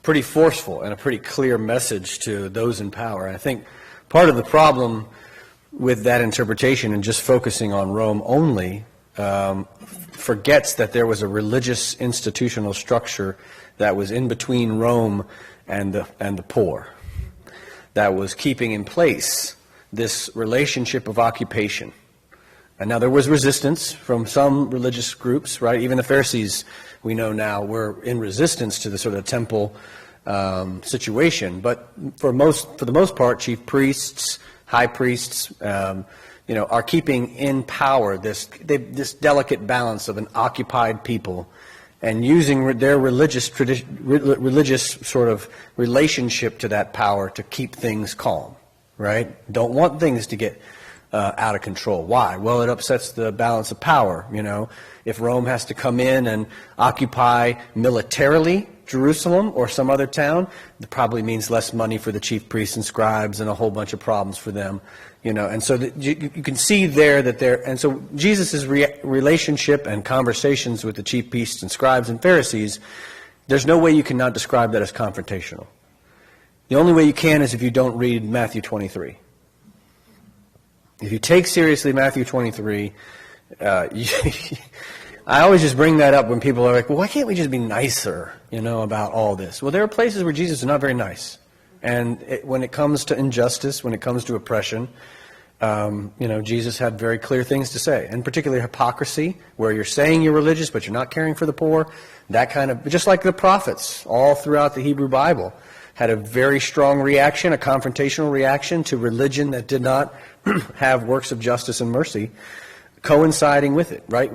pretty forceful and a pretty clear message to those in power. And I think part of the problem with that interpretation and just focusing on Rome only forgets that there was a religious institutional structure that was in between Rome and the poor, that was keeping in place this relationship of occupation. And now there was resistance from some religious groups, right? Even the Pharisees, we know now, were in resistance to the sort of temple situation. But for the most part, chief priests, high priests, are keeping in power this delicate balance of an occupied people, and using their religious sort of relationship to that power to keep things calm, right? Don't want things to get out of control. Why? Well, it upsets the balance of power. If Rome has to come in and occupy militarily Jerusalem or some other town, it probably means less money for the chief priests and scribes and a whole bunch of problems for them. And so you can see there that and so Jesus' relationship and conversations with the chief priests and scribes and Pharisees, there's no way you can not describe that as confrontational. The only way you can is if you don't read Matthew 23. If you take seriously Matthew 23, I always just bring that up when people are like, well, why can't we just be nicer, about all this? Well, there are places where Jesus is not very nice. And when it comes to injustice, when it comes to oppression, Jesus had very clear things to say. And particularly hypocrisy, where you're saying you're religious, but you're not caring for the poor. That kind of, just like the prophets all throughout the Hebrew Bible, had a very strong reaction, a confrontational reaction to religion that did not have works of justice and mercy coinciding with it, right?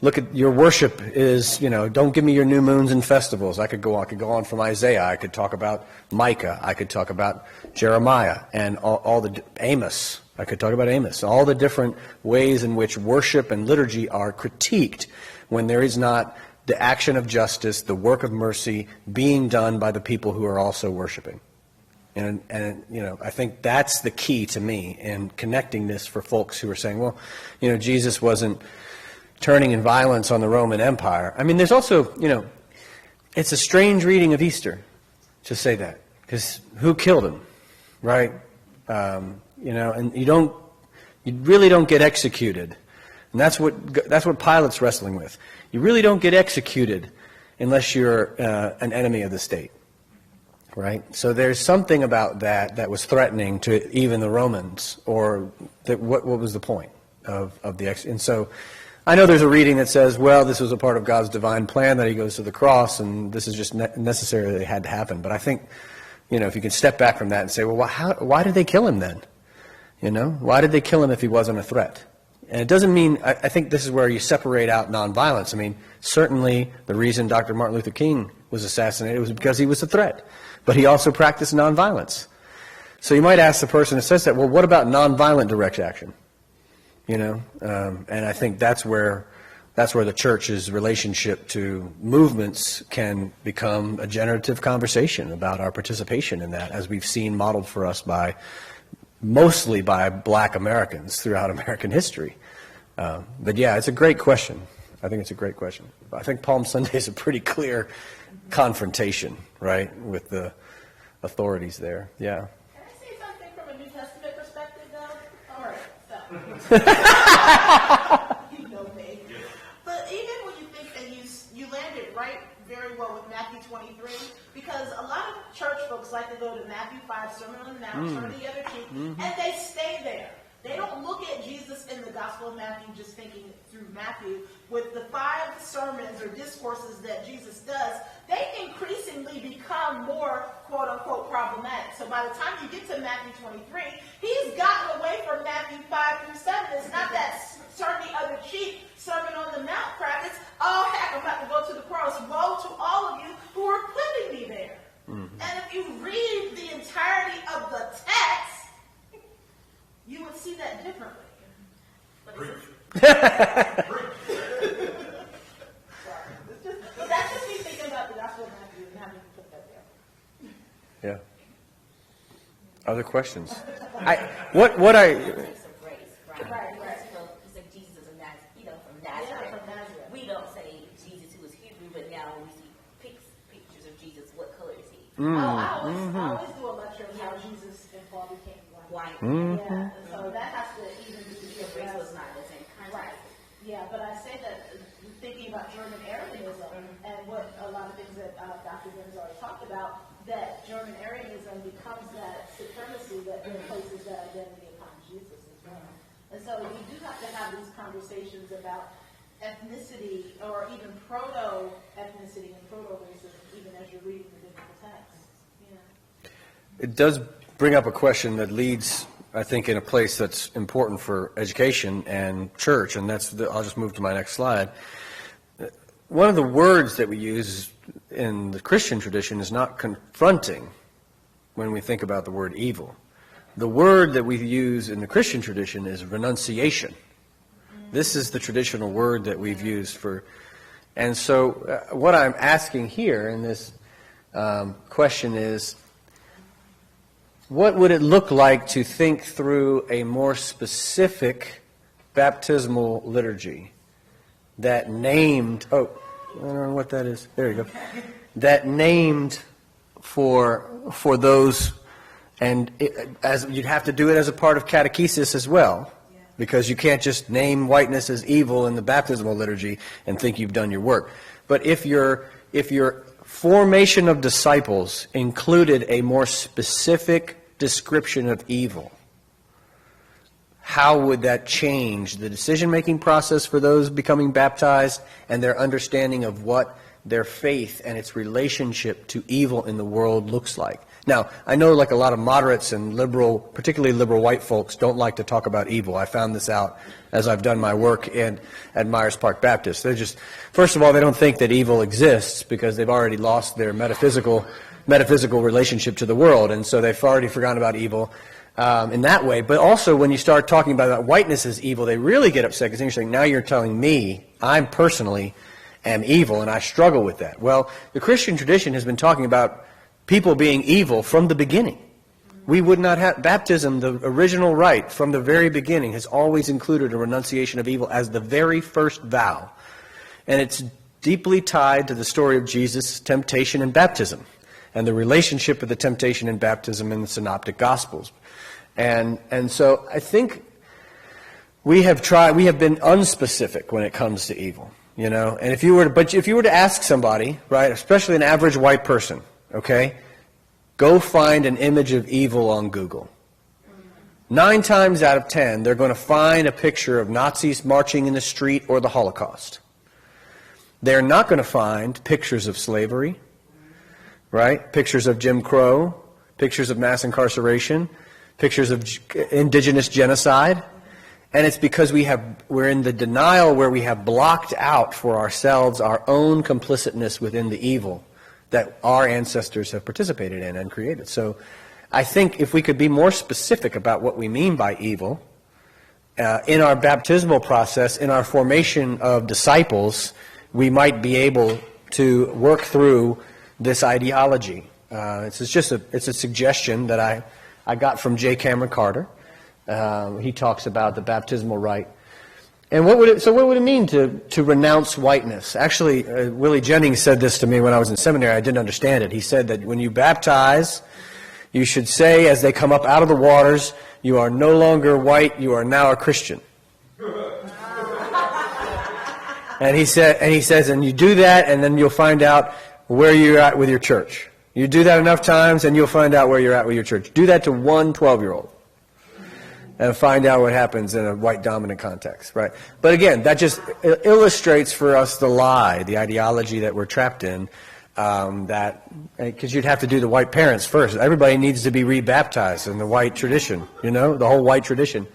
Look at your worship is, don't give me your new moons and festivals. I could go on from Isaiah. I could talk about Micah. I could talk about Jeremiah and all the Amos. I could talk about Amos. All the different ways in which worship and liturgy are critiqued when there is not the action of justice, the work of mercy being done by the people who are also worshiping. And I think that's the key to me in connecting this for folks who are saying, well, Jesus wasn't turning in violence on the Roman Empire. I mean, there's also, it's a strange reading of Easter to say that, because who killed him, right? And you really don't get executed. And that's what Pilate's wrestling with. You really don't get executed unless you're an enemy of the state. Right? So there's something about that was threatening to even the Romans, or what was the point of the and so I know there's a reading that says, well, this was a part of God's divine plan that he goes to the cross, and this is just necessary that it had to happen. But I think, if you can step back from that and say, well, why did they kill him then? Why did they kill him if he wasn't a threat? And it doesn't mean, I think this is where you separate out nonviolence. I mean, certainly the reason Dr. Martin Luther King was assassinated was because he was a threat. But he also practiced nonviolence. So you might ask the person that says that, well, what about nonviolent direct action? And I think that's where That's where the church's relationship to movements can become a generative conversation about our participation in that, as we've seen modeled for us mostly by Black Americans throughout American history. But yeah, it's a great question. I think it's a great question. I think Palm Sunday is a pretty clear confrontation, right, with the authorities there. Yeah. Can I say something from a New Testament perspective, though? All right, so. You know me. But even when you think that you landed right very well with Matthew 23, because a lot of church folks like to go to Matthew 5, Sermon on the Mount, turn the other cheek, and they stay there. They don't look at Jesus in the Gospel of Matthew just thinking through Matthew. With the 5 sermons or discourses that Jesus does, they increasingly become more, quote unquote, problematic. So by the time you get to Matthew 23, he's gotten away from Matthew 5 through 7. It's not that turn the other cheek, Sermon on the Mount crap. It's, oh heck, I'm about to go to the cross. Woe to all of you who are putting me there. And if you read the entirety of the text, you would see that differently. But that's just me thinking about the Gospel of Matthew and having to put that there. Yeah. Other questions? What I grace, right? Right. It's like Jesus of Nazareth, from Nazareth. Yeah, from Nazareth. We don't say Jesus who was Hebrew, but now when we see pictures of Jesus, what color is he? I always do a lecture of how Jesus and Paul became white. Yeah, so that has to even be The race was not the same. right. Yeah, but I say that thinking about German Arianism and what a lot of things that Dr. Ben's already talked about, that German Arianism becomes that supremacy that places that identity upon Jesus as well. And so we do have to have these conversations about ethnicity or even proto-ethnicity and proto-racism, even as you're reading the biblical text. Yeah. It does bring up a question that leads, I think, in a place that's important for education and church, and I'll just move to my next slide. One of the words that we use in the Christian tradition is not confronting when we think about the word evil. The word that we use in the Christian tradition is renunciation. This is the traditional word that we've used for, and so what I'm asking here in this question is, what would it look like to think through a more specific baptismal liturgy that named, I don't know what that is. There you go. That named for those, and as you'd have to do it as a part of catechesis as well, because you can't just name whiteness as evil in the baptismal liturgy and think you've done your work. But if your formation of disciples included a more specific description of evil, how would that change the decision-making process for those becoming baptized and their understanding of what their faith and its relationship to evil in the world looks like? Now, I know like a lot of moderates and liberal, particularly liberal white folks, don't like to talk about evil. I found this out as I've done my work at Myers Park Baptist. They're just, first of all, they don't think that evil exists because they've already lost their metaphysical relationship to the world, and so they've already forgotten about evil in that way. But also, when you start talking about that whiteness as evil, they really get upset because you're saying, now you're telling me, I'm personally am evil, and I struggle with that. Well, the Christian tradition has been talking about people being evil from the beginning. We would not have baptism, the original rite from the very beginning has always included a renunciation of evil as the very first vow. And it's deeply tied to the story of Jesus' temptation and baptism and the relationship of the temptation and baptism in the Synoptic Gospels. And so I think we have been unspecific when it comes to evil, and if you were to ask somebody, right, especially an average white person, okay, go find an image of evil on Google. 9 times out of 10, they're going to find a picture of Nazis marching in the street or the Holocaust. They're not going to find pictures of slavery, right? Pictures of Jim Crow, pictures of mass incarceration, pictures of indigenous genocide. And it's because we're in the denial where we have blocked out for ourselves our own complicitness within the evil that our ancestors have participated in and created. So I think if we could be more specific about what we mean by evil, in our baptismal process, in our formation of disciples, we might be able to work through this ideology. It's a suggestion that I got from J. Cameron Carter. He talks about the baptismal rite. And what would it mean to renounce whiteness? Actually, Willie Jennings said this to me when I was in seminary. I didn't understand it. He said that when you baptize, you should say as they come up out of the waters, you are no longer white, you are now a Christian. And he says, and you do that, and then you'll find out where you're at with your church. You do that enough times, and you'll find out where you're at with your church. Do that to one 12-year-old, and find out what happens in a white dominant context, right? But again, that just illustrates for us the lie, the ideology that we're trapped in. Because you'd have to do the white parents first. Everybody needs to be rebaptized in the white tradition, the whole white tradition.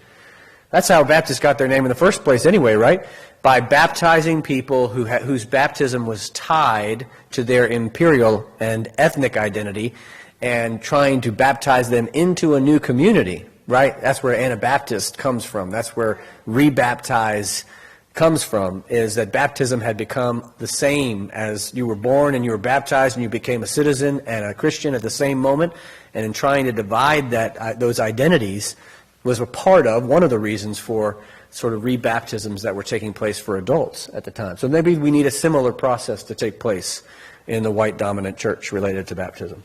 That's how Baptists got their name in the first place anyway, right? By baptizing people whose baptism was tied to their imperial and ethnic identity and trying to baptize them into a new community, right? That's where Anabaptist comes from. That's where rebaptize comes from, is that baptism had become the same as you were born and you were baptized and you became a citizen and a Christian at the same moment. And in trying to divide those identities was one of the reasons for sort of rebaptisms that were taking place for adults at the time. So maybe we need a similar process to take place in the white dominant church related to baptism.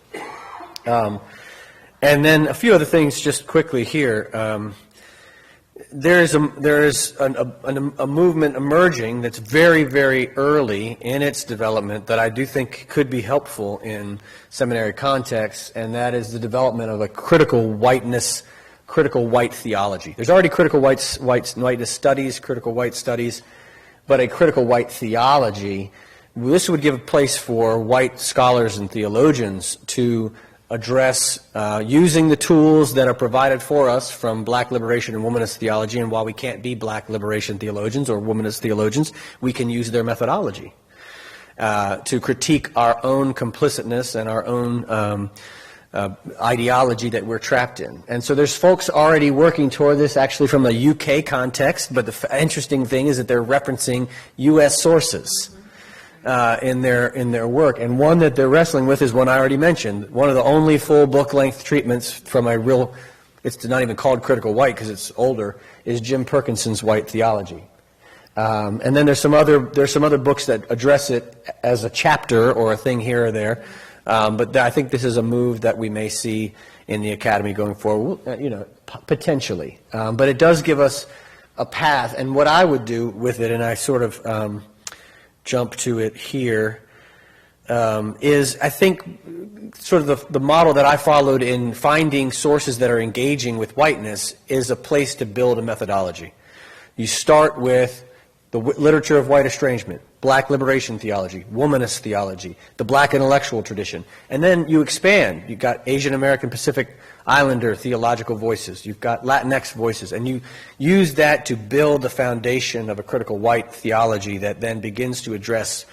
And then a few other things just quickly here. There is a movement emerging that's very, very early in its development that I do think could be helpful in seminary contexts, and that is the development of a critical white theology. There's already critical whiteness studies, critical white studies, but a critical white theology, this would give a place for white scholars and theologians to address using the tools that are provided for us from black liberation and womanist theology. And while we can't be black liberation theologians or womanist theologians, we can use their methodology to critique our own complicitness and our own ideology that we're trapped in. And so there's folks already working toward this, actually from a UK context, but the interesting thing is that they're referencing U.S. sources in their work. And one that they're wrestling with is one I already mentioned. One of the only full book-length treatments from it's not even called Critical White because it's older, is Jim Perkinson's White Theology. And then there's some other books that address it as a chapter or a thing here or there. But I think this is a move that we may see in the academy going forward, potentially. But it does give us a path. And what I would do with it, and I sort of jump to it here, is I think sort of the model that I followed in finding sources that are engaging with whiteness is a place to build a methodology. You start with the literature of white estrangement, black liberation theology, womanist theology, the black intellectual tradition, and then you expand. You've got Asian American Pacific Islander theological voices, you've got Latinx voices, and you use that to build the foundation of a critical white theology that then begins to address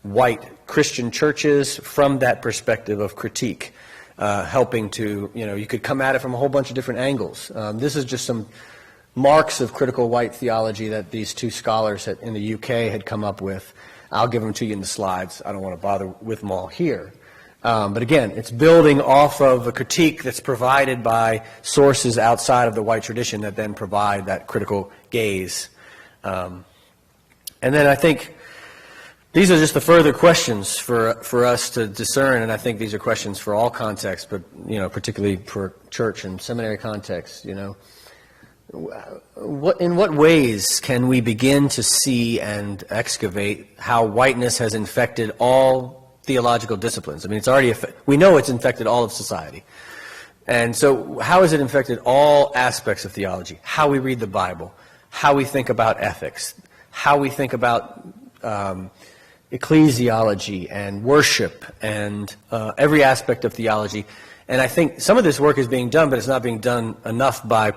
white Christian churches from that perspective of critique, helping to, you could come at it from a whole bunch of different angles. This is just some marks of critical white theology that these two scholars in the UK had come up with. I'll give them to you in the slides. I don't want to bother with them all here. But again, it's building off of a critique that's provided by sources outside of the white tradition that then provide that critical gaze. And then I think these are just the further questions for us to discern, and I think these are questions for all contexts, but particularly for church and seminary contexts. In what ways can we begin to see and excavate how whiteness has infected all theological disciplines? I mean, we know it's infected all of society. And so how has it infected all aspects of theology? How we read the Bible, how we think about ethics, how we think about ecclesiology and worship and every aspect of theology. And I think some of this work is being done, but it's not being done enough by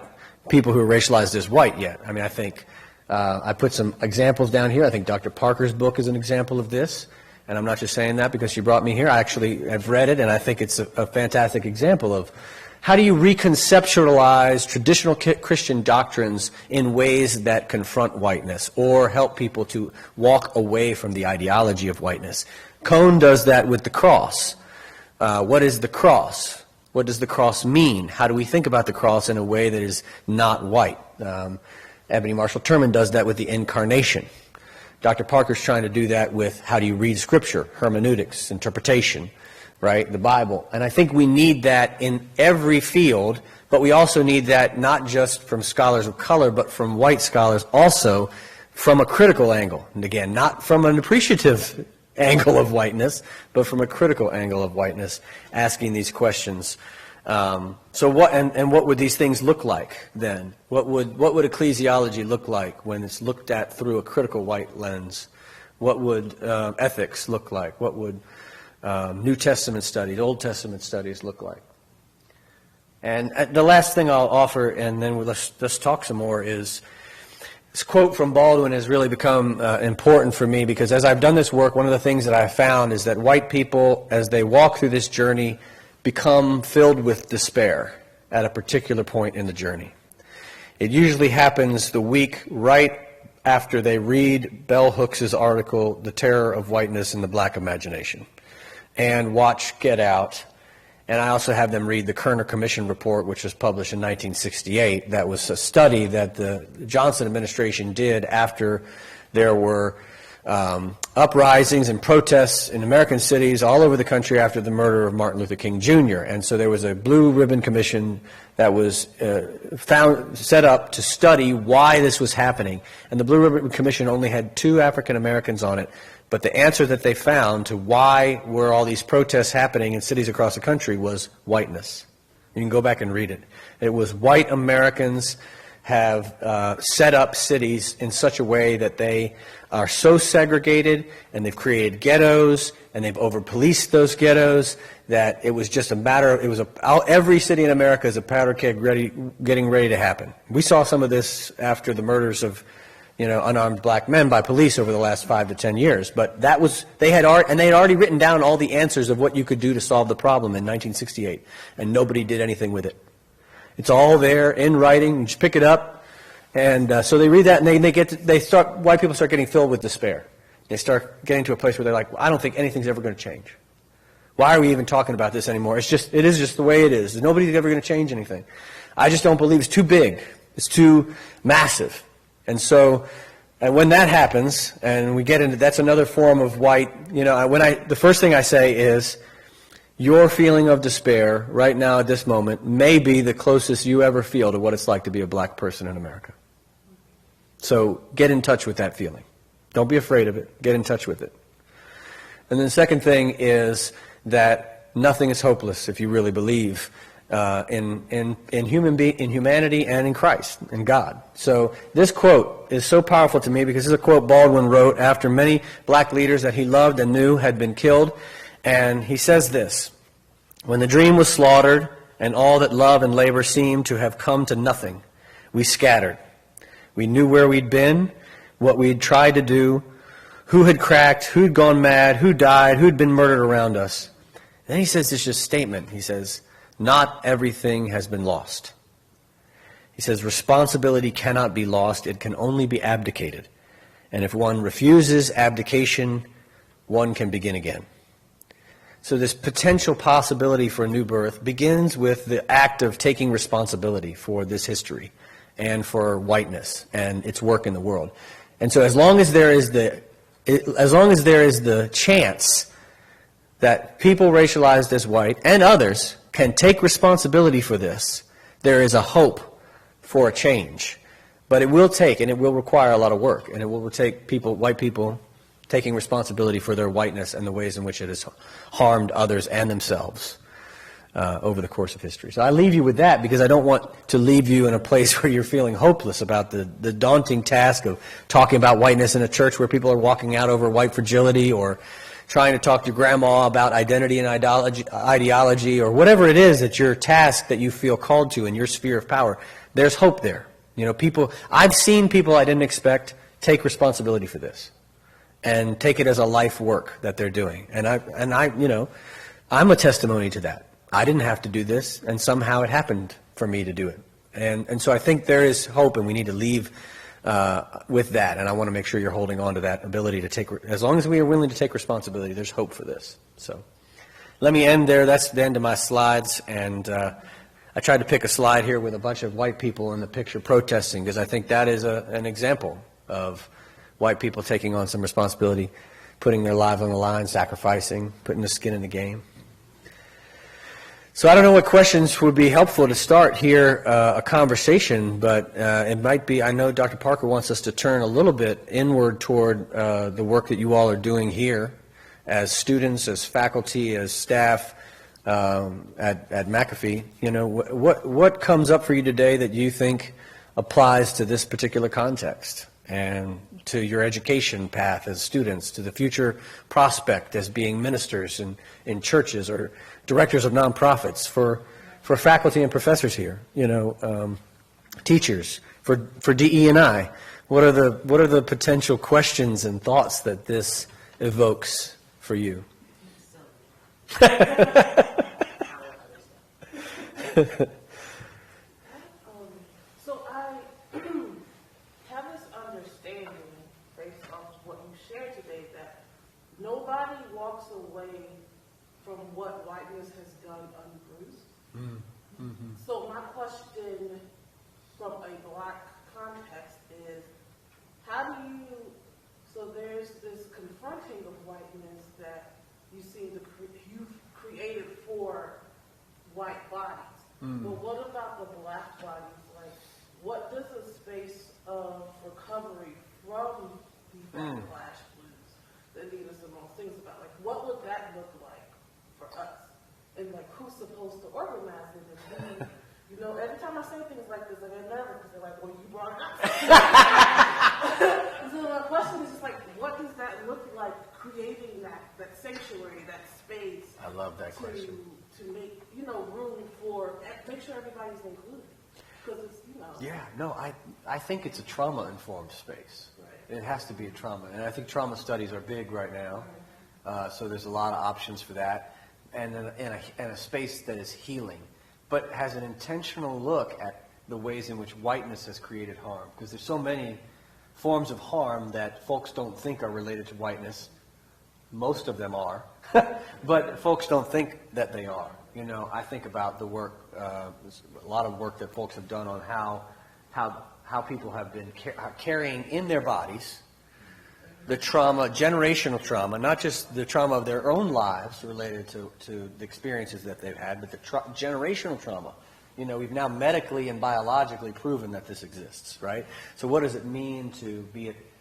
people who are racialized as white yet. I mean, I think I put some examples down here. I think Dr. Parker's book is an example of this. And I'm not just saying that because she brought me here. I actually have read it, and I think it's a fantastic example of How do you reconceptualize traditional Christian doctrines in ways that confront whiteness or help people to walk away from the ideology of whiteness? Cone does that with the cross. What is the cross? What does the cross mean? How do we think about the cross in a way that is not white? Ebony Marshall-Turman does that with the incarnation. Dr. Parker's trying to do that with how do you read Scripture, hermeneutics, interpretation, right, the Bible. And I think we need that in every field, but we also need that not just from scholars of color, but from white scholars also from a critical angle. And again, not from an appreciative angle of whiteness, but from a critical angle of whiteness, asking these questions. So what would these things look like then? What would ecclesiology look like when it's looked at through a critical white lens? What would ethics look like? What would New Testament studies, Old Testament studies look like? And the last thing I'll offer, and then let's talk some more, is this quote from Baldwin has really become important for me, because as I've done this work, one of the things that I've found is that white people, as they walk through this journey, become filled with despair at a particular point in the journey. It usually happens the week right after they read Bell Hooks's article, The Terror of Whiteness in the Black Imagination, and watch Get Out. And I also have them read the Kerner Commission report, which was published in 1968. That was a study that the Johnson administration did after there were uprisings and protests in American cities all over the country after the murder of Martin Luther King Jr. And so there was a Blue Ribbon Commission that was set up to study why this was happening. And the Blue Ribbon Commission only had 2 African Americans on it. But the answer that they found to why were all these protests happening in cities across the country was whiteness. You can go back and read it. It was white Americans have set up cities in such a way that they are so segregated, and they've created ghettos, and they've over-policed those ghettos, that it was just a matter of, every city in America is a powder keg getting ready to happen. We saw some of this after the murders of unarmed black men by police over the last 5 to 10 years. But they had already written down all the answers of what you could do to solve the problem in 1968, and nobody did anything with it. It's all there in writing. You just pick it up, and so they read that, and white people start getting filled with despair. They start getting to a place where they're like, well, I don't think anything's ever going to change. Why are we even talking about this anymore? It is just the way it is. Nobody's ever going to change anything. I just don't believe it's too big. It's too massive. And so, when that happens, and we get into, that's another form of white, the first thing I say is, your feeling of despair right now at this moment may be the closest you ever feel to what it's like to be a black person in America. So, get in touch with that feeling. Don't be afraid of it. Get in touch with it. And then the second thing is that nothing is hopeless if you really believe in humanity and in Christ, in God. So this quote is so powerful to me because this is a quote Baldwin wrote after many black leaders that he loved and knew had been killed. And he says this: "When the dream was slaughtered and all that love and labor seemed to have come to nothing, we scattered. We knew where we'd been, what we'd tried to do, who had cracked, who'd gone mad, who died, who'd been murdered around us." Then he says this just statement. He says, "Not everything has been lost." He says, "Responsibility cannot be lost. It can only be abdicated. And if one refuses abdication, one can begin again." So this potential possibility for a new birth begins with the act of taking responsibility for this history and for whiteness and its work in the world. And so as long as there is the chance that people racialized as white and others can take responsibility for this, there is a hope for a change. But it will take, and it will require a lot of work, and it will take white people taking responsibility for their whiteness and the ways in which it has harmed others and themselves over the course of history. So I leave you with that because I don't want to leave you in a place where you're feeling hopeless about the daunting task of talking about whiteness in a church where people are walking out over white fragility, or trying to talk to grandma about identity and ideology, or whatever it is that your task that you feel called to in your sphere of power. There's hope there. I've seen people I didn't expect take responsibility for this and take it as a life work that they're doing. And I'm a testimony to that. I didn't have to do this, and somehow it happened for me to do it. And so I think there is hope, and we need to leave with that. And I want to make sure you're holding on to that ability to take, as long as we are willing to take responsibility, there's hope for this. So let me end there. That's the end of my slides. And I tried to pick a slide here with a bunch of white people in the picture protesting, because I think that is an example of white people taking on some responsibility, putting their lives on the line, sacrificing, putting their skin in the game. So I don't know what questions would be helpful to start here a conversation, but it might be, I know Dr. Parker wants us to turn a little bit inward toward the work that you all are doing here as students, as faculty, as staff at McAfee. You know, what comes up for you today that you think applies to this particular context and to your education path as students, to the future prospect as being ministers in churches or directors of nonprofits, for faculty and professors here, you know, teachers, for DE&I? What are the potential questions and thoughts that this evokes for you? So I have this understanding, based on what you shared today, that nobody walks away from what whiteness has done unbruised. Mm-hmm. So my question from a Black context is, how do you, so there's this confronting of whiteness that you seem to you've created for white bodies. But what about the Black bodies? Like, what does a space of recovery from the backlash blues that Nina Simone sings about, like, what would that look like for us? And like, who's supposed to organize it? And you know, every time I say things like this, I get nervous because they're like, well, you brought it up. So my question is just like, what does that look like, creating that sanctuary, that space? I love that question. To make, you know, room for, make sure everybody's included. Because it's, you know. Yeah, no, I think it's a trauma-informed space. Right. It has to be a trauma. And I think trauma studies are big right now. So there's a lot of options for that. And in a space that is healing, but has an intentional look at the ways in which whiteness has created harm. Because there's so many forms of harm that folks don't think are related to whiteness. Most of them are, but folks don't think that they are. You know, I think about the work, a lot of work that folks have done on how people have been carrying in their bodies the trauma, generational trauma, not just the trauma of their own lives related to the experiences that they've had, but the generational trauma. You know, we've now medically and biologically proven that this exists, right? So what does it mean to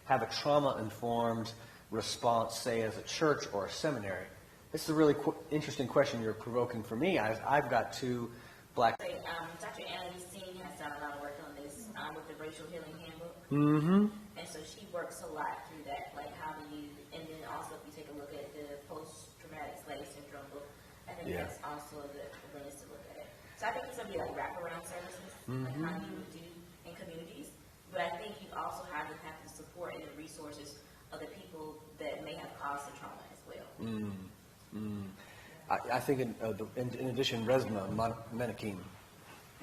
have a trauma-informed response, say, as a church or a seminary? This is a really interesting question you're provoking for me. I've got two Black... Dr. Annalise Singh has done a lot of work on this with the Racial Healing Handbook. Mm-hmm. And so she works a lot through that, like how do you, and then also if you take a look at the post-traumatic slave syndrome book, I think that's also the lens to look at it. So I think it's going to be like wraparound services, like how you would do in communities. But I think you also have the support and the resources of the people that may have caused the trauma as well. I think in addition, Resma Menakem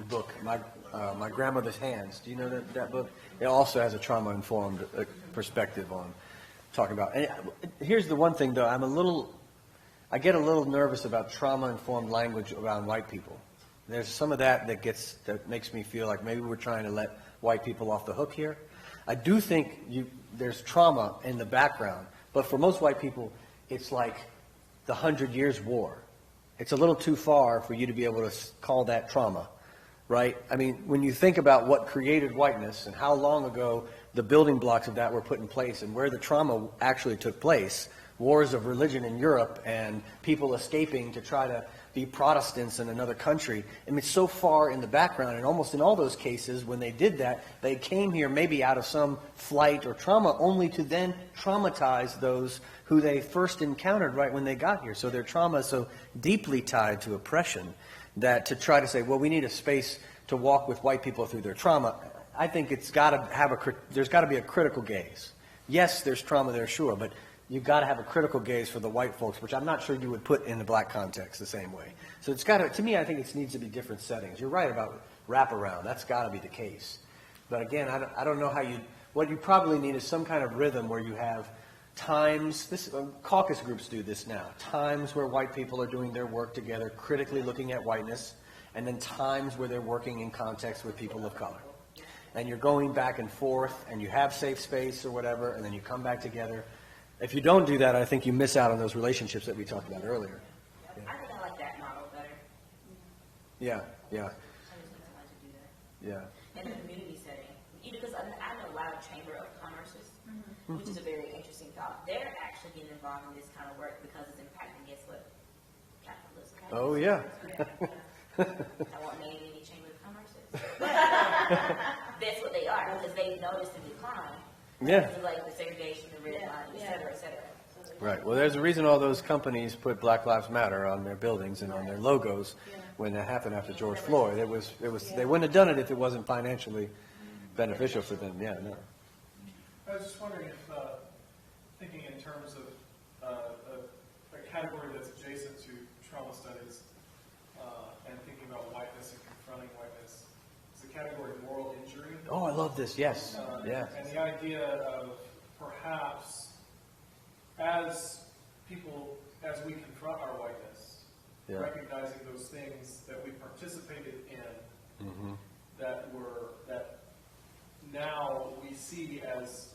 book, My Grandmother's Hands. Do you know that book? It also has a trauma-informed perspective on talking about. And here's the one thing, though. I get a little nervous about trauma-informed language around white people. There's some of that makes me feel like maybe we're trying to let white people off the hook here. I do think there's trauma in the background, but for most white people, it's like the 100 Years' War. It's a little too far for you to be able to call that trauma, right? I mean, when you think about what created whiteness and how long ago the building blocks of that were put in place and where the trauma actually took place, wars of religion in Europe and people escaping to try to be Protestants in another country. I mean, it's so far in the background, and almost in all those cases, when they did that, they came here maybe out of some flight or trauma, only to then traumatize those who they first encountered right when they got here. So their trauma is so deeply tied to oppression that to try to say, well, we need a space to walk with white people through their trauma, I think it's got to have there's got to be a critical gaze. Yes, there's trauma there, sure, but you've got to have a critical gaze for the white folks, which I'm not sure you would put in the black context the same way. So it's got to me, I think it needs to be different settings. You're right about wraparound. That's got to be the case. But again, I don't know what you probably need is some kind of rhythm where you have times, caucus groups do this now, times where white people are doing their work together, critically looking at whiteness, and then times where they're working in context with people of color. And you're going back and forth, and you have safe space or whatever, and then you come back together. If you don't do that, I think you miss out on those relationships that we talked about earlier. I think I like that model better. Yeah. I just think somebody to do that. Yeah. In a community setting. Because I know a lot of Chamber of Commerce's, which is a very interesting thought. They're actually getting involved in this kind of work because it's impacting, guess what? Capitalism. Oh, yeah. I won't name any Chamber of Commerce's. That's what they are, because they've noticed a decline. Yeah. Because of, like, the segregation, the red line, et cetera, et cetera. Right. Well, there's a reason all those companies put Black Lives Matter on their buildings and on their logos when that happened after George Floyd. It was. They wouldn't have done it if it wasn't financially beneficial for them. Yeah. No. I was just wondering if, thinking in terms of a category that's adjacent to trauma studies, and thinking about whiteness and confronting whiteness, is the category of moral injury. Oh, I love this. Yes. Yeah. And the idea of perhaps as we confront our whiteness, recognizing those things that we participated in, that now we see as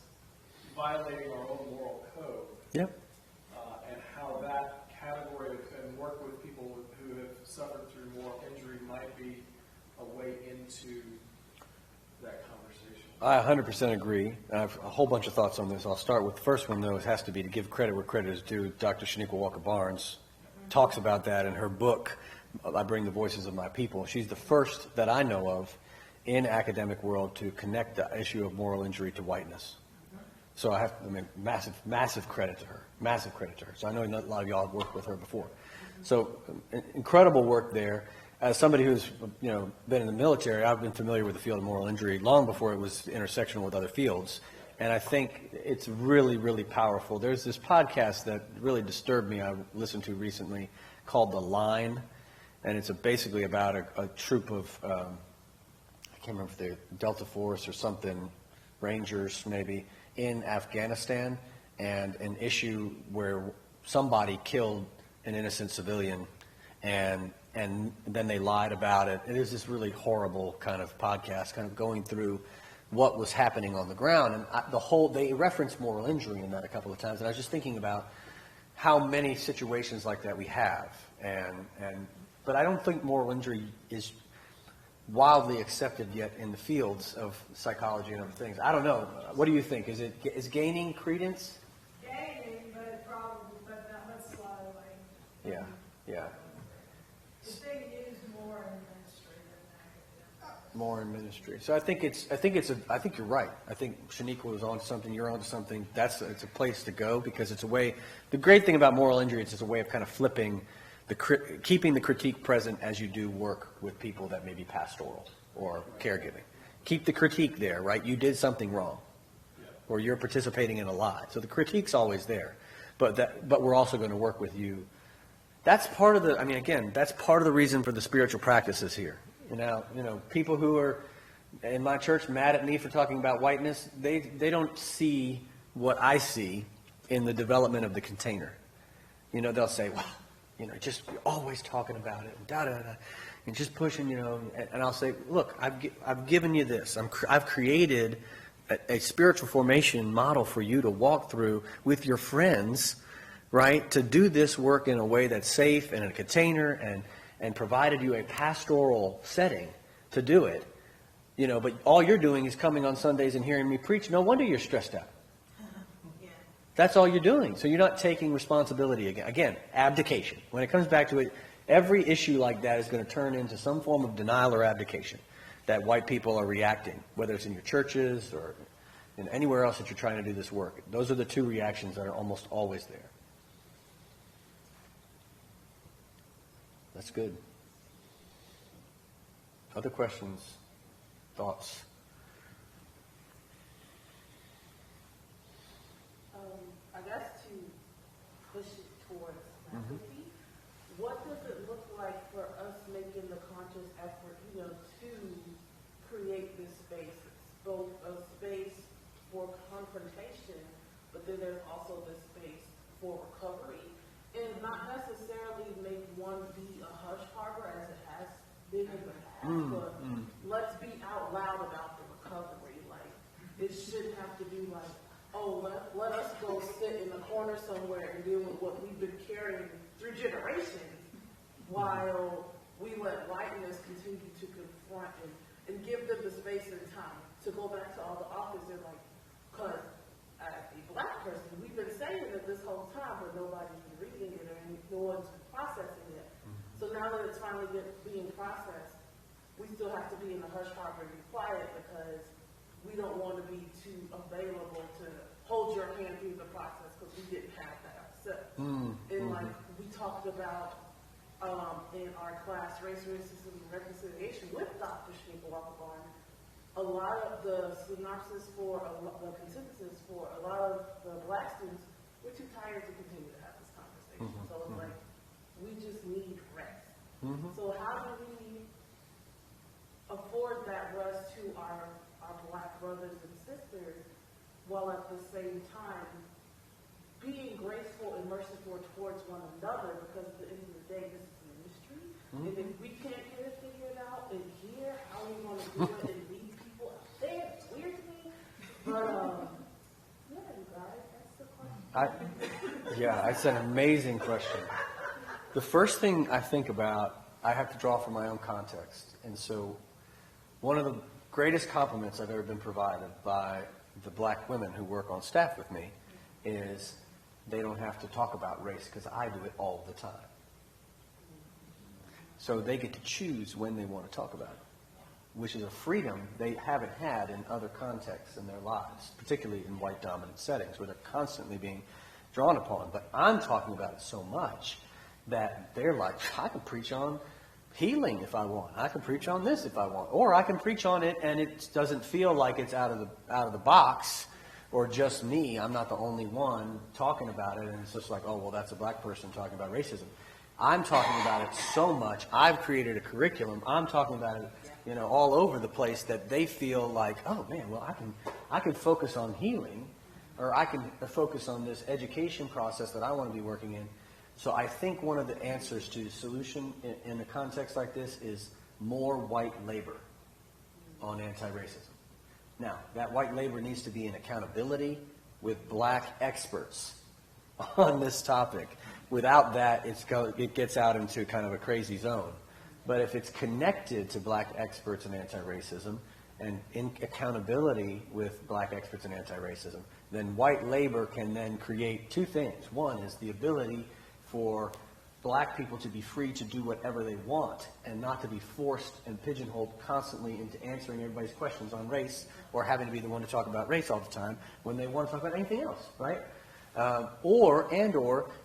violating our own moral code. Yep. And how that category and work with people who have suffered through moral injury might be a way into that conversation. I 100% agree. I have a whole bunch of thoughts on this. I'll start with the first one, though. It has to be to give credit where credit is due. Dr. Shaniqua Walker-Barnes talks about that in her book, I Bring the Voices of My People. She's the first that I know of in academic world to connect the issue of moral injury to whiteness. So massive credit to her. Massive credit to her. So I know a lot of y'all have worked with her before. So incredible work there. As somebody who's been in the military, I've been familiar with the field of moral injury long before it was intersectional with other fields. And I think it's really, really powerful. There's this podcast that really disturbed me I listened to recently called The Line. And it's basically about a troop of, I can't remember if they're Delta Force or something, Rangers maybe, in Afghanistan, and an issue where somebody killed an innocent civilian, and then they lied about it. It is this really horrible kind of podcast, kind of going through what was happening on the ground, and they reference moral injury in that a couple of times, and I was just thinking about how many situations like that we have, but I don't think moral injury is wildly accepted yet in the fields of psychology and other things. I don't know. What do you think? Is gaining credence? Gaining, but not much slowly. Yeah. It's being used more in ministry than academic. More in ministry. So I think you're right. I think Shaniqua was on to something. You're on to something. It's a place to go because it's a way. The great thing about moral injury is it's a way of kind of flipping keeping the critique present as you do work with people that may be pastoral or caregiving. Keep the critique there, right? You did something wrong, or you're participating in a lie. So the critique's always there, but we're also going to work with you. That's part of that's part of the reason for the spiritual practices here. People who are in my church mad at me for talking about whiteness, they don't see what I see in the development of the container. They'll say, well, just always talking about it, and just pushing, and I'll say, look, I've given you this. I've created a spiritual formation model for you to walk through with your friends, right? To do this work in a way that's safe and in a container, and provided you a pastoral setting to do it, but all you're doing is coming on Sundays and hearing me preach. No wonder you're stressed out. That's all you're doing. So you're not taking responsibility again. Again, abdication. When it comes back to it, every issue like that is going to turn into some form of denial or abdication that white people are reacting, whether it's in your churches or in anywhere else that you're trying to do this work. Those are the two reactions that are almost always there. That's good. Other questions? Thoughts? I guess to McAfee. What does it look like for us making the conscious effort, to create this space, both a space for confrontation, but then there's also this space for recovery, and not necessarily make one be a hush harbor as it has been in the past, but let's be out loud about the recovery. Like, it shouldn't have to be like, oh, let us go sit in a corner somewhere and deal with what we've been carrying through generations, while we let whiteness continue to confront and give them the space and time to go back to all the authors and like, because as a black person, we've been saying it this whole time, but nobody's been reading it or no one's processing it. So now that it's finally being processed, we still have to be in the hush harbor and be quiet because we don't want to be too available to hold your hand through the process because we didn't have that ourselves. And like we talked about in our class, Race, Racism, and Reconciliation with Dr. Schneeberwalker, a lot of the synopsis for, the consensus for a lot of the black students, we're too tired to continue to have this conversation. So it's like, we just need rest. So how do we afford that rest to our black brothers and sisters while at the same time being graceful and merciful towards one another, because at the end of the day, this is ministry. And if we can't get it figured out in here, how are we going to do it in these people out there? It's weird to me. But, yeah, you guys, that's the question. It's an amazing question. The first thing I think about, I have to draw from my own context. And so one of the greatest compliments I've ever been provided by the black women who work on staff with me is they don't have to talk about race because I do it all the time. So they get to choose when they want to talk about it, which is a freedom they haven't had in other contexts in their lives, particularly in white dominant settings where they're constantly being drawn upon. But I'm talking about it so much that they're like, I can preach on healing if I want. I can preach on this if I want. Or I can preach on it and it doesn't feel like it's out of the box or just me. I'm not the only one talking about it, and it's just like, oh, well, that's a black person talking about racism. I'm talking about it so much. I've created a curriculum. I'm talking about it, all over the place that they feel like, oh man, well, I can focus on healing, or I can focus on this education process that I want to be working in. So I think one of the answers to the solution in a context like this is more white labor on anti-racism. Now, that white labor needs to be in accountability with black experts on this topic. Without that, it gets out into kind of a crazy zone. But if it's connected to black experts in anti-racism and in accountability with black experts in anti-racism, then white labor can then create two things. One is the ability for black people to be free to do whatever they want and not to be forced and pigeonholed constantly into answering everybody's questions on race or having to be the one to talk about race all the time when they want to talk about anything else, right? Or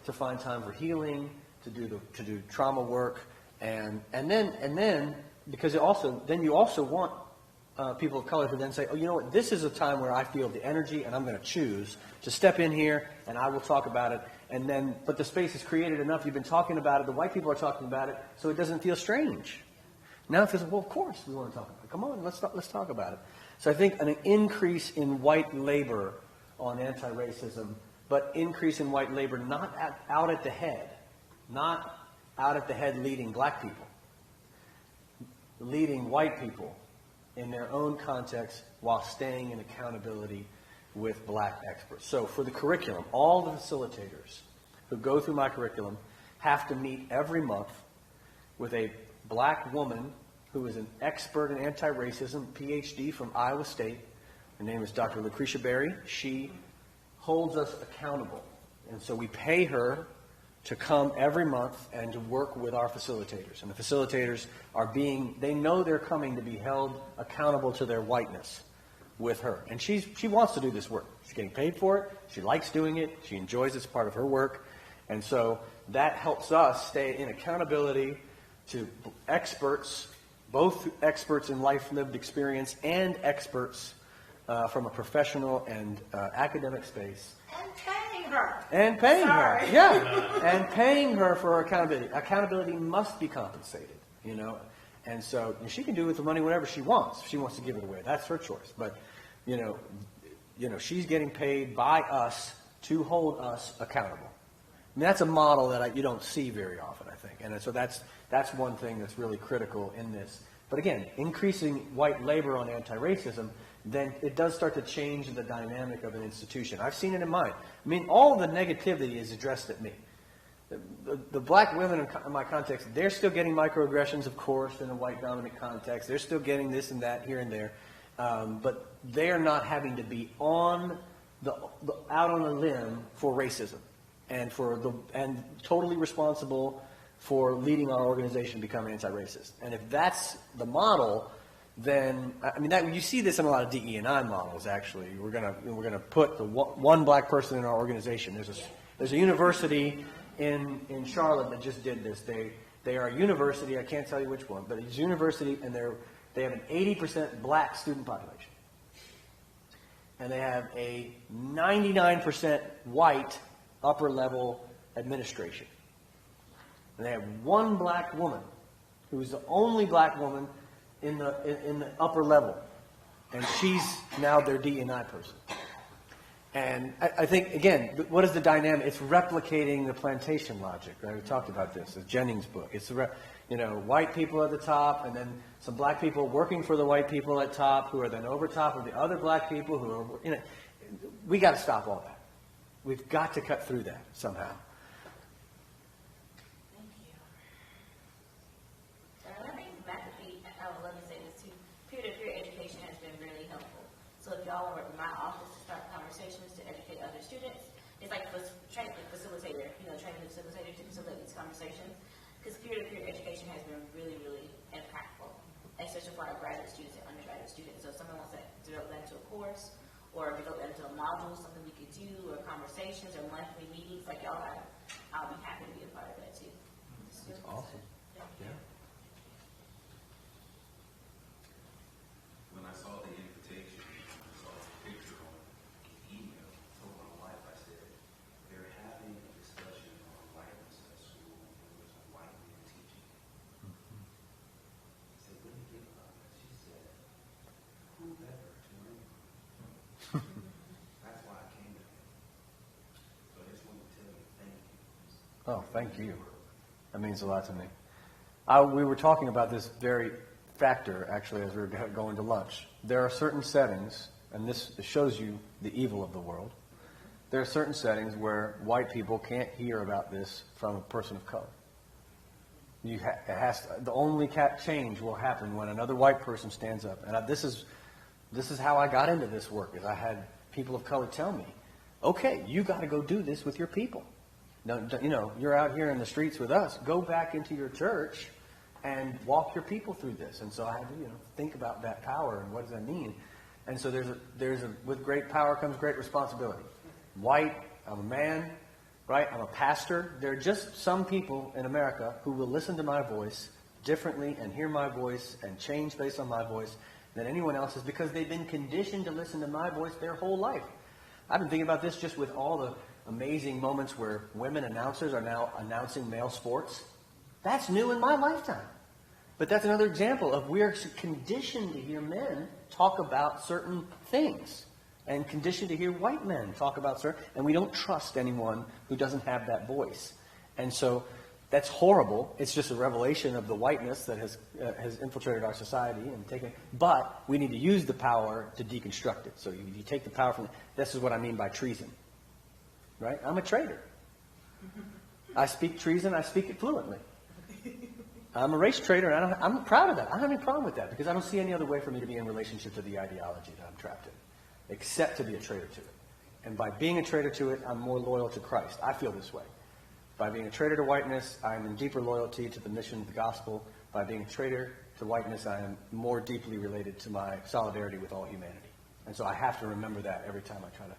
to find time for healing, to do trauma work, and then because you also want people of color to then say, oh, you know what, this is a time where I feel the energy and I'm going to choose to step in here and I will talk about it. And then, but the space is created enough, you've been talking about it, the white people are talking about it, so it doesn't feel strange. Now it feels, well, of course we want to talk about it. Come on, let's talk about it. So I think an increase in white labor on anti-racism, but increase in white labor not out at the head leading black people, leading white people in their own context while staying in accountability with black experts. So for the curriculum, all the facilitators who go through my curriculum have to meet every month with a black woman who is an expert in anti-racism, PhD from Iowa State. Her name is Dr. Lucretia Berry. She holds us accountable. And so we pay her to come every month and to work with our facilitators. And the facilitators they know they're coming to be held accountable to their whiteness with her. And she wants to do this work. She's getting paid for it. She likes doing it. She enjoys it as part of her work. And so that helps us stay in accountability to experts, both experts in life lived experience and experts from a professional and academic space. And pay her. And paying Sorry. her, yeah, and paying her for her accountability. Accountability must be compensated, you know, and so she can do with the money whatever she wants. If she wants to give it away, that's her choice. But, you know, she's getting paid by us to hold us accountable. I mean, that's a model that you don't see very often, I think, and so that's one thing that's really critical in this. But again, increasing white labor on anti-racism, then it does start to change the dynamic of an institution. I've seen it in mine. I mean, all the negativity is addressed at me. The black women in my context, they're still getting microaggressions, of course, in a white dominant context. They're still getting this and that here and there. But they're not having to be out on a limb for racism and and totally responsible for leading our organization to become anti-racist. And if that's the model, then I mean you see this in a lot of DE&I models. Actually, we're gonna put the one black person in our organization. There's a university in Charlotte that just did this. They are a university. I can't tell you which one, but it's a university, and they have an 80% black student population, and they have a 99% white upper level administration. And they have one black woman who's the only black woman in the upper level, and she's now their D&I person. And I think, again, what is the dynamic? It's replicating the plantation logic, right? We talked about this, the Jennings book. It's white people at the top, and then some black people working for the white people at top, who are then over top of the other black people who are, we got to stop all that. We've got to cut through that somehow. Thank you. I think McAfee, I would love to say this too, peer-to-peer education has been really helpful. So if y'all were in my office to start conversations to educate other students, it's like training the facilitator, training the facilitator to facilitate these conversations. Because peer-to-peer education has been really, really impactful, especially for our graduate students and undergraduate students. So if someone wants to develop that into a course, or develop that into a module, something we could do, or conversations, or monthly meetings like y'all have, I'll be happy to be a part of that too. That's awesome. Yeah. When I saw the invitation, I saw the picture on the email, told my wife, I said, they're having a discussion on whiteness at school, and there was a white man teaching. I said, what do you think about that? She said, who better to learn? That's why I came to him. So I just want to tell you thank you. Oh, thank you. That means a lot to me. We were talking about this very factor, actually, as we were going to lunch. There are certain settings, and this shows you the evil of the world. There are certain settings where white people can't hear about this from a person of color. The only change will happen when another white person stands up. And this is how I got into this work, is I had people of color tell me, okay, you got to go do this with your people. Now, you're out here in the streets with us. Go back into your church and walk your people through this. And so I had to, think about that power and what does that mean. And so with great power comes great responsibility. White, I'm a man, right? I'm a pastor. There are just some people in America who will listen to my voice differently and hear my voice and change based on my voice than anyone else's, because they've been conditioned to listen to my voice their whole life. I've been thinking about this just with all the amazing moments where women announcers are now announcing male sports. That's new in my lifetime. But that's another example of we're conditioned to hear men talk about certain things and conditioned to hear white men talk about certain, and we don't trust anyone who doesn't have that voice. And so that's horrible. It's just a revelation of the whiteness that has infiltrated our society and taken. But we need to use the power to deconstruct it. So you take the power from. This is what I mean by treason, right? I'm a traitor. I speak treason. I speak it fluently. I'm a race traitor, and I'm proud of that. I don't have any problem with that, because I don't see any other way for me to be in relationship to the ideology that I'm trapped in, except to be a traitor to it. And by being a traitor to it, I'm more loyal to Christ. I feel this way. By being a traitor to whiteness, I am in deeper loyalty to the mission of the gospel. By being a traitor to whiteness, I am more deeply related to my solidarity with all humanity. And so I have to remember that every time I try to.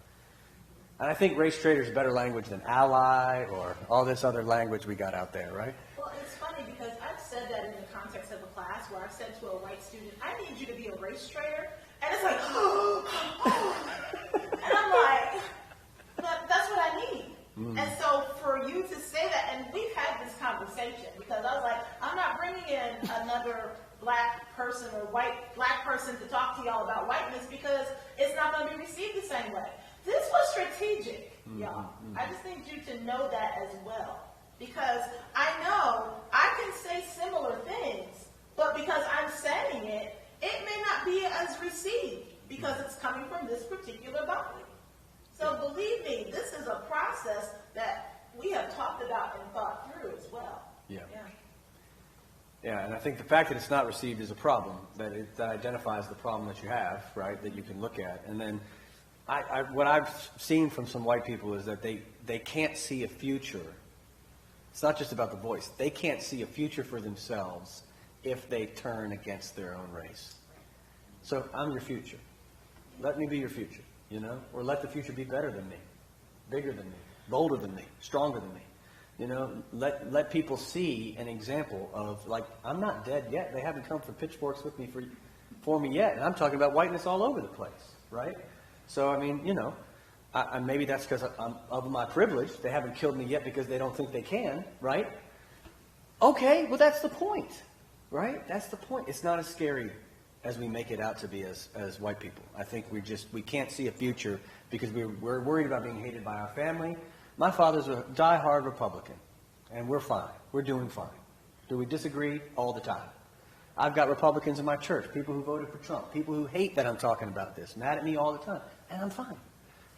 And I think race traitor is a better language than ally or all this other language we got out there, right? Well, it's funny because I've said that in the context of a class where I've said to a white student, I need you to be a race traitor. And it's like, and I'm like, that's what I need. person or black person to talk to y'all about whiteness because it's not going to be received the same way. This was strategic, y'all. I just need you to know that as well. Because I know I can say similar things, but because I'm saying it, it may not be as received because it's coming from this particular body. So believe me, this is a process that we have talked about and thought through as well. Yeah, and I think the fact that it's not received is a problem, that it identifies the problem that you have, right, that you can look at. And then what I've seen from some white people is that they can't see a future. It's not just about the voice. They can't see a future for themselves if they turn against their own race. So I'm your future. Let me be your future, or let the future be better than me, bigger than me, bolder than me, stronger than me. Let people see an example of, like, I'm not dead yet. They haven't come for pitchforks with me for me yet. And I'm talking about whiteness all over the place, right? So, I mean, maybe that's because of my privilege. They haven't killed me yet because they don't think they can, right? Okay, well, that's the point, right? That's the point. It's not as scary as we make it out to be as white people. I think we can't see a future because we're worried about being hated by our family. My father's a die-hard Republican, and we're fine. We're doing fine. Do we disagree? All the time. I've got Republicans in my church, people who voted for Trump, people who hate that I'm talking about this, mad at me all the time, and I'm fine.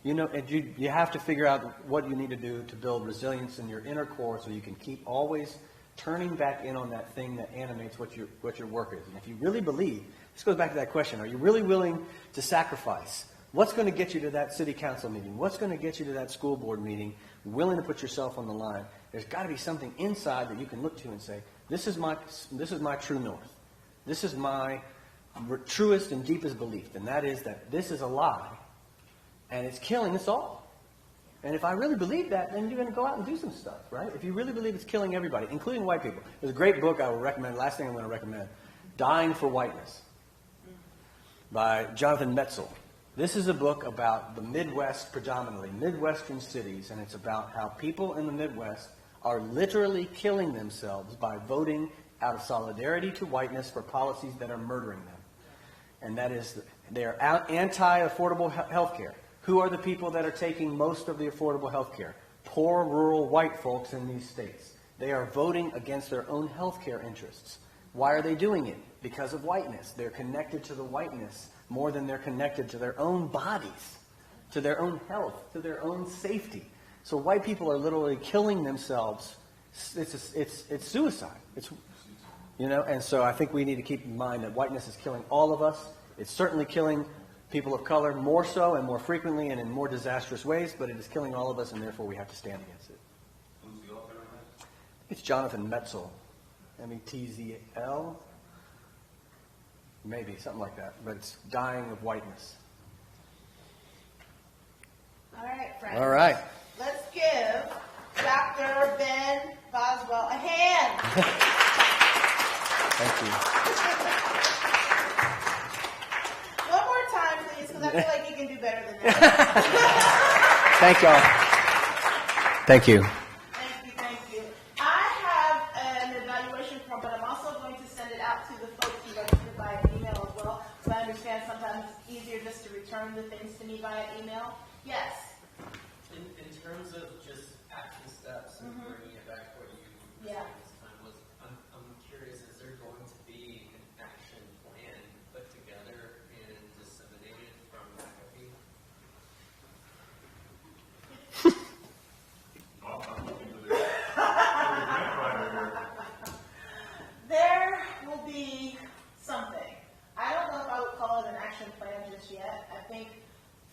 And you have to figure out what you need to do to build resilience in your inner core so you can keep always turning back in on that thing that animates what your work is. And if you really believe, this goes back to that question, are you really willing to sacrifice? What's going to get you to that city council meeting? What's going to get you to that school board meeting? Willing to put yourself on the line. There's got to be something inside that you can look to and say, this is my true north. This is my truest and deepest belief, and that is that this is a lie, and it's killing us all. And if I really believe that, then you're going to go out and do some stuff, right? If you really believe it's killing everybody, including white people. There's a great book I will recommend, last thing I'm going to recommend, Dying for Whiteness, by Jonathan Metzl. This is a book about the Midwest, predominantly, Midwestern cities, and it's about how people in the Midwest are literally killing themselves by voting out of solidarity to whiteness for policies that are murdering them. And that is, they are anti-affordable health care. Who are the people that are taking most of the affordable health care? Poor, rural, white folks in these states. They are voting against their own health care interests. Why are they doing it? Because of whiteness. They're connected to the whiteness more than they're connected to their own bodies, to their own health, to their own safety. So white people are literally killing themselves. It's suicide. And so I think we need to keep in mind that whiteness is killing all of us. It's certainly killing people of color more so and more frequently and in more disastrous ways, but it is killing all of us, and therefore we have to stand against it. Who's the author of that? It's Jonathan Metzl, Metzl. Maybe, something like that. But it's Dying of Whiteness. All right, friends. All right. Let's give Dr. Ben Boswell a hand. Thank you. One more time, please, because I feel like you can do better than that. Thank y'all. Thank you. Thank you. I have an evaluation form, but I'm also going to send it out to the folks who registered by email as well, because I understand sometimes it's easier just to return the things to me via email. Yes. In terms of just action steps and bringing it back what you were saying this time was, I'm curious, is there going to be an action plan put together and disseminated from McAfee? There will be something. I don't know if I would call it an action plan just yet. I think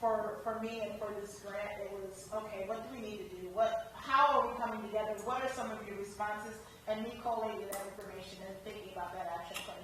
for me and for this grant, it was, okay, what do we need to do? How are we coming together? What are some of your responses? And me collating that information and thinking about that action plan